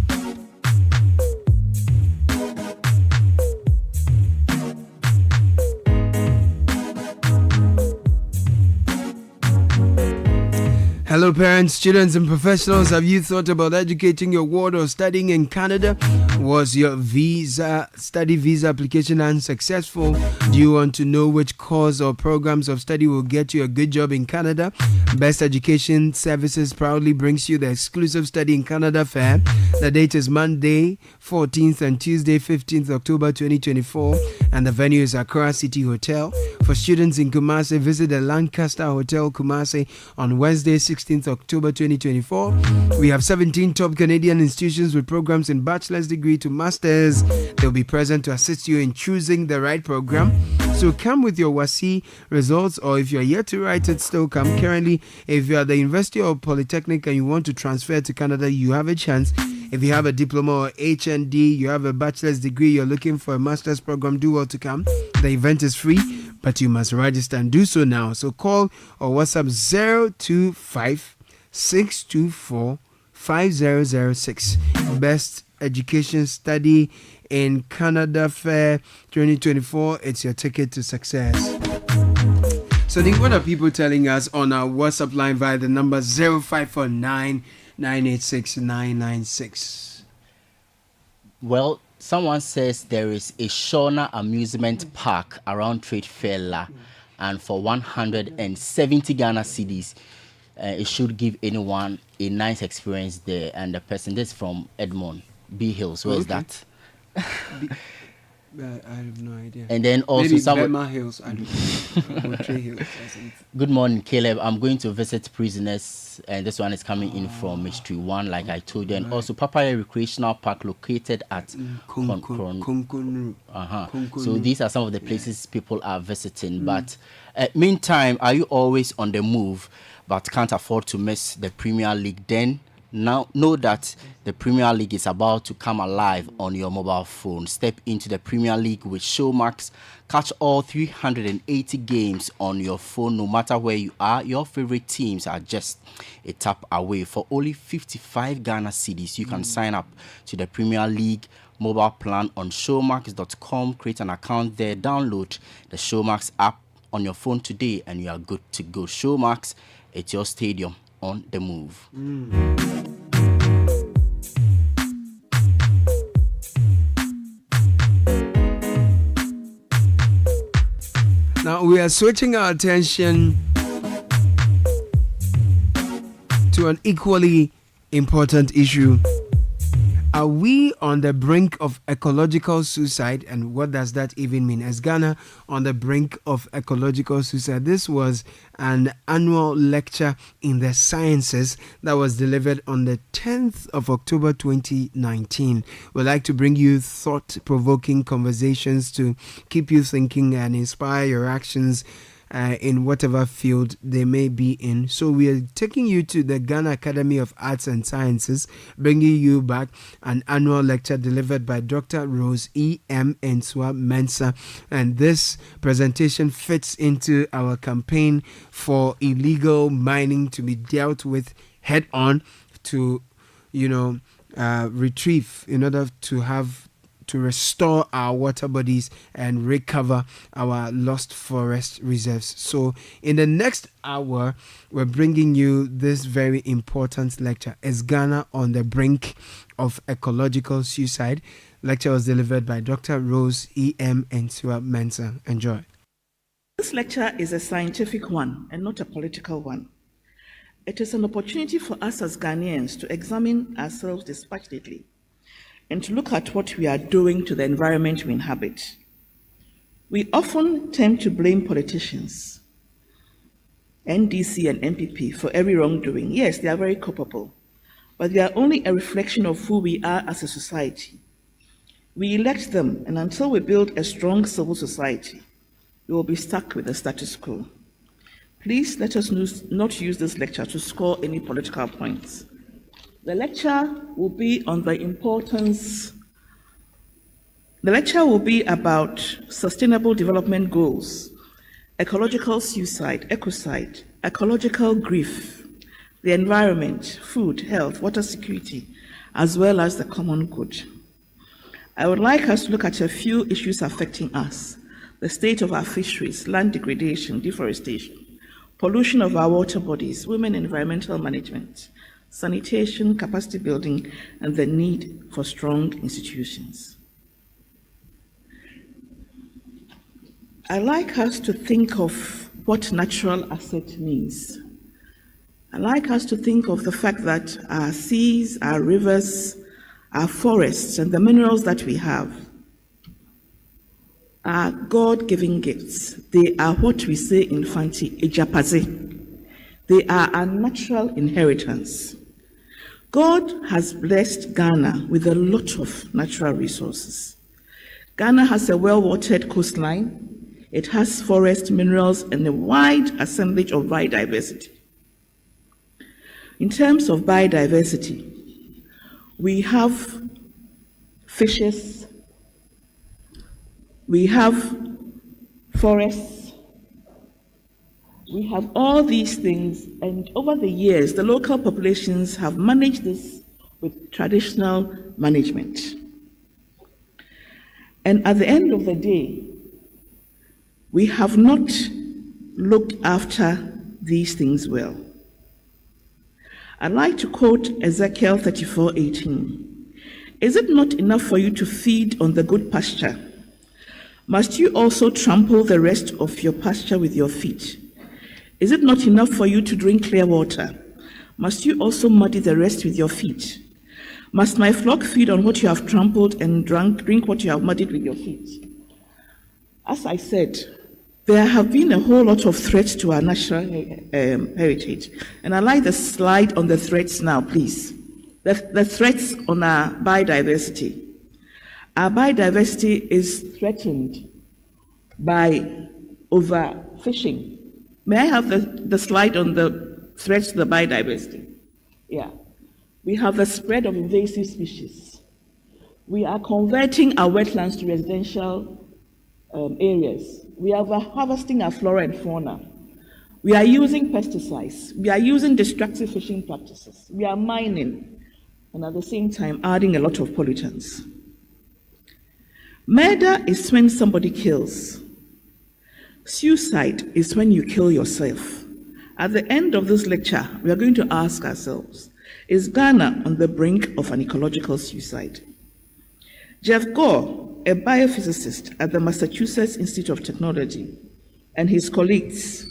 Hello parents, students and professionals. Have you thought about educating your ward or studying in Canada? Was your study visa application unsuccessful? Do you want to know which course or programs of study will get you a good job in Canada? Best Education Services proudly brings you the exclusive Study in Canada Fair. The date is Monday 14th and Tuesday 15th October 2024, and the venue is Accra City Hotel. For students in Kumasi, visit the Lancaster Hotel Kumasi on Wednesday 16th October 2024. We have 17 top Canadian institutions with programs in bachelor's degree to master's. They'll be present to assist you in choosing the right program. So come with your WASI results, or if you're yet to write it, still come. Currently, if you're at the University or Polytechnic and you want to transfer to Canada, you have a chance. If you have a diploma or HND, you have a bachelor's degree, you're looking for a master's program, do well to come. The event is free, but you must register and do so now. So call or WhatsApp 025-624-5006. Best Education Study in Canada Fair 2024. It's your ticket to success. So what are people telling us on our WhatsApp line via the number 0549 986 996? Well, someone says there is a Shona amusement park around Trade Fair, and for 170 Ghana cedis, it should give anyone a nice experience there. And the person is from Edmond B Hills. Where is that? I have no idea. And then also maybe Burma Hills. I don't know. Tree Hills. Good morning, Caleb. I'm going to visit prisoners, and this one is coming in from Mystery 1, like I told you. And also Papaya Recreational Park located at Kunkunu. So these are some of the places people are visiting. But meantime, are you always on the move but can't afford to miss the Premier League? Then now know that the Premier League is about to come alive on your mobile phone. Step into the Premier League with Showmax. Catch all 380 games on your phone, no matter where you are. Your favorite teams are just a tap away. For only 55 Ghana cedis, you can sign up to the Premier League mobile plan on showmax.com. Create an account there. Download the Showmax app on your phone today, and you are good to go. Showmax, it's your stadium on the move. Now we are switching our attention to an equally important issue. Are we on the brink of ecological suicide? And what does that even mean? Is Ghana on the brink of ecological suicide? This was an annual lecture in the sciences that was delivered on the 10th of October 2019. We'd like to bring you thought-provoking conversations to keep you thinking and inspire your actions in whatever field they may be in. So we are taking you to the Ghana Academy of Arts and Sciences, bringing you back an annual lecture delivered by Dr. Rose E.M. Ensua Mensah. And this presentation fits into our campaign for illegal mining to be dealt with head on, to, retrieve, in order to restore our water bodies and recover our lost forest reserves. So in the next hour, we're bringing you this very important lecture. Is Ghana on the brink of ecological suicide? Lecture was delivered by Dr. Rose E.M. Ensua Mensah. Enjoy. This lecture is a scientific one and not a political one. It is an opportunity for us as Ghanaians to examine ourselves dispassionately and to look at what we are doing to the environment we inhabit. We often tend to blame politicians, NDC and MPP, for every wrongdoing. Yes, they are very culpable, but they are only a reflection of who we are as a society. We elect them, and until we build a strong civil society, we will be stuck with the status quo. Please let us not use this lecture to score any political points. The lecture will be on the importance. The lecture will be about sustainable development goals, ecological suicide, ecocide, ecological grief, the environment, food, health, water security, as well as the common good. I would like us to look at a few issues affecting us: the state of our fisheries, land degradation, deforestation, pollution of our water bodies, women in environmental management, sanitation, capacity building, and the need for strong institutions. I like us to think of what natural asset means. I like us to think of the fact that our seas, our rivers, our forests, and the minerals that we have are God-given gifts. They are what we say in Fanti, Ejapaze. They are our natural inheritance. God has blessed Ghana with a lot of natural resources. Ghana has a well-watered coastline. It has forest, minerals, and a wide assemblage of biodiversity. In terms of biodiversity, we have fishes, we have forests, we have all these things, and over the years, the local populations have managed this with traditional management. And at the end of the day, we have not looked after these things well. I'd like to quote Ezekiel 34:18. Is it not enough for you to feed on the good pasture? Must you also trample the rest of your pasture with your feet? Is it not enough for you to drink clear water? Must you also muddy the rest with your feet? Must my flock feed on what you have trampled and drink what you have muddied with your feet? As I said, there have been a whole lot of threats to our national heritage. And I'd like the slide on the threats now, please. The threats on our biodiversity. Our biodiversity is threatened by overfishing. May I have the slide on the threats to the biodiversity? Yeah. We have the spread of invasive species. We are converting our wetlands to residential areas. We are harvesting our flora and fauna. We are using pesticides. We are using destructive fishing practices. We are mining, and at the same time adding a lot of pollutants. Murder is when somebody kills. Suicide is when you kill yourself. At the end of this lecture, we are going to ask ourselves, is Ghana on the brink of an ecological suicide? Jeff Gore, a biophysicist at the Massachusetts Institute of Technology, and his colleagues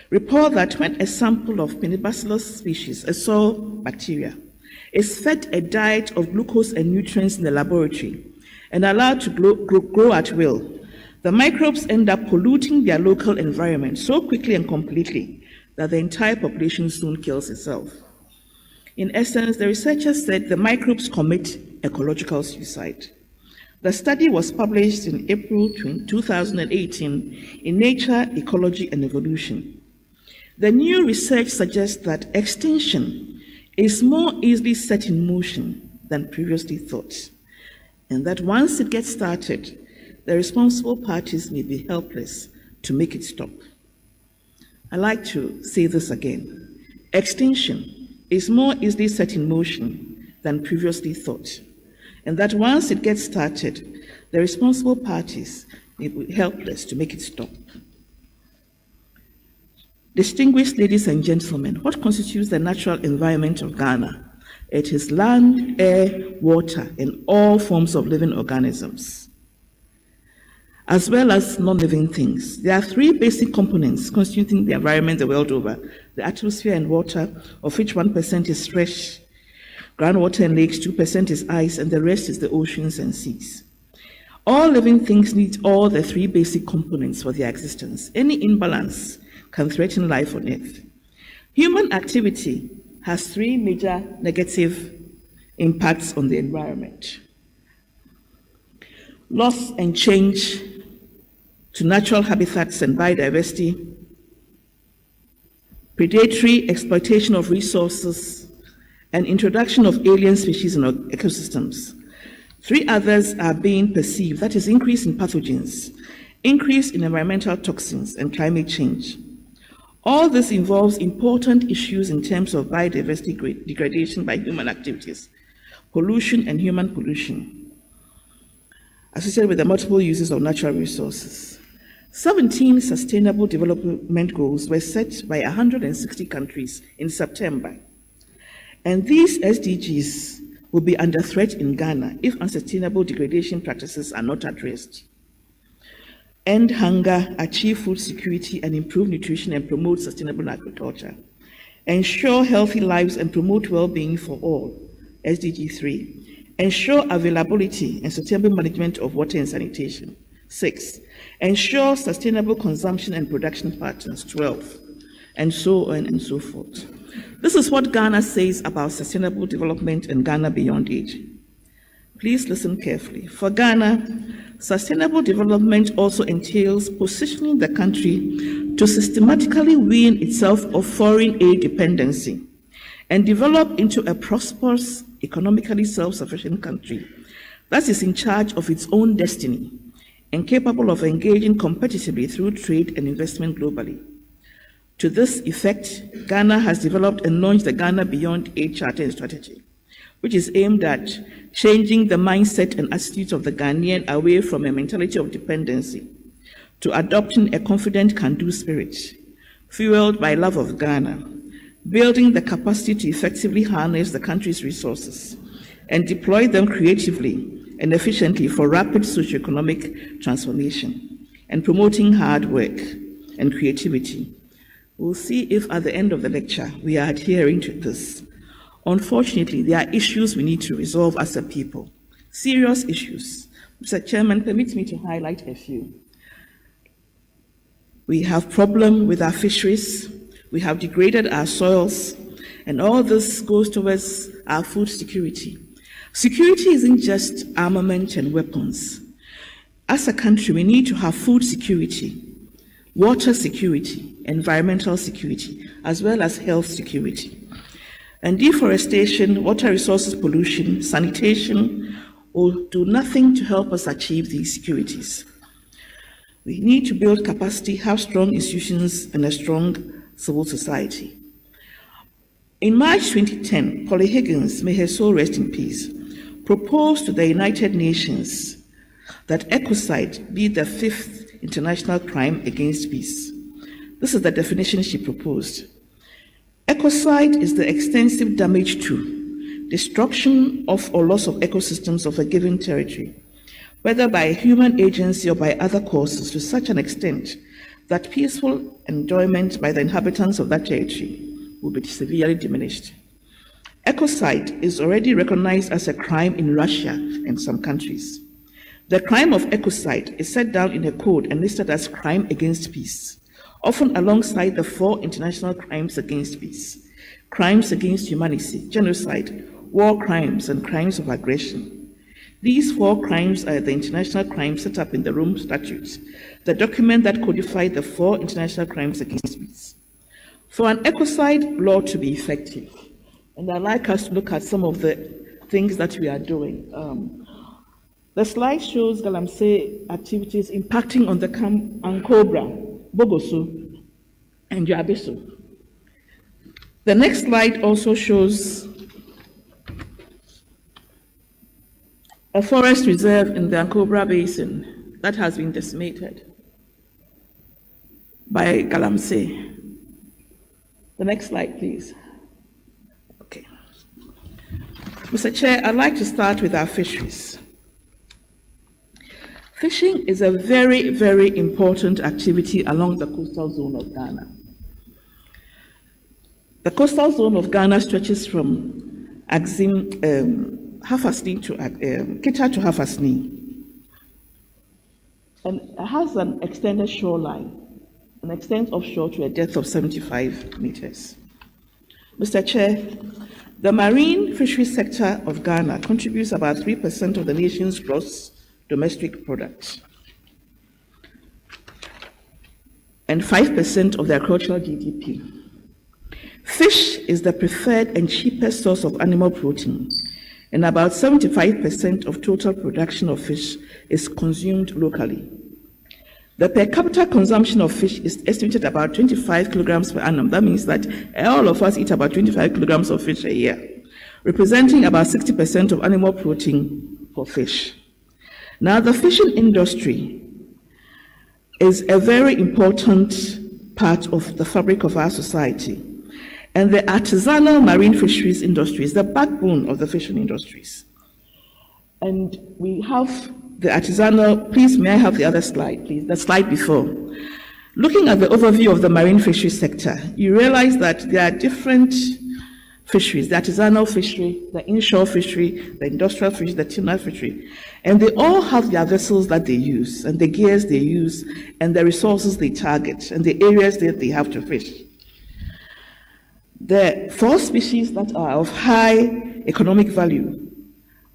report that when a sample of Pinibacillus species, a soil bacteria, is fed a diet of glucose and nutrients in the laboratory and allowed to grow at will, the microbes end up polluting their local environment so quickly and completely that the entire population soon kills itself. In essence, the researchers said the microbes commit ecological suicide. The study was published in April 2018 in Nature, Ecology and Evolution. The new research suggests that extinction is more easily set in motion than previously thought, and that once it gets started, the responsible parties may be helpless to make it stop. I'd like to say this again. Extinction is more easily set in motion than previously thought, and that once it gets started, the responsible parties may be helpless to make it stop. Distinguished ladies and gentlemen, what constitutes the natural environment of Ghana? It is land, air, water, and all forms of living organisms, as well as non-living things. There are three basic components constituting the environment the world over: the atmosphere and water, of which 1% is fresh groundwater and lakes, 2% is ice, and the rest is the oceans and seas. All living things need all the three basic components for their existence. Any imbalance can threaten life on Earth. Human activity has three major negative impacts on the environment: loss and change to natural habitats and biodiversity, predatory exploitation of resources, and introduction of alien species in our ecosystems. Three others are being perceived, that is, increase in pathogens, increase in environmental toxins, and climate change. All this involves important issues in terms of biodiversity degradation by human activities, pollution and human pollution, associated with the multiple uses of natural resources. 17 Sustainable Development Goals were set by 160 countries in September, and these SDGs will be under threat in Ghana if unsustainable degradation practices are not addressed. End hunger, achieve food security and improve nutrition and promote sustainable agriculture. Ensure healthy lives and promote well-being for all, SDG 3. Ensure availability and sustainable management of water and sanitation, 6. Ensure sustainable consumption and production patterns, 12. And so on and so forth. This is what Ghana says about sustainable development and Ghana Beyond Age. Please listen carefully. For Ghana, sustainable development also entails positioning the country to systematically wean itself of foreign aid dependency and develop into a prosperous, economically self-sufficient country that is in charge of its own destiny and capable of engaging competitively through trade and investment globally. To this effect, Ghana has developed and launched the Ghana Beyond Age Charter and Strategy, which is aimed at changing the mindset and attitudes of the Ghanaian away from a mentality of dependency to adopting a confident can-do spirit, fueled by love of Ghana, building the capacity to effectively harness the country's resources and deploy them creatively and efficiently for rapid socioeconomic transformation, and promoting hard work and creativity. We'll see if at the end of the lecture we are adhering to this. Unfortunately, there are issues we need to resolve as a people, serious issues. Mr. Chairman, permit me to highlight a few. We have problem with our fisheries, we have degraded our soils, and all this goes towards our food security. Security isn't just armament and weapons. As a country, we need to have food security, water security, environmental security, as well as health security. And deforestation, water resources pollution, sanitation will do nothing to help us achieve these securities. We need to build capacity, have strong institutions, and a strong civil society. In March 2010, Polly Higgins, may her soul rest in peace, proposed to the United Nations that ecocide be the 5th international crime against peace. This is the definition she proposed. Ecocide is the extensive damage to, destruction of or loss of ecosystems of a given territory, whether by a human agency or by other causes, to such an extent that peaceful enjoyment by the inhabitants of that territory will be severely diminished. Ecocide is already recognized as a crime in Russia and some countries. The crime of ecocide is set down in a code and listed as crime against peace, often alongside the 4 international crimes against peace: crimes against humanity, genocide, war crimes, and crimes of aggression. These 4 crimes are the international crimes set up in the Rome Statutes, the document that codified the 4 international crimes against peace. For an ecocide law to be effective, and I'd like us to look at some of the things that we are doing. The slide shows Galamsey activities impacting on the Ankobra, Bogoso, and Jabeso. The next slide also shows a forest reserve in the Ankobra Basin that has been decimated by Galamsey. The next slide, please. Okay. Mr. Chair, I'd like to start with our fisheries. Fishing is a very, very important activity along the coastal zone of Ghana. The coastal zone of Ghana stretches from Axim, Hafasni to Kita to Hafasni, and it has an extended shoreline, and extends offshore to a depth of 75 meters. Mr. Chair, the marine fisheries sector of Ghana contributes about 3% of the nation's gross domestic product and 5% of the agricultural GDP. Fish is the preferred and cheapest source of animal protein, and about 75% of total production of fish is consumed locally. The per capita consumption of fish is estimated about 25 kilograms per annum. That means that all of us eat about 25 kilograms of fish a year, representing about 60% of animal protein for fish. Now, the fishing industry is a very important part of the fabric of our society. And the artisanal marine fisheries industry is the backbone of the fishing industries. And we have the artisanal, please may I have the other slide, please, the slide before. Looking at the overview of the marine fisheries sector, you realize that there are different fisheries, the artisanal fishery, the inshore fishery, the industrial fishery, the tuna fishery, and they all have their vessels that they use, and the gears they use, and the resources they target, and the areas that they have to fish. The 4 species that are of high economic value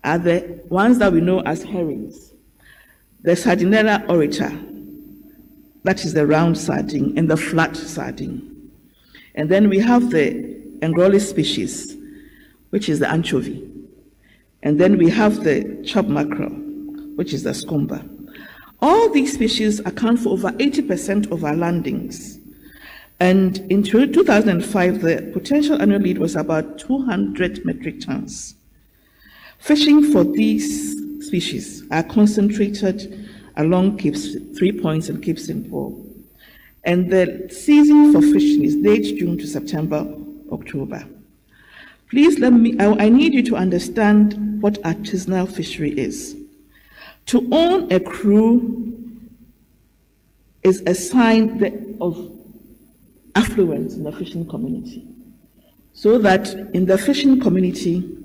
are the ones that we know as herrings. The Sardinella aurita, that is the round sardine, and the flat sardine. And then we have the Angolis species, which is the anchovy. And then we have the chob mackerel, which is the scomber. All these species account for over 80% of our landings. And in 2005, the potential annual yield was about 200 metric tons. Fishing for these species are concentrated along Capes 3 Points and Cape St. Paul. And the season for fishing is late June to September, October. Please I need you to understand what artisanal fishery is. To own a crew is a sign of affluence in the fishing community. So that in the fishing community,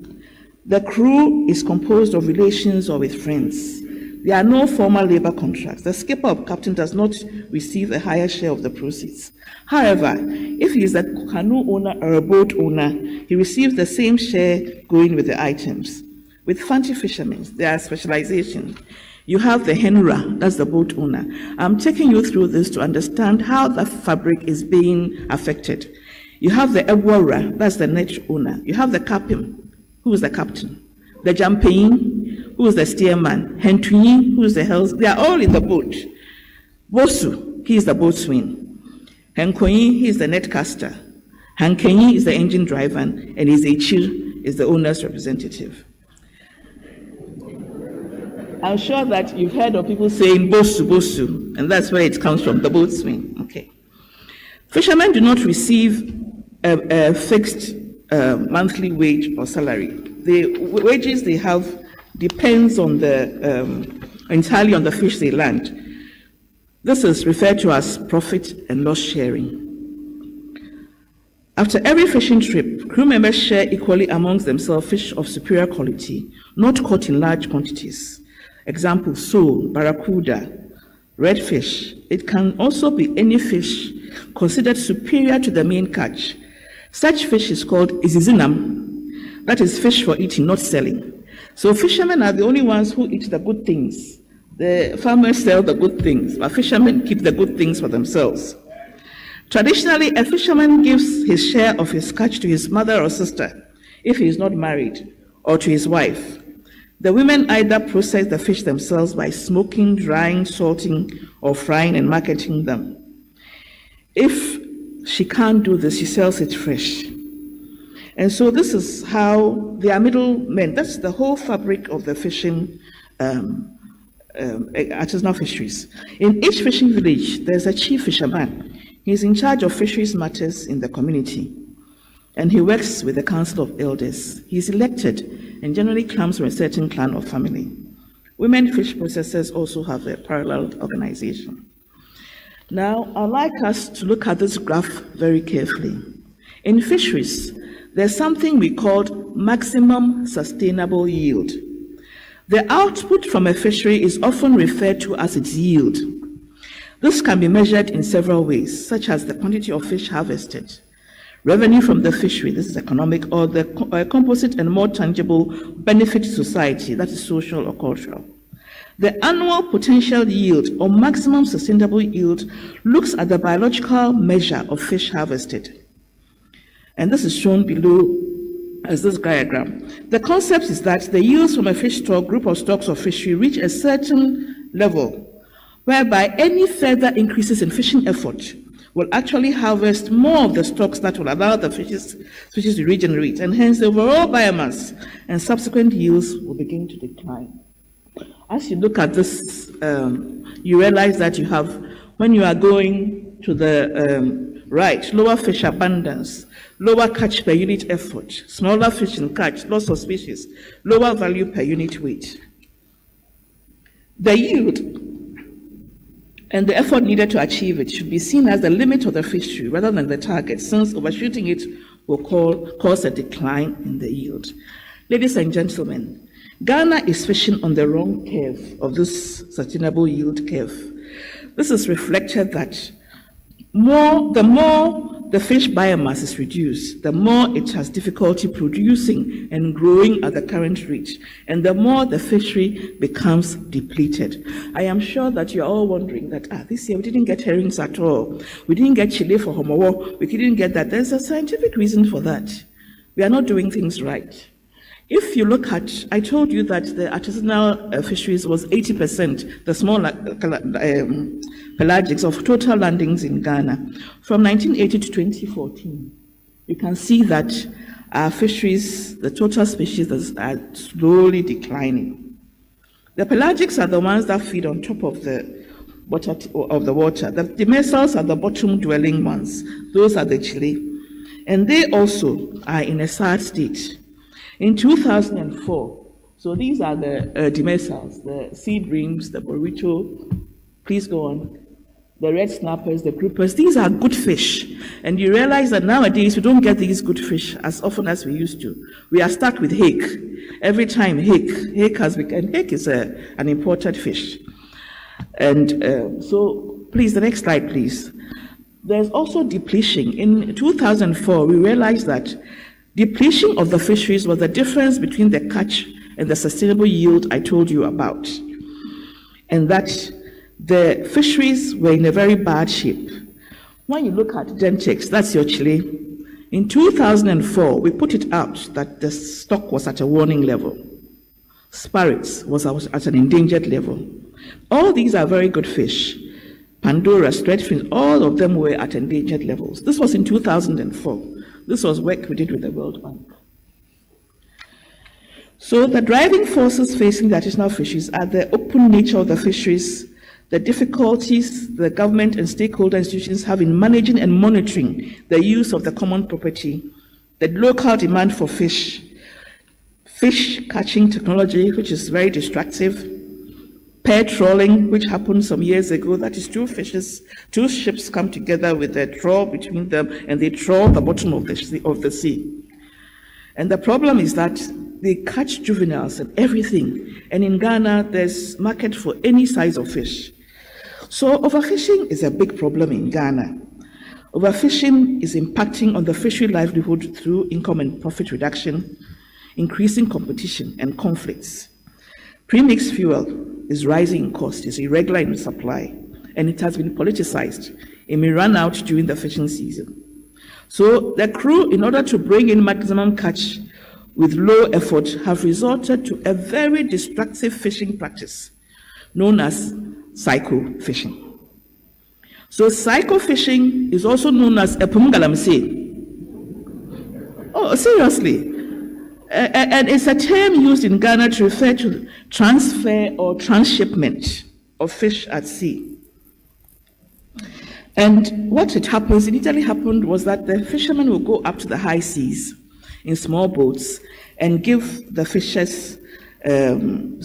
the crew is composed of relations or with friends. There are no formal labor contracts. The skipper or captain does not receive a higher share of the proceeds. However, if he is a canoe owner or a boat owner, he receives the same share going with the items. With fancy fishermen, there are specialization. You have the henura, that's the boat owner. I'm taking you through this to understand how the fabric is being affected. You have the ebwara, that's the net owner. You have the captain, who is the captain. The jampein, who is the steerman. Hentuyin, who is the helms. They are all in the boat. Bosu, he is the boatswain. Henkoyin, he is the netcaster. Hankenyi is the engine driver, and Ezechir is the owner's representative. I'm sure that you've heard of people saying bosu, bosu, and that's where it comes from, the boatswain. Okay. Fishermen do not receive a fixed monthly wage or salary. The wages they have depends on entirely on the fish they land. This is referred to as profit and loss sharing. After every fishing trip, crew members share equally amongst themselves fish of superior quality, not caught in large quantities. Example, sole, barracuda, redfish. It can also be any fish considered superior to the main catch. Such fish is called izizinam. That is fish for eating, not selling. So fishermen are the only ones who eat the good things. The farmers sell the good things, but fishermen keep the good things for themselves. Traditionally, a fisherman gives his share of his catch to his mother or sister, if he is not married, or to his wife. The women either process the fish themselves by smoking, drying, salting, or frying and marketing them. If she can't do this, she sells it fresh. And so this is how they are middlemen. That's the whole fabric of the fishing artisanal fisheries. In each fishing village, there's a chief fisherman. He's in charge of fisheries matters in the community, and he works with the council of elders. He's elected and generally comes from a certain clan or family. Women fish processors also have a parallel organization. Now, I'd like us to look at this graph very carefully. In fisheries, there's something we call maximum sustainable yield. The output from a fishery is often referred to as its yield. This can be measured in several ways, such as the quantity of fish harvested, revenue from the fishery, this is economic, or the composite and more tangible benefit to society, that is social or cultural. The annual potential yield or maximum sustainable yield looks at the biological measure of fish harvested. And this is shown below as this diagram. The concept is that the yields from a fish stock, group of stocks of fishery reach a certain level whereby any further increases in fishing effort will actually harvest more of the stocks that will allow the fishes to regenerate, and hence the overall biomass and subsequent yields will begin to decline. As you look at this, you realize that you have, when you are going to the right, lower fish abundance, lower catch per unit effort, smaller fish in catch, loss of species, lower value per unit weight. The yield and the effort needed to achieve it should be seen as the limit of the fishery rather than the target, since overshooting it will cause a decline in the yield. Ladies and gentlemen, Ghana is fishing on the wrong curve of this sustainable yield curve. This is reflected that the more the fish biomass is reduced, the more it has difficulty producing and growing at the current rate, and the more the fishery becomes depleted. I am sure that you're all wondering that this year we didn't get herrings at all. We didn't get chile for homowo. We didn't get that. There's a scientific reason for that. We are not doing things right. If you look at, I told you that the artisanal fisheries was 80%, the small pelagics of total landings in Ghana. From 1980 to 2014, you can see that our fisheries, the total species are slowly declining. The pelagics are the ones that feed on top of the water. The demersals are the bottom-dwelling ones. Those are the chile. And they also are in a sad state. In 2004, so these are the demersals, the seed breams, the burrito, please go on, the red snappers, the groupers. These are good fish. And you realize that nowadays we don't get these good fish as often as we used to. We are stuck with hake. Every time hake has become, hake is an imported fish. And so please, the next slide, please. There's also depletion. In 2004, we realized that depletion of the fisheries was the difference between the catch and the sustainable yield I told you about, and that the fisheries were in a very bad shape. When you look at Gentex, that's your chile. In 2004, we put it out that the stock was at a warning level. Sparrows was at an endangered level. All these are very good fish. Pandora, threadfin, all of them were at endangered levels. This was in 2004. This was work we did with the World Bank. So the driving forces facing the artisanal fisheries are the open nature of the fisheries, the difficulties the government and stakeholder institutions have in managing and monitoring the use of the common property, the local demand for fish catching technology, which is very destructive, pair trawling, which happened some years ago. That is two ships come together with a trawl between them, and they trawl the bottom of the sea. And the problem is that they catch juveniles and everything. And in Ghana, there's market for any size of fish. So overfishing is a big problem in Ghana. Overfishing is impacting on the fishery livelihood through income and profit reduction, increasing competition and conflicts. Premixed fuel is rising in cost, is irregular in supply, and it has been politicized. It may run out during the fishing season. So the crew, in order to bring in maximum catch with low effort, have resorted to a very destructive fishing practice known as psycho fishing. So psycho fishing is also known as epumgalamse. Oh, No, seriously. And it's a term used in Ghana to refer to transfer or transshipment of fish at sea. And what initially happened was that the fishermen will go up to the high seas in small boats and give the fishers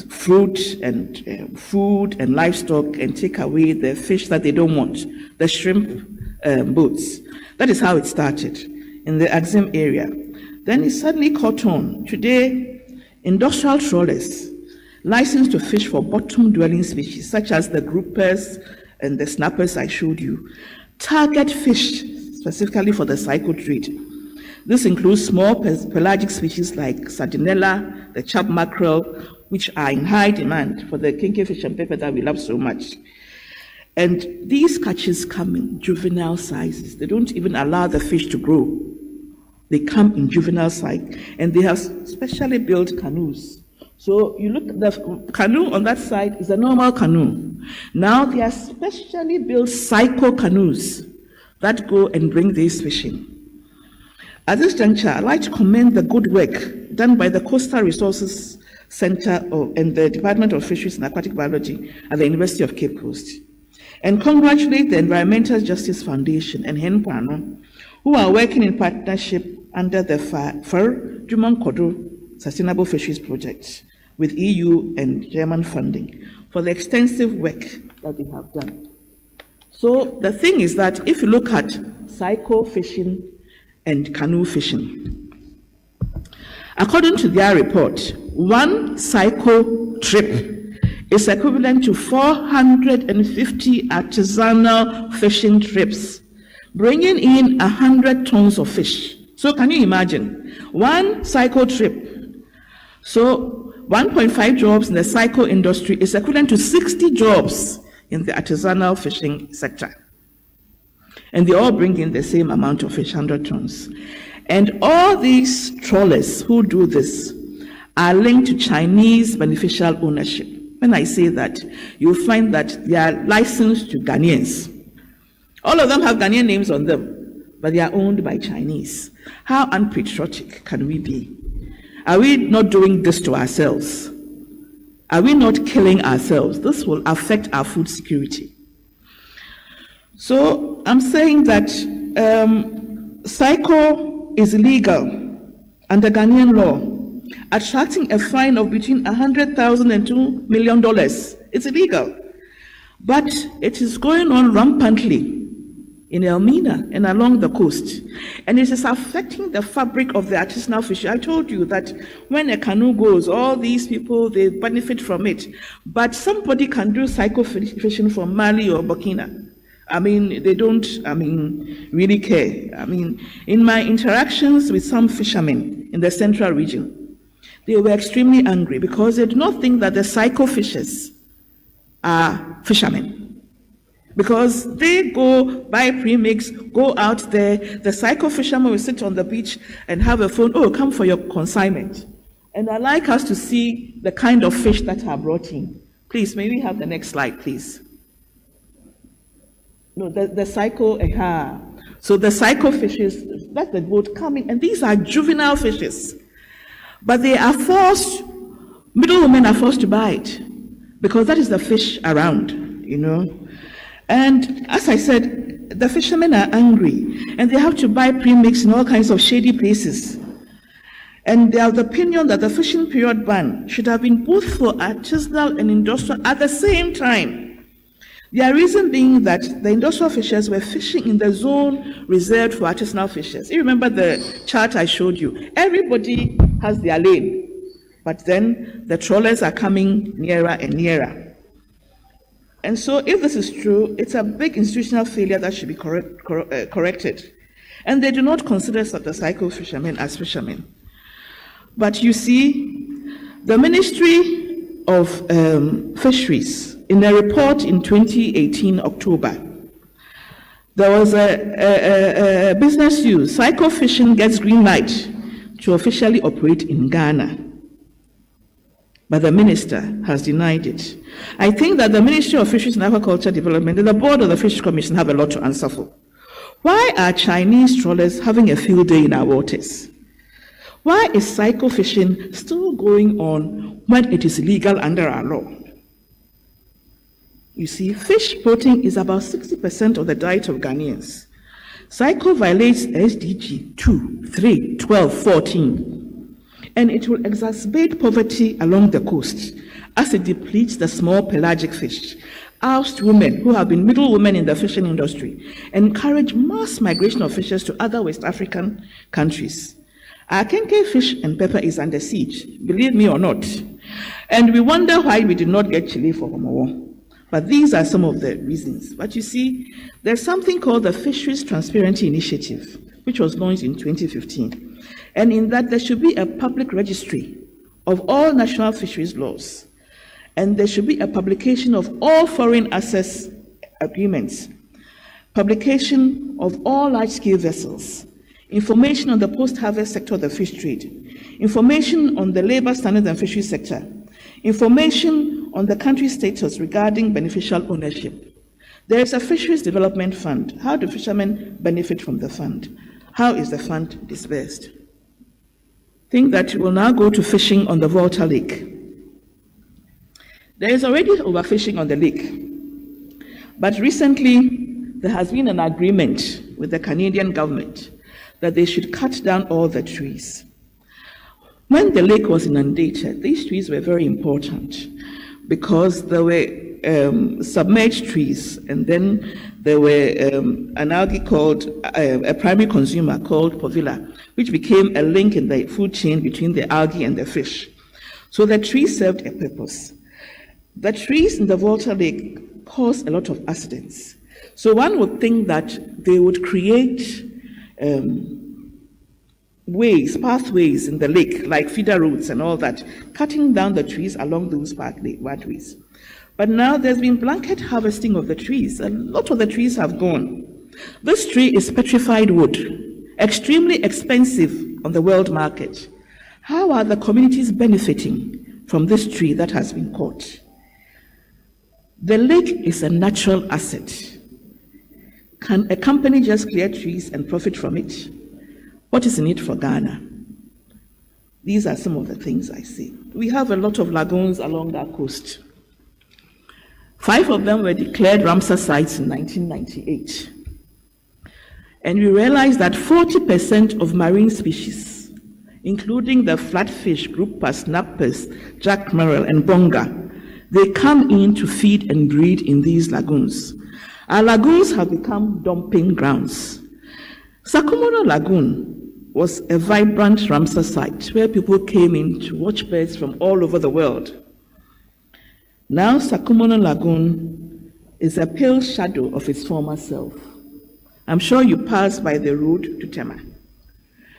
fruit and food and livestock and take away the fish that they don't want, the shrimp boats. That is how it started in the Axim area. Then it suddenly caught on. Today, industrial trawlers licensed to fish for bottom-dwelling species, such as the groupers and the snappers I showed you, target fish specifically for the cycle trade. This includes small pelagic species like sardinella, the chub mackerel, which are in high demand for the kingfish and pepper that we love so much. And these catches come in juvenile sizes. They don't even allow the fish to grow. They come in juvenile size, and they have specially built canoes. So you look, the canoe on that side is a normal canoe. Now they are specially built cycle canoes that go and bring these fish in. At this juncture, I'd like to commend the good work done by the Coastal Resources Center and the Department of Fisheries and Aquatic Biology at the University of Cape Coast, and congratulate the Environmental Justice Foundation and HENPANO, who are working in partnership under the FAR Jumon Kodo Sustainable Fisheries Project with EU and German funding for the extensive work that they have done. So the thing is that if you look at cycle fishing and canoe fishing, according to their report, one cycle trip is equivalent to 450 artisanal fishing trips, bringing in 100 tons of fish. So can you imagine? One cycle trip. So 1.5 jobs in the cycle industry is equivalent to 60 jobs in the artisanal fishing sector. And they all bring in the same amount of fish, 100 tons. And all these trawlers who do this are linked to Chinese beneficial ownership. When I say that, you'll find that they are licensed to Ghanaians. All of them have Ghanaian names on them, but they are owned by Chinese. How unpatriotic can we be? Are we not doing this to ourselves? Are we not killing ourselves? This will affect our food security. So I'm saying that cycle is illegal under Ghanaian law, attracting a fine of between $100,000 and $2 million. It's illegal. But it is going on rampantly in Elmina and along the coast. And it is affecting the fabric of the artisanal fishing. I told you that when a canoe goes, all these people, they benefit from it. But somebody can do cycle fishing from Mali or Burkina. They don't, really care. In my interactions with some fishermen in the central region, they were extremely angry because they do not think that the cycle fishers are fishermen. Because they go buy premix, go out there, the cycle fisherman will sit on the beach and have a phone, oh, come for your consignment. And I'd like us to see the kind of fish that are brought in. Please, may we have the next slide, please? No, the cycle, So the cycle fishes, let the boat come in, and these are juvenile fishes. But they are forced, middlemen are forced to buy it, because that is the fish around, And as I said, the fishermen are angry, and they have to buy premix in all kinds of shady places. And they are of the opinion that the fishing period ban should have been both for artisanal and industrial at the same time. Their reason being that the industrial fishers were fishing in the zone reserved for artisanal fishers. You remember the chart I showed you. Everybody has their lane, but then the trawlers are coming nearer and nearer. And so if this is true, it's a big institutional failure that should be corrected. And they do not consider the cycle fishermen as fishermen. But you see, the Ministry of Fisheries, in a report in 2018, October, there was a business use. Cycle fishing gets green light to officially operate in Ghana. But the minister has denied it. I think that the Ministry of Fisheries and Aquaculture Development and the board of the Fisheries Commission have a lot to answer for. Why are Chinese trawlers having a field day in our waters? Why is cycle fishing still going on when it is illegal under our law? You see, fish protein is about 60% of the diet of Ghanaians. Cycle violates SDG 2, 3, 12, 14, and it will exacerbate poverty along the coast as it depletes the small pelagic fish, oust women who have been middlewomen in the fishing industry, and encourage mass migration of fishers to other West African countries. Our kenke fish and pepper is under siege, believe me or not, and we wonder why we did not get chili for Homowo. But these are some of the reasons. But you see, there's something called the Fisheries Transparency Initiative, which was launched in 2015. And in that, there should be a public registry of all national fisheries laws. And there should be a publication of all foreign access agreements, publication of all large-scale vessels, information on the post-harvest sector of the fish trade, information on the labor standards and fisheries sector, information on the country's status regarding beneficial ownership. There is a Fisheries Development Fund. How do fishermen benefit from the fund? How is the fund disbursed? Think that we'll now go to fishing on the Volta Lake. There is already overfishing on the lake, but recently there has been an agreement with the Canadian government that they should cut down all the trees. When the lake was inundated, these trees were very important because there were submerged trees, and then there were an algae called, a primary consumer called Povilla, which became a link in the food chain between the algae and the fish. So the trees served a purpose. The trees in the Volta Lake cause a lot of accidents. So one would think that they would create pathways in the lake, like feeder roads and all that, cutting down the trees along those pathways. But now there's been blanket harvesting of the trees. A lot of the trees have gone. This tree is petrified wood, extremely expensive on the world market. How are the communities benefiting from this tree that has been caught? The lake is a natural asset. Can a company just clear trees and profit from it? What is in it for Ghana? These are some of the things I see. We have a lot of lagoons along our coast. 5 of them were declared Ramsar sites in 1998. And we realized that 40% of marine species, including the flatfish, groupers, snappers, jack marrel, and bonga, they come in to feed and breed in these lagoons. Our lagoons have become dumping grounds. Sakumono Lagoon was a vibrant Ramsar site where people came in to watch birds from all over the world. Now Sakumono Lagoon is a pale shadow of its former self. I'm sure you pass by the road to Tema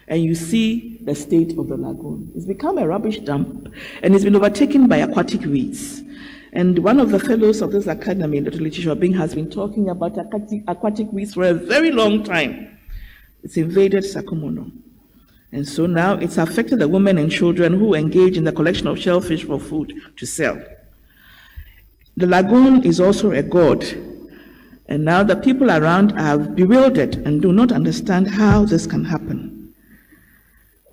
and you see the state of the lagoon. It's become a rubbish dump and it's been overtaken by aquatic weeds. And one of the fellows of this academy, Dr. Letitia Bing, has been talking about aquatic weeds for a very long time. It's invaded Sakumono. And so now it's affected the women and children who engage in the collection of shellfish for food to sell. The lagoon is also a god. And now the people around are bewildered and do not understand how this can happen.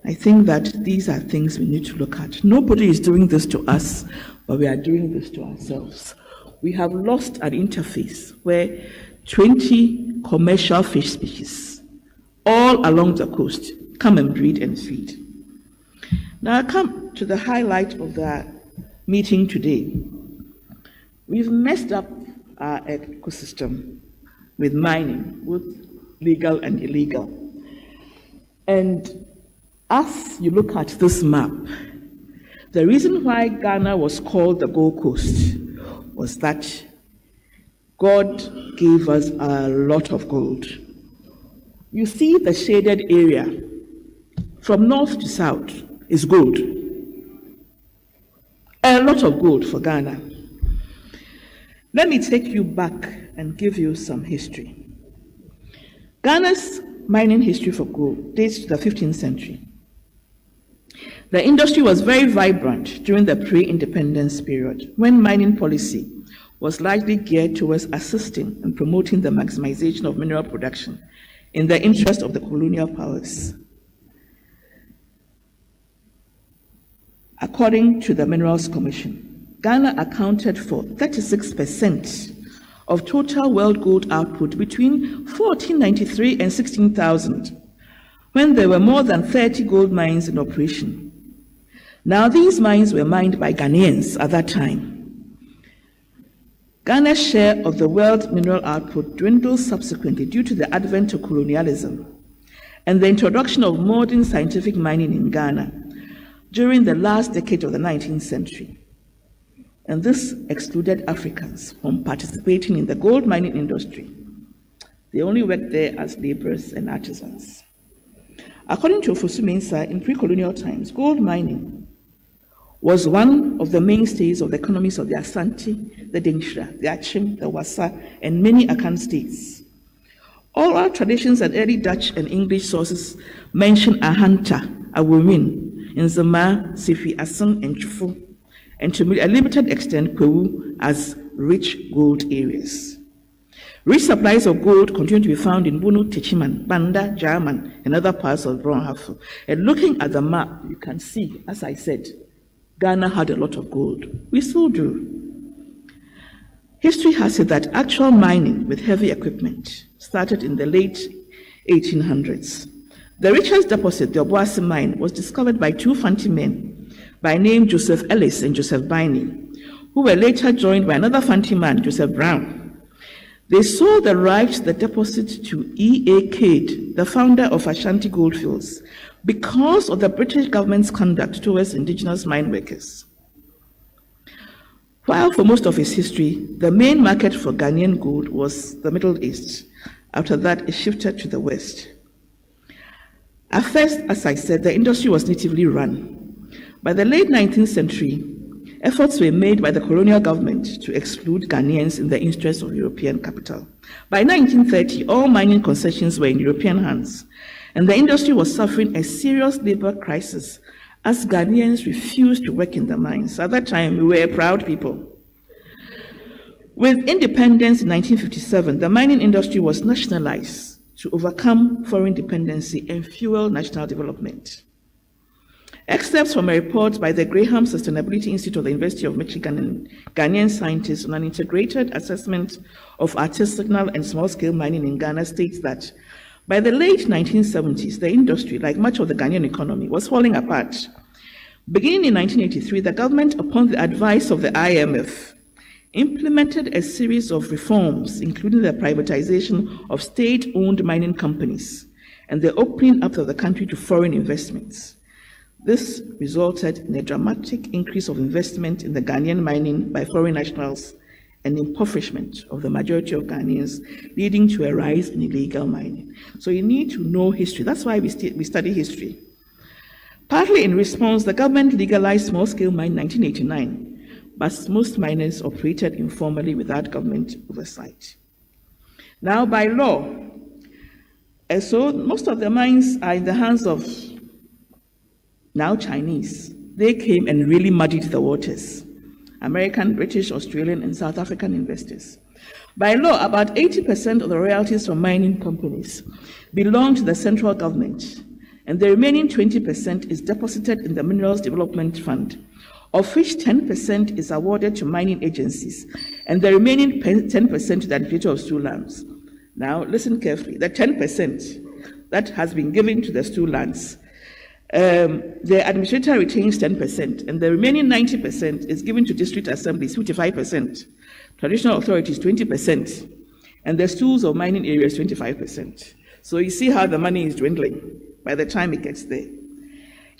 I think that these are things we need to look at. Nobody is doing this to us, but we are doing this to ourselves. We have lost an interface where 20 commercial fish species all along the coast come and breed and feed. Now I come to the highlight of the meeting today. We've messed up our ecosystem with mining, both legal and illegal. And as you look at this map, the reason why Ghana was called the Gold Coast was that God gave us a lot of gold. You see the shaded area from north to south is gold. A lot of gold for Ghana. Let me take you back and give you some history. Ghana's mining history for gold dates to the 15th century. The industry was very vibrant during the pre-independence period, when mining policy was largely geared towards assisting and promoting the maximization of mineral production in the interest of the colonial powers. According to the Minerals Commission, Ghana accounted for 36% of total world gold output between 1493 and 16,000, when there were more than 30 gold mines in operation. Now, these mines were mined by Ghanaians at that time. Ghana's share of the world mineral output dwindled subsequently due to the advent of colonialism and the introduction of modern scientific mining in Ghana during the last decade of the 19th century. And this excluded Africans from participating in the gold mining industry. They only worked there as laborers and artisans. According to Ofosu Mensah, in pre-colonial times, gold mining was one of the mainstays of the economies of the Asante, the Denkyira, the Achim, the Wassa, and many Akan states. All our traditions and early Dutch and English sources mention Ahanta, Awurin, Nzema, Sifi, Asung, and Chufu, and to a limited extent, Kwewu, as rich gold areas. Rich supplies of gold continue to be found in Bunu, Techiman, Banda, German, and other parts of Bronhafu. And looking at the map, you can see, as I said, Ghana had a lot of gold. We still do. History has it that actual mining with heavy equipment started in the late 1800s. The richest deposit, the Obuasi mine, was discovered by two Fanti men by name Joseph Ellis and Joseph Biney, who were later joined by another Fanti man, Joseph Brown. They sold the right to the deposit to E.A. Cade, the founder of Ashanti Goldfields, because of the British government's conduct towards indigenous mine workers. While for most of its history, the main market for Ghanaian gold was the Middle East. After that, it shifted to the West. At first, as I said, the industry was natively run. By the late 19th century, efforts were made by the colonial government to exclude Ghanaians in the interest of European capital. By 1930, all mining concessions were in European hands, and the industry was suffering a serious labor crisis as Ghanaians refused to work in the mines. At that time, we were a proud people. With independence in 1957, the mining industry was nationalized to overcome foreign dependency and fuel national development. Excerpts from a report by the Graham Sustainability Institute of the University of Michigan and Ghanaian scientists on an integrated assessment of artisanal and small-scale mining in Ghana states that by the late 1970s, the industry, like much of the Ghanaian economy, was falling apart. Beginning in 1983, the government, upon the advice of the IMF, implemented a series of reforms, including the privatization of state-owned mining companies and the opening up of the country to foreign investments. This resulted in a dramatic increase of investment in the Ghanaian mining by foreign nationals and impoverishment of the majority of Ghanaians, leading to a rise in illegal mining. So you need to know history. That's why we study history. Partly in response, the government legalized small-scale mining in 1989, but most miners operated informally without government oversight. Now, by law, so most of the mines are in the hands of now Chinese. They came and really muddied the waters. American, British, Australian, and South African investors. By law, about 80% of the royalties from mining companies belong to the central government, and the remaining 20% is deposited in the Minerals Development Fund, of which 10% is awarded to mining agencies, and the remaining 10% to the administrator of stool lands. Now, listen carefully. The 10% that has been given to the stool lands, the administrator retains 10%, and the remaining 90% is given to district assemblies, 55%, traditional authorities, 20%, and the stools of mining areas, 25%. So you see how the money is dwindling by the time it gets there.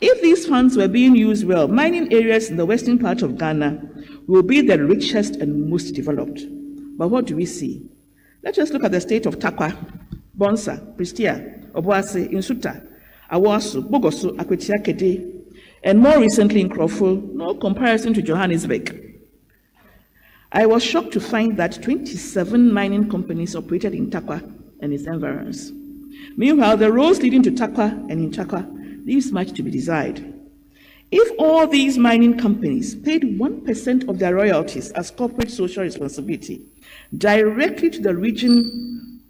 If these funds were being used well, mining areas in the western part of Ghana will be the richest and most developed. But what do we see? Let's just look at the state of Takwa, Bonsa, Pristia, Obuasi, Insuta, Awasu, Bogosu, Akwetia Kede, and more recently in Kroful, no comparison to Johannesburg. I was shocked to find that 27 mining companies operated in Takwa and its environs. Meanwhile, the roads leading to Takwa and in Takwa leaves much to be desired. If all these mining companies paid 1% of their royalties as corporate social responsibility directly to the region,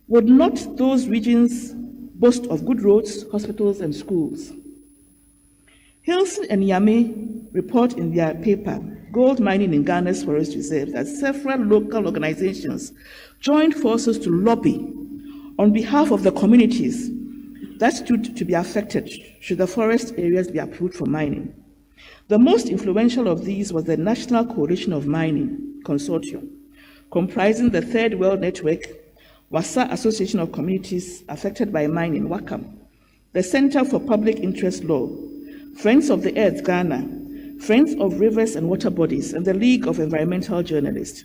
would not those regions boast of good roads, hospitals, and schools? Hilson and Yame report in their paper, Gold Mining in Ghana's Forest Reserve, that several local organizations joined forces to lobby on behalf of the communities that stood to be affected should the forest areas be approved for mining. The most influential of these was the National Coalition of Mining Consortium, comprising the Third World Network, Wassa Association of Communities Affected by Mining, WACAM, the Center for Public Interest Law, Friends of the Earth Ghana, Friends of Rivers and Water Bodies, and the League of Environmental Journalists.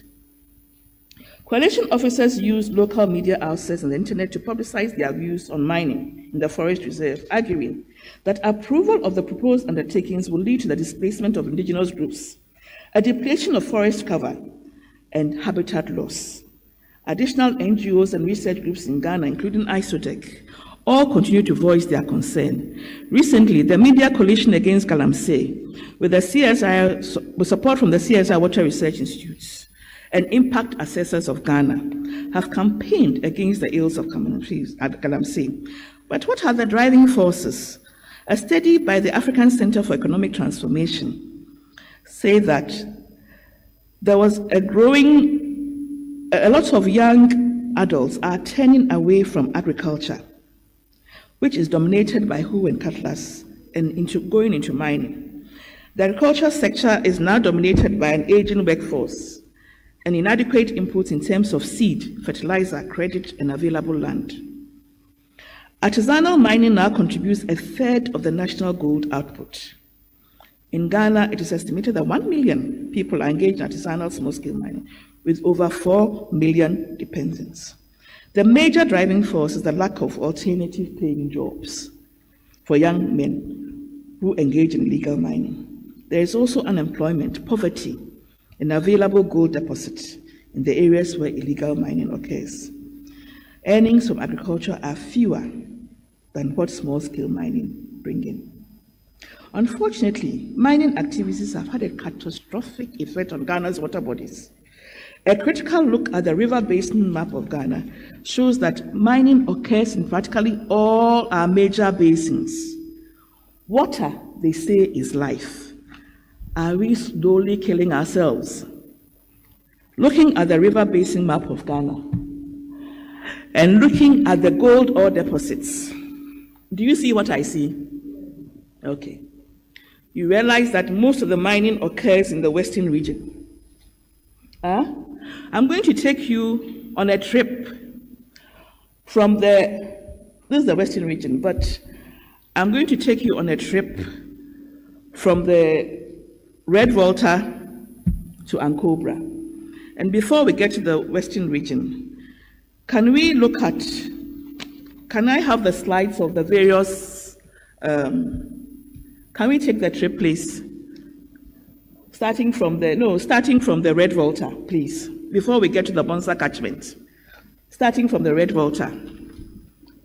Coalition officers used local media outlets and the internet to publicize their views on mining in the forest reserve, arguing that approval of the proposed undertakings will lead to the displacement of indigenous groups, a depletion of forest cover, and habitat loss. Additional NGOs and research groups in Ghana, including ISOTEC, all continue to voice their concern. Recently, the Media Coalition Against Galamsey, with support from the CSI Water Research Institute and impact assessors of Ghana, have campaigned against the ills of Galamsey. But what are the driving forces? A study by the African Center for Economic Transformation say that there was a lot of young adults are turning away from agriculture, which is dominated by hoe and cutlass, and going into mining. The agriculture sector is now dominated by an aging workforce and inadequate inputs in terms of seed, fertilizer, credit, and available land. Artisanal mining now contributes a third of the national gold output. In Ghana, it is estimated that 1 million people are engaged in artisanal small-scale mining, with over 4 million dependents. The major driving force is the lack of alternative paying jobs for young men who engage in illegal mining. There is also unemployment, poverty, and available gold deposits in the areas where illegal mining occurs. Earnings from agriculture are fewer than what small-scale mining bring in. Unfortunately, mining activities have had a catastrophic effect on Ghana's water bodies. A critical look at the river basin map of Ghana shows that mining occurs in practically all our major basins. Water, they say, is life. Are we slowly killing ourselves? Looking at the river basin map of Ghana and looking at the gold ore deposits, do you see what I see? Okay. You realize that most of the mining occurs in the western region. I'm going to take you on a trip from this is the western region, but I'm going to take you on a trip from the Red Volta to Ankobra. And before we get to the western region, can I have the slides of the various, can we take the trip, please? Starting from the Red Volta, please, before we get to the Bonsa catchment. Starting from the Red Volta.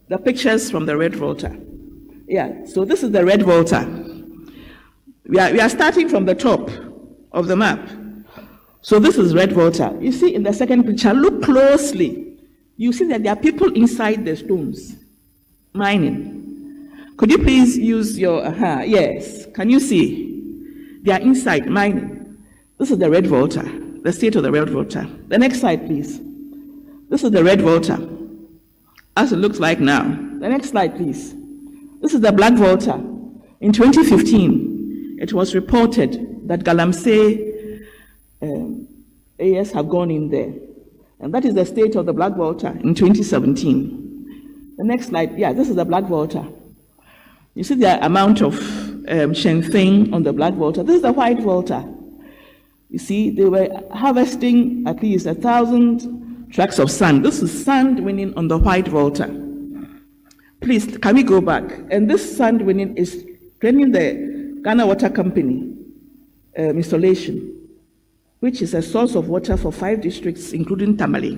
The pictures from the Red Volta. Yeah, so this is the Red Volta. We are starting from the top of the map. So this is Red Volta. You see in the second picture, look closely. You see that there are people inside the stones mining. Could you please use your, yes, can you see? They are inside mining. This is the Red Volta, the state of the Red Volta. The next slide, please. This is the Red Volta, as it looks like now. The next slide, please. This is the Black Volta. In 2015, it was reported that Galamsey AS have gone in there. And that is the state of the Black Volta in 2017. The next slide, yeah, this is the Black Volta. You see the amount of Shenfeng on the Black Volta. This is the White Volta. You see, they were harvesting at least 1,000 trucks of sand. This is sand winning on the White Volta. Please, can we go back? And this sand winning is draining the Ghana Water Company installation, which is a source of water for 5 districts, including Tamale.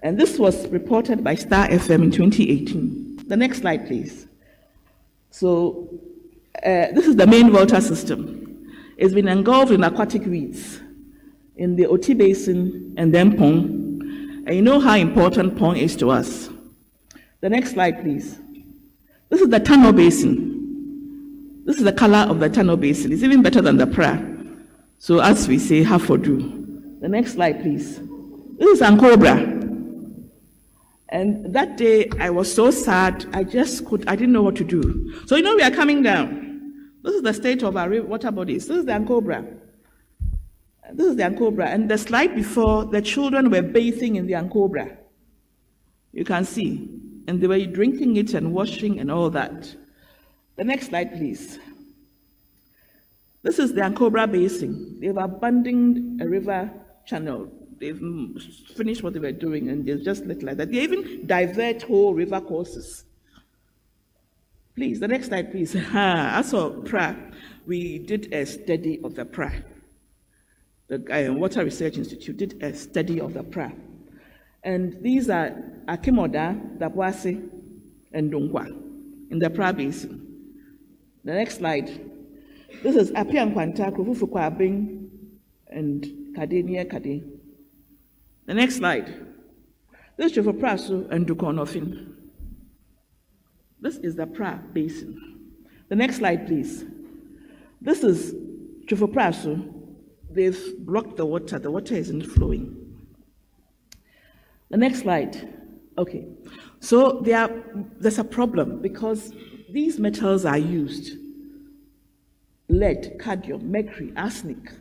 And this was reported by Star FM in 2018. The next slide, please. So this is the main Volta system. It's been engulfed in aquatic weeds in the Oti Basin and then Pong. And you know how important Pong is to us. The next slide, please. This is the Tano Basin. This is the color of the Tano Basin. It's even better than the Pra. So as we say, half for do. The next slide, please. This is Ankobra. And that day I was so sad, I didn't know what to do. So we are coming down. This is the state of our water bodies. This is the Ankobra. This is the Ankobra. And the slide before, the children were bathing in the Ankobra. You can see. And they were drinking it and washing and all that. The next slide, please. This is the Ankobra Basin. They've abandoned a river channel. They've finished what they were doing and they've just let like that. They even divert whole river courses. Please, the next slide, please. As for Pra, we did a study of the Pra. The Water Research Institute did a study of the Pra. And these are Akimoda, Dabuase, and Dongwa in the Pra Basin. The next slide. This is Apiankwanta, Kufufukwa Abing, and Kade near Kade. The next slide. This is Chofoprasu and Dukonofin. This is the Pra Basin. The next slide, please. This is Chofoprasu. They've blocked the water. The water isn't flowing. The next slide. Okay. So there's a problem because these metals are used. Lead, cadmium, mercury, arsenic,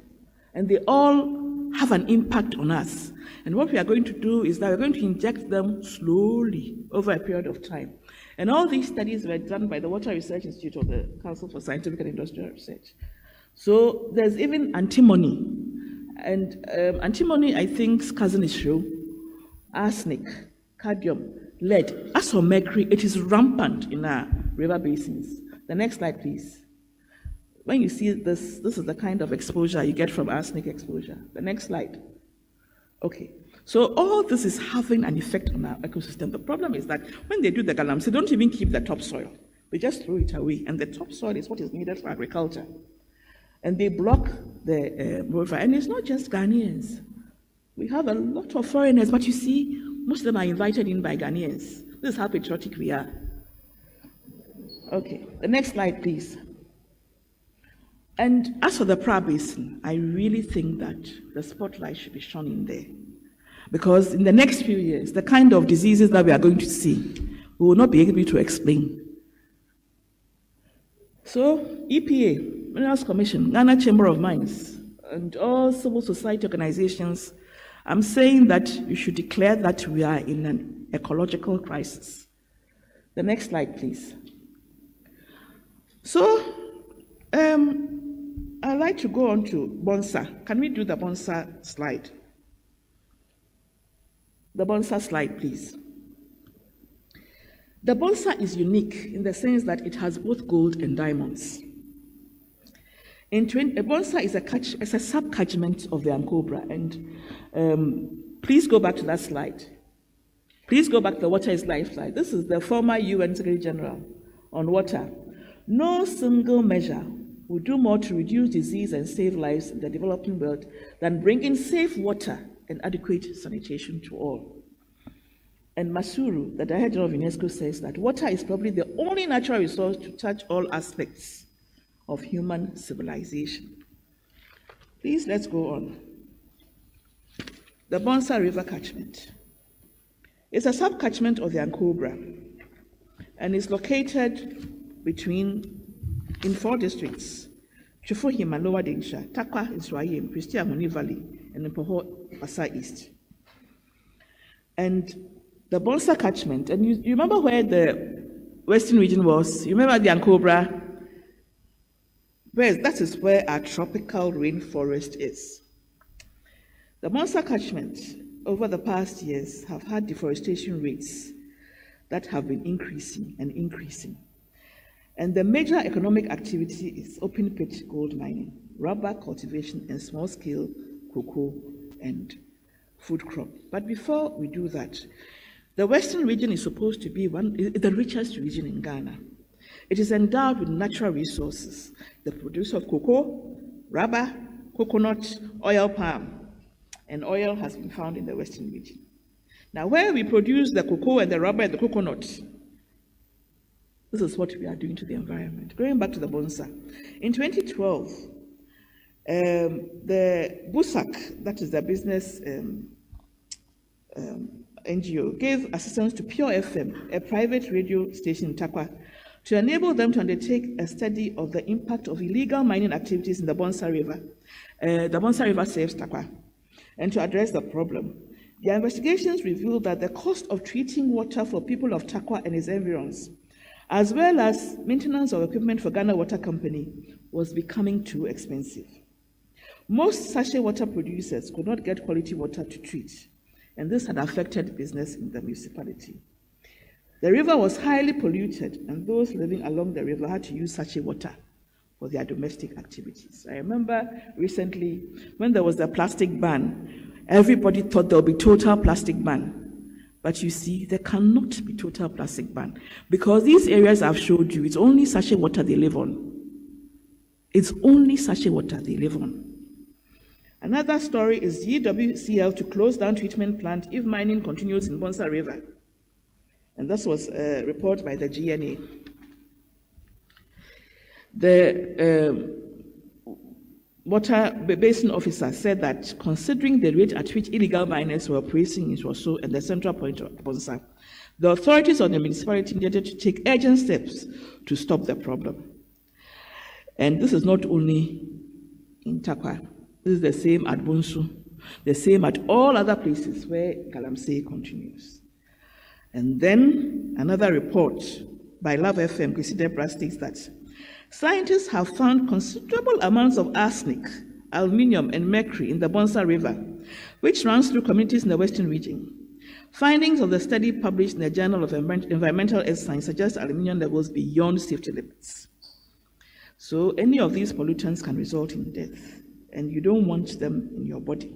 and they all have an impact on us. And what we are going to do is that we're going to inject them slowly over a period of time. And all these studies were done by the Water Research Institute of the Council for Scientific and Industrial Research. So there's even antimony. And antimony, I think's cousin is true. Arsenic, cadmium, lead. As for mercury, it is rampant in our river basins. The next slide, please. When you see this, this is the kind of exposure you get from arsenic exposure. The next slide. Okay. So all this is having an effect on our ecosystem. The problem is that when they do the galamsey, they don't even keep the topsoil. They just throw it away. And the topsoil is what is needed for agriculture. And they block the river. And it's not just Ghanaians. We have a lot of foreigners, but you see, most of them are invited in by Ghanaians. This is how patriotic we are. Okay, the next slide, please. And as for the Pra Basin, I really think that the spotlight should be shone in there. Because in the next few years, the kind of diseases that we are going to see, we will not be able to explain. So, EPA, Minerals Commission, Ghana Chamber of Mines, and all civil society organizations, I'm saying that you should declare that we are in an ecological crisis. The next slide, please. So, I'd like to go on to Bonsa. Can we do the Bonsa slide? The Bonsa slide, please. The Bonsa is unique in the sense that it has both gold and diamonds. Bonsa is a sub-catchment of the Ankobra, and please go back to that slide. Please go back to the Water is Life slide. This is the former UN Secretary General on water. No single measure will do more to reduce disease and save lives in the developing world than bringing safe water and adequate sanitation to all. And Masuru, the Director General of UNESCO, says that water is probably the only natural resource to touch all aspects of human civilization. Please, let's go on. The Bonsa River catchment. It's a sub-catchment of the Ankobra and is located in 4 districts: Chufuhima, Lower Densha, Takwa, Israel, Pristia, Muni Valley, and Mpoho, Basa East. And the Bonsa catchment, and you remember where the Western region was? You remember the Ankobra? That is where our tropical rainforest is. The Bonsa catchment over the past years have had deforestation rates that have been increasing and increasing. And the major economic activity is open pit gold mining, rubber cultivation, and small-scale cocoa and food crop. But before we do that, the Western region is supposed to be the richest region in Ghana. It is endowed with natural resources, the produce of cocoa, rubber, coconut, oil palm, and oil has been found in the Western region. Now, where we produce the cocoa and the rubber and the coconut, this This is what we are doing to the environment. Going back to the Bonsa. In 2012, the BUSAC, that is the business NGO, gave assistance to Pure FM, a private radio station in Takwa, to enable them to undertake a study of the impact of illegal mining activities in the Bonsa River. The Bonsa River saves Takwa, and to address the problem. Their investigations revealed that the cost of treating water for people of Takwa and its environs, as well as maintenance of equipment for Ghana Water Company, was becoming too expensive. Most sachet water producers could not get quality water to treat, and this had affected business in the municipality. The river was highly polluted, and those living along the river had to use sachet water for their domestic activities. I remember recently when there was the plastic ban, everybody thought there would be total plastic ban. But you see, there cannot be total plastic ban, because these areas I've showed you, it's only sachet water they live on. It's only sachet water they live on. Another story is GWCL to close down treatment plant if mining continues in Bonsa River. And this was a report by the GNA. The water basin officer said that considering the rate at which illegal miners were operating in Rosso and the central point of Bonsa, the authorities of the municipality needed to take urgent steps to stop the problem. And this is not only in Takwa. This is the same at Bonsu, the same at all other places where Galamsey continues. And then another report by Love FM, Citi Breakfast states that scientists have found considerable amounts of arsenic, aluminium, and mercury in the Bonsa River, which runs through communities in the Western region. Findings of the study published in the Journal of Environmental Earth Science suggest aluminium levels beyond safety limits. So any of these pollutants can result in death, and you don't want them in your body.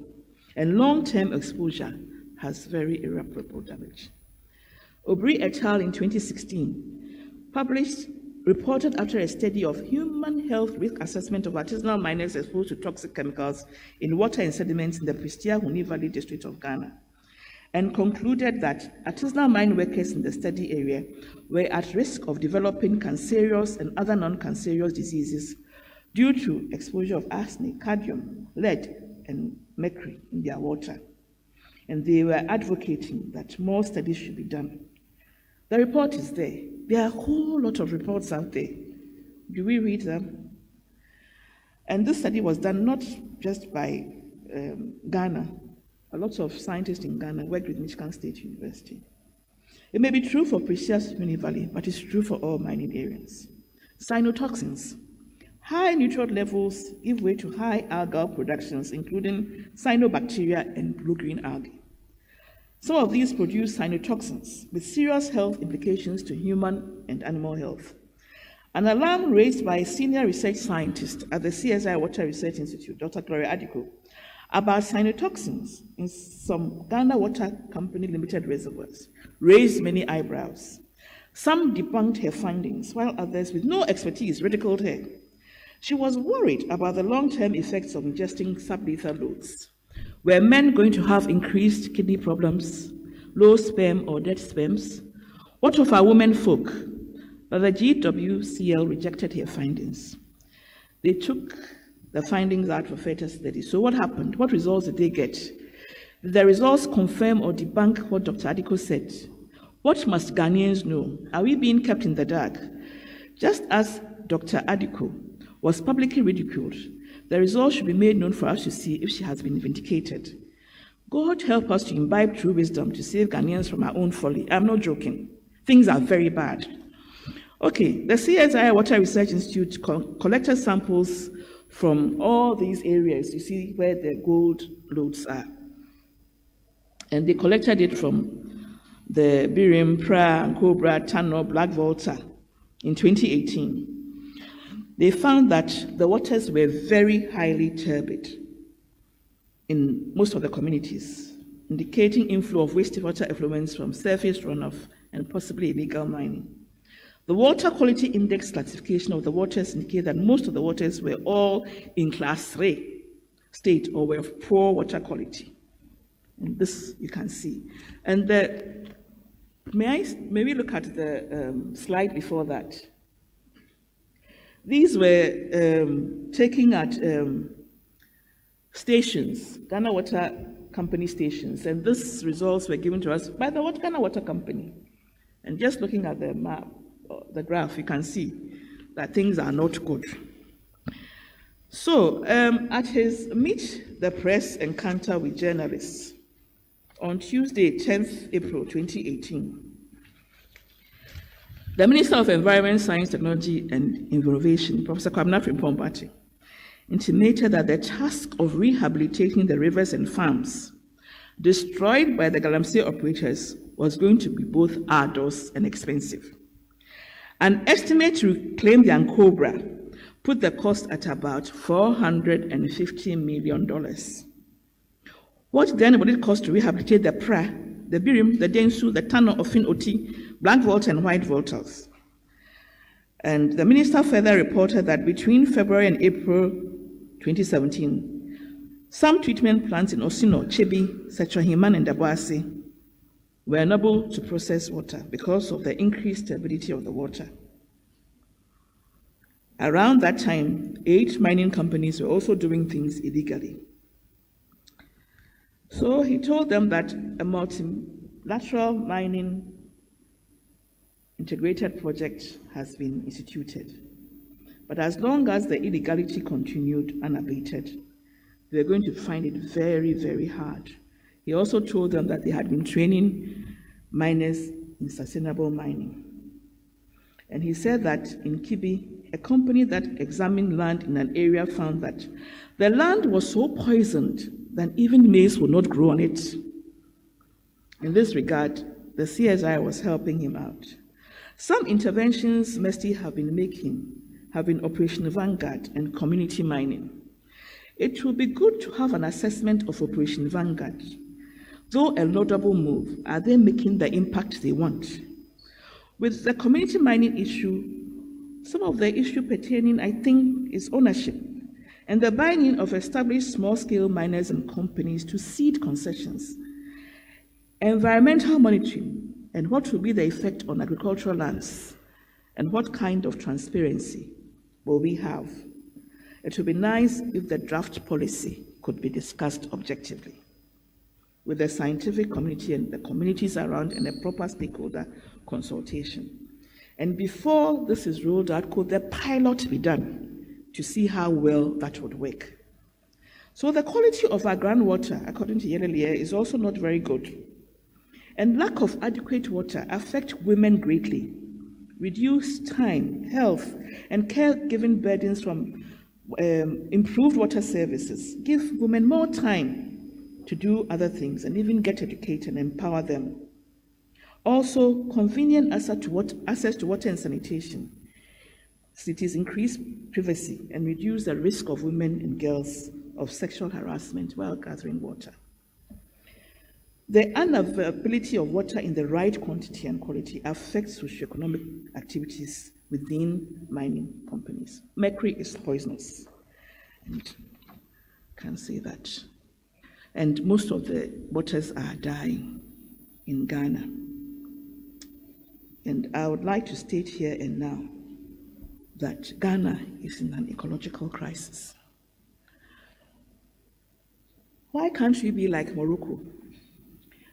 And long-term exposure has very irreparable damage. Aubry et al. In 2016 reported after a study of human health risk assessment of artisanal miners exposed to toxic chemicals in water and sediments in the Pristia-Huni Valley district of Ghana, and concluded that artisanal mine workers in the study area were at risk of developing cancerous and other non-cancerous diseases due to exposure of arsenic, cadmium, lead, and mercury in their water. And they were advocating that more studies should be done. The report is there. There are a whole lot of reports out there. Do we read them? And this study was done not just by Ghana. A lot of scientists in Ghana worked with Michigan State University. It may be true for Precious Uni Valley, but it's true for all mining areas. Cyanotoxins. High nutrient levels give way to high algal productions, including cyanobacteria and blue-green algae. Some of these produce cyanotoxins with serious health implications to human and animal health. An alarm raised by a senior research scientist at the CSI Water Research Institute, Dr. Gloria Adiko, about cyanotoxins in some Ghana Water Company Limited reservoirs raised many eyebrows. Some debunked her findings, while others with no expertise ridiculed her. She was worried about the long-term effects of ingesting sublethal loads. Were men going to have increased kidney problems, low sperm or dead sperms? What of our women folk? But the GWCL rejected her findings. They took the findings out for further study. So what happened? What results did they get? Did the results confirm or debunk what Dr. Adiko said? What must Ghanaians know? Are we being kept in the dark? Just as Dr. Adiko was publicly ridiculed, the results should be made known for us to see if she has been vindicated. God help us to imbibe true wisdom to save Ghanaians from our own folly. I'm not joking. Things are very bad. Okay, the CSI Water Research Institute collected samples from all these areas. You see where the gold loads are. And they collected it from the Birim, Pra, Cobra, Tano, Black Volta in 2018. They found that the waters were very highly turbid in most of the communities, indicating inflow of wastewater effluents from surface runoff and possibly illegal mining. The Water Quality Index classification of the waters indicate that most of the waters were all in class 3 state or were of poor water quality. And this you can see. And the May we look at the slide before that? These were taken at stations, Ghana Water Company stations, and these results were given to us by the Ghana Water Company. And just looking at the map, the graph, you can see that things are not good. So, at his Meet the Press encounter with journalists on Tuesday, 10th April 2018, the Minister of Environment, Science, Technology and Innovation, Professor Kwabena Frimpong intimated that the task of rehabilitating the rivers and farms destroyed by the Galamsey operators was going to be both arduous and expensive. An estimate to reclaim the Ankobra put the cost at about $450 million. What then would it cost to rehabilitate the Pra, the Birim, the Densu, the Tano, Ofin Oti, Black Volta and White Voltas? And the minister further reported that between February and April 2017, some treatment plants in Osino, Chebi, Setrahiman, and Daboase were unable to process water because of the increased turbidity of the water. Around that time, 8 mining companies were also doing things illegally. So he told them that a multilateral mining integrated project has been instituted. But as long as the illegality continued unabated, they were going to find it very, very hard. He also told them that they had been training miners in sustainable mining. And he said that in Kibi, a company that examined land in an area found that the land was so poisoned that even maize would not grow on it. In this regard, the CSI was helping him out. Some interventions Mesty have been making have been Operation Vanguard and community mining. It will be good to have an assessment of Operation Vanguard. Though a laudable move, are they making the impact they want? With the community mining issue, some of the issue pertaining, I think, is ownership and the buying of established small-scale miners and companies to cede concessions, environmental monitoring, and what will be the effect on agricultural lands, and what kind of transparency will we have. It would be nice if the draft policy could be discussed objectively with the scientific community and the communities around and a proper stakeholder consultation. And before this is rolled out, could the pilot be done to see how well that would work? So the quality of our groundwater, according to Yelelia, is also not very good. And lack of adequate water affects women greatly. Reduce time, health, and caregiving burdens from improved water services. Give women more time to do other things and even get educated and empower them. Also, convenient access to water and sanitation. Cities increase privacy and reduce the risk of women and girls of sexual harassment while gathering water. The unavailability of water in the right quantity and quality affects socioeconomic activities within mining companies. Mercury is poisonous, and I can say that. And most of the waters are dying in Ghana. And I would like to state here and now that Ghana is in an ecological crisis. Why can't we be like Morocco?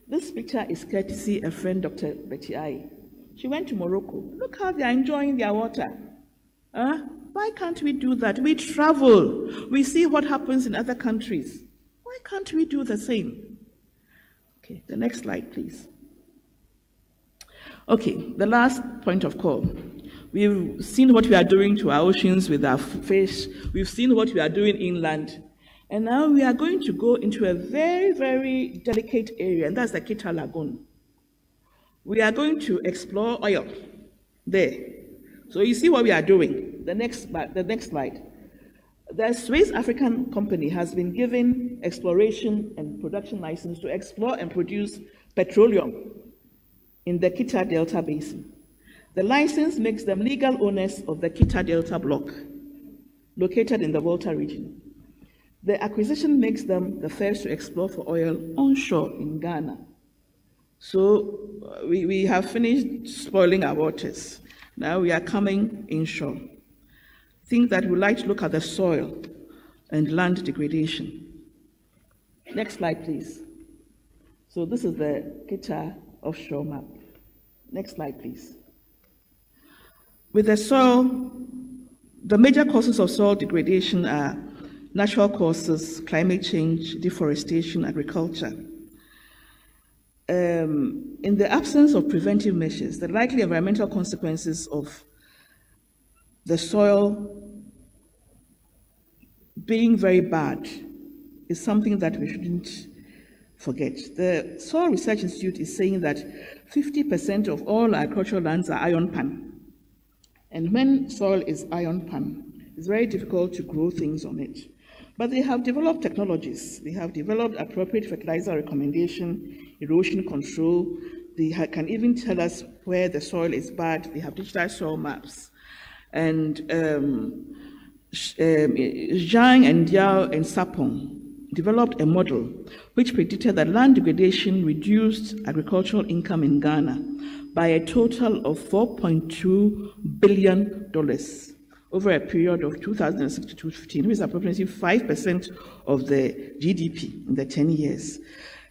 This picture is courtesy a friend, Dr. Betty Ai. She went to Morocco. Look how they are enjoying their water. Why can't we do that? We travel. We see what happens in other countries. Why can't we do the same? Okay, the next slide, please. Okay, the last point of call. We've seen what we are doing to our oceans with our fish. We've seen what we are doing inland. And now we are going to go into a very, very delicate area, and that's the Kita Lagoon. We are going to explore oil there. So you see what we are doing. The next slide. The Swiss African company has been given exploration and production license to explore and produce petroleum in the Kita Delta Basin. The license makes them legal owners of the Kita Delta block, located in the Volta region. The acquisition makes them the first to explore for oil onshore in Ghana. So we have finished spoiling our waters. Now we are coming inshore. Think that we would like to look at the soil and land degradation. Next slide, please. So this is the Kita offshore map. Next slide, please. With the soil, the major causes of soil degradation are natural causes, climate change, deforestation, agriculture. In the absence of preventive measures, the likely environmental consequences of the soil being very bad is something that we shouldn't forget. The Soil Research Institute is saying that 50% of all agricultural lands are iron pan. And when soil is iron pan, it's very difficult to grow things on it. But they have developed technologies. They have developed appropriate fertilizer recommendation, erosion control. They can even tell us where the soil is bad. They have digital soil maps. And Zhang and Yao and Sapong developed a model which predicted that land degradation reduced agricultural income in Ghana by a total of $4.2 billion over a period of 2006 to 2015, which is approximately 5% of the GDP in the 10 years.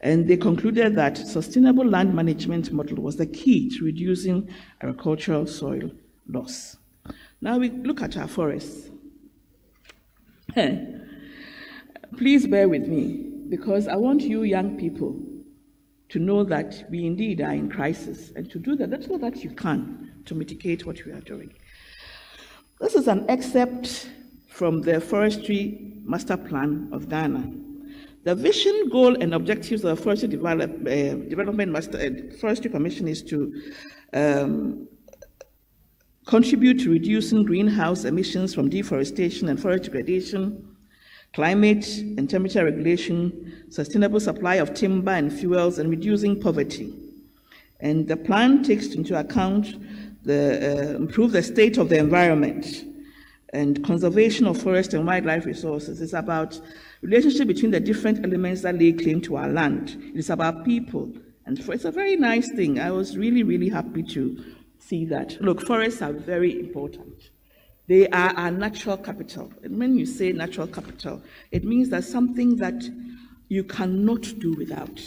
And they concluded that sustainable land management model was the key to reducing agricultural soil loss. Now we look at our forests. Please bear with me, because I want you young people to know that we indeed are in crisis, and to do that, that's all that you can to mitigate what we are doing. This is an excerpt from the Forestry Master Plan of Ghana. The vision, goal, and objectives of the Forestry Development Forestry Commission is to contribute to reducing greenhouse emissions from deforestation and forest degradation, climate and temperature regulation, sustainable supply of timber and fuels, and reducing poverty. And the plan takes into account improve the state of the environment and conservation of forest and wildlife resources. It's about relationship between the different elements that lay claim to our land. It's about people. And it's a very nice thing. I was really, really happy to see that. Look, forests are very important. They are our natural capital. And when you say natural capital, it means that something that you cannot do without.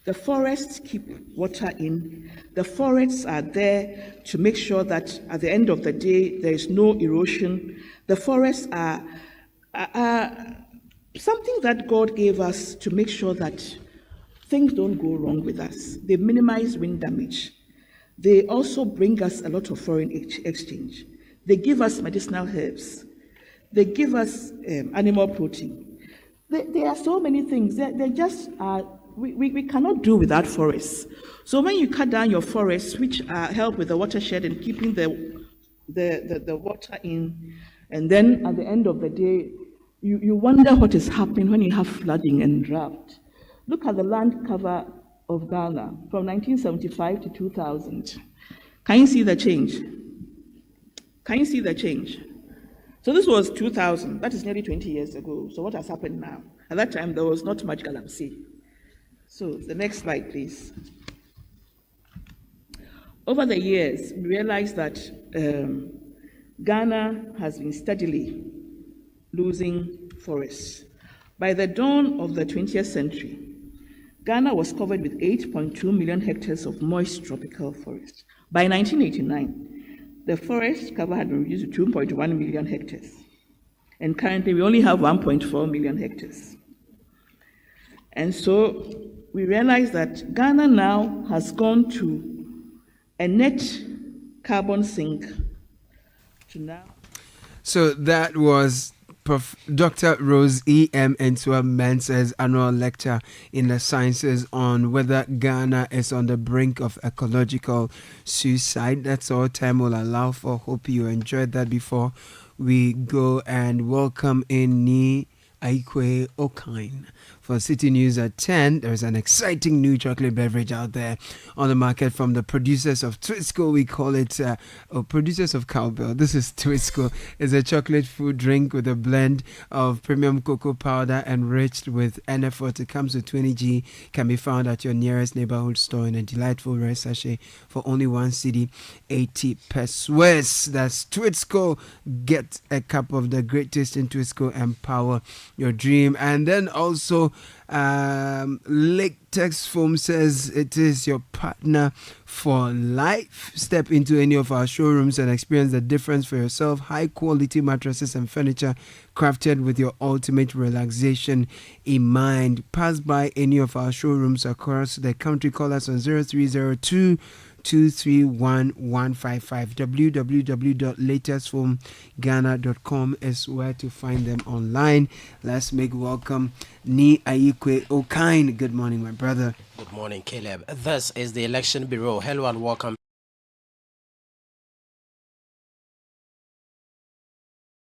The forests keep water in. The forests are there to make sure that at the end of the day, there is no erosion. The forests are something that God gave us to make sure that things don't go wrong with us. They minimize wind damage. They also bring us a lot of foreign exchange. They give us medicinal herbs. They give us animal protein. There are so many things. They just are. We cannot do without forests. So when you cut down your forests, which help with the watershed and keeping the water in, and then at the end of the day, you wonder what is happening when you have flooding and drought. Look at the land cover of Ghana from 1975 to 2000. Can you see the change? Can you see the change? So this was 2000. That is nearly 20 years ago. So what has happened now? At that time, there was not much galamsey. So the next slide, please. Over the years, we realized that Ghana has been steadily losing forests. By the dawn of the 20th century, Ghana was covered with 8.2 million hectares of moist tropical forest. By 1989, the forest cover had been reduced to 2.1 million hectares. And currently, we only have 1.4 million hectares. And so we realize that Ghana now has gone to a net carbon sink to now. So that was Dr. Rose E.M. Ensua-Mensah's annual lecture in the sciences on whether Ghana is on the brink of ecological suicide. That's all time will allow for. Hope you enjoyed that. Before we go and welcome in Ni Aikwe Okine for City News at 10. There is an exciting new chocolate beverage out there on the market from the producers of Twisco. We call it, producers of Cowbell. This is Twisco. It's a chocolate food drink with a blend of premium cocoa powder enriched with NF4. It comes with 20G. Can be found at your nearest neighborhood store in a delightful red sachet for only 1 cedi, 80 pesos. That's Twisco. Get a cup of the great taste in Twisco. Empower your dream. And then also Latex Foam says it is your partner for life. Step into any of our showrooms and experience the difference for yourself. High quality mattresses and furniture crafted with your ultimate relaxation in mind. Pass by any of our showrooms across the country. Call us on 0302 231-155. www.latestfilmghana.com is where to find them online. Let's make welcome Ni Ayikwe Okain. Good morning, my brother. Good morning, Caleb. This is the Election Bureau. Hello and welcome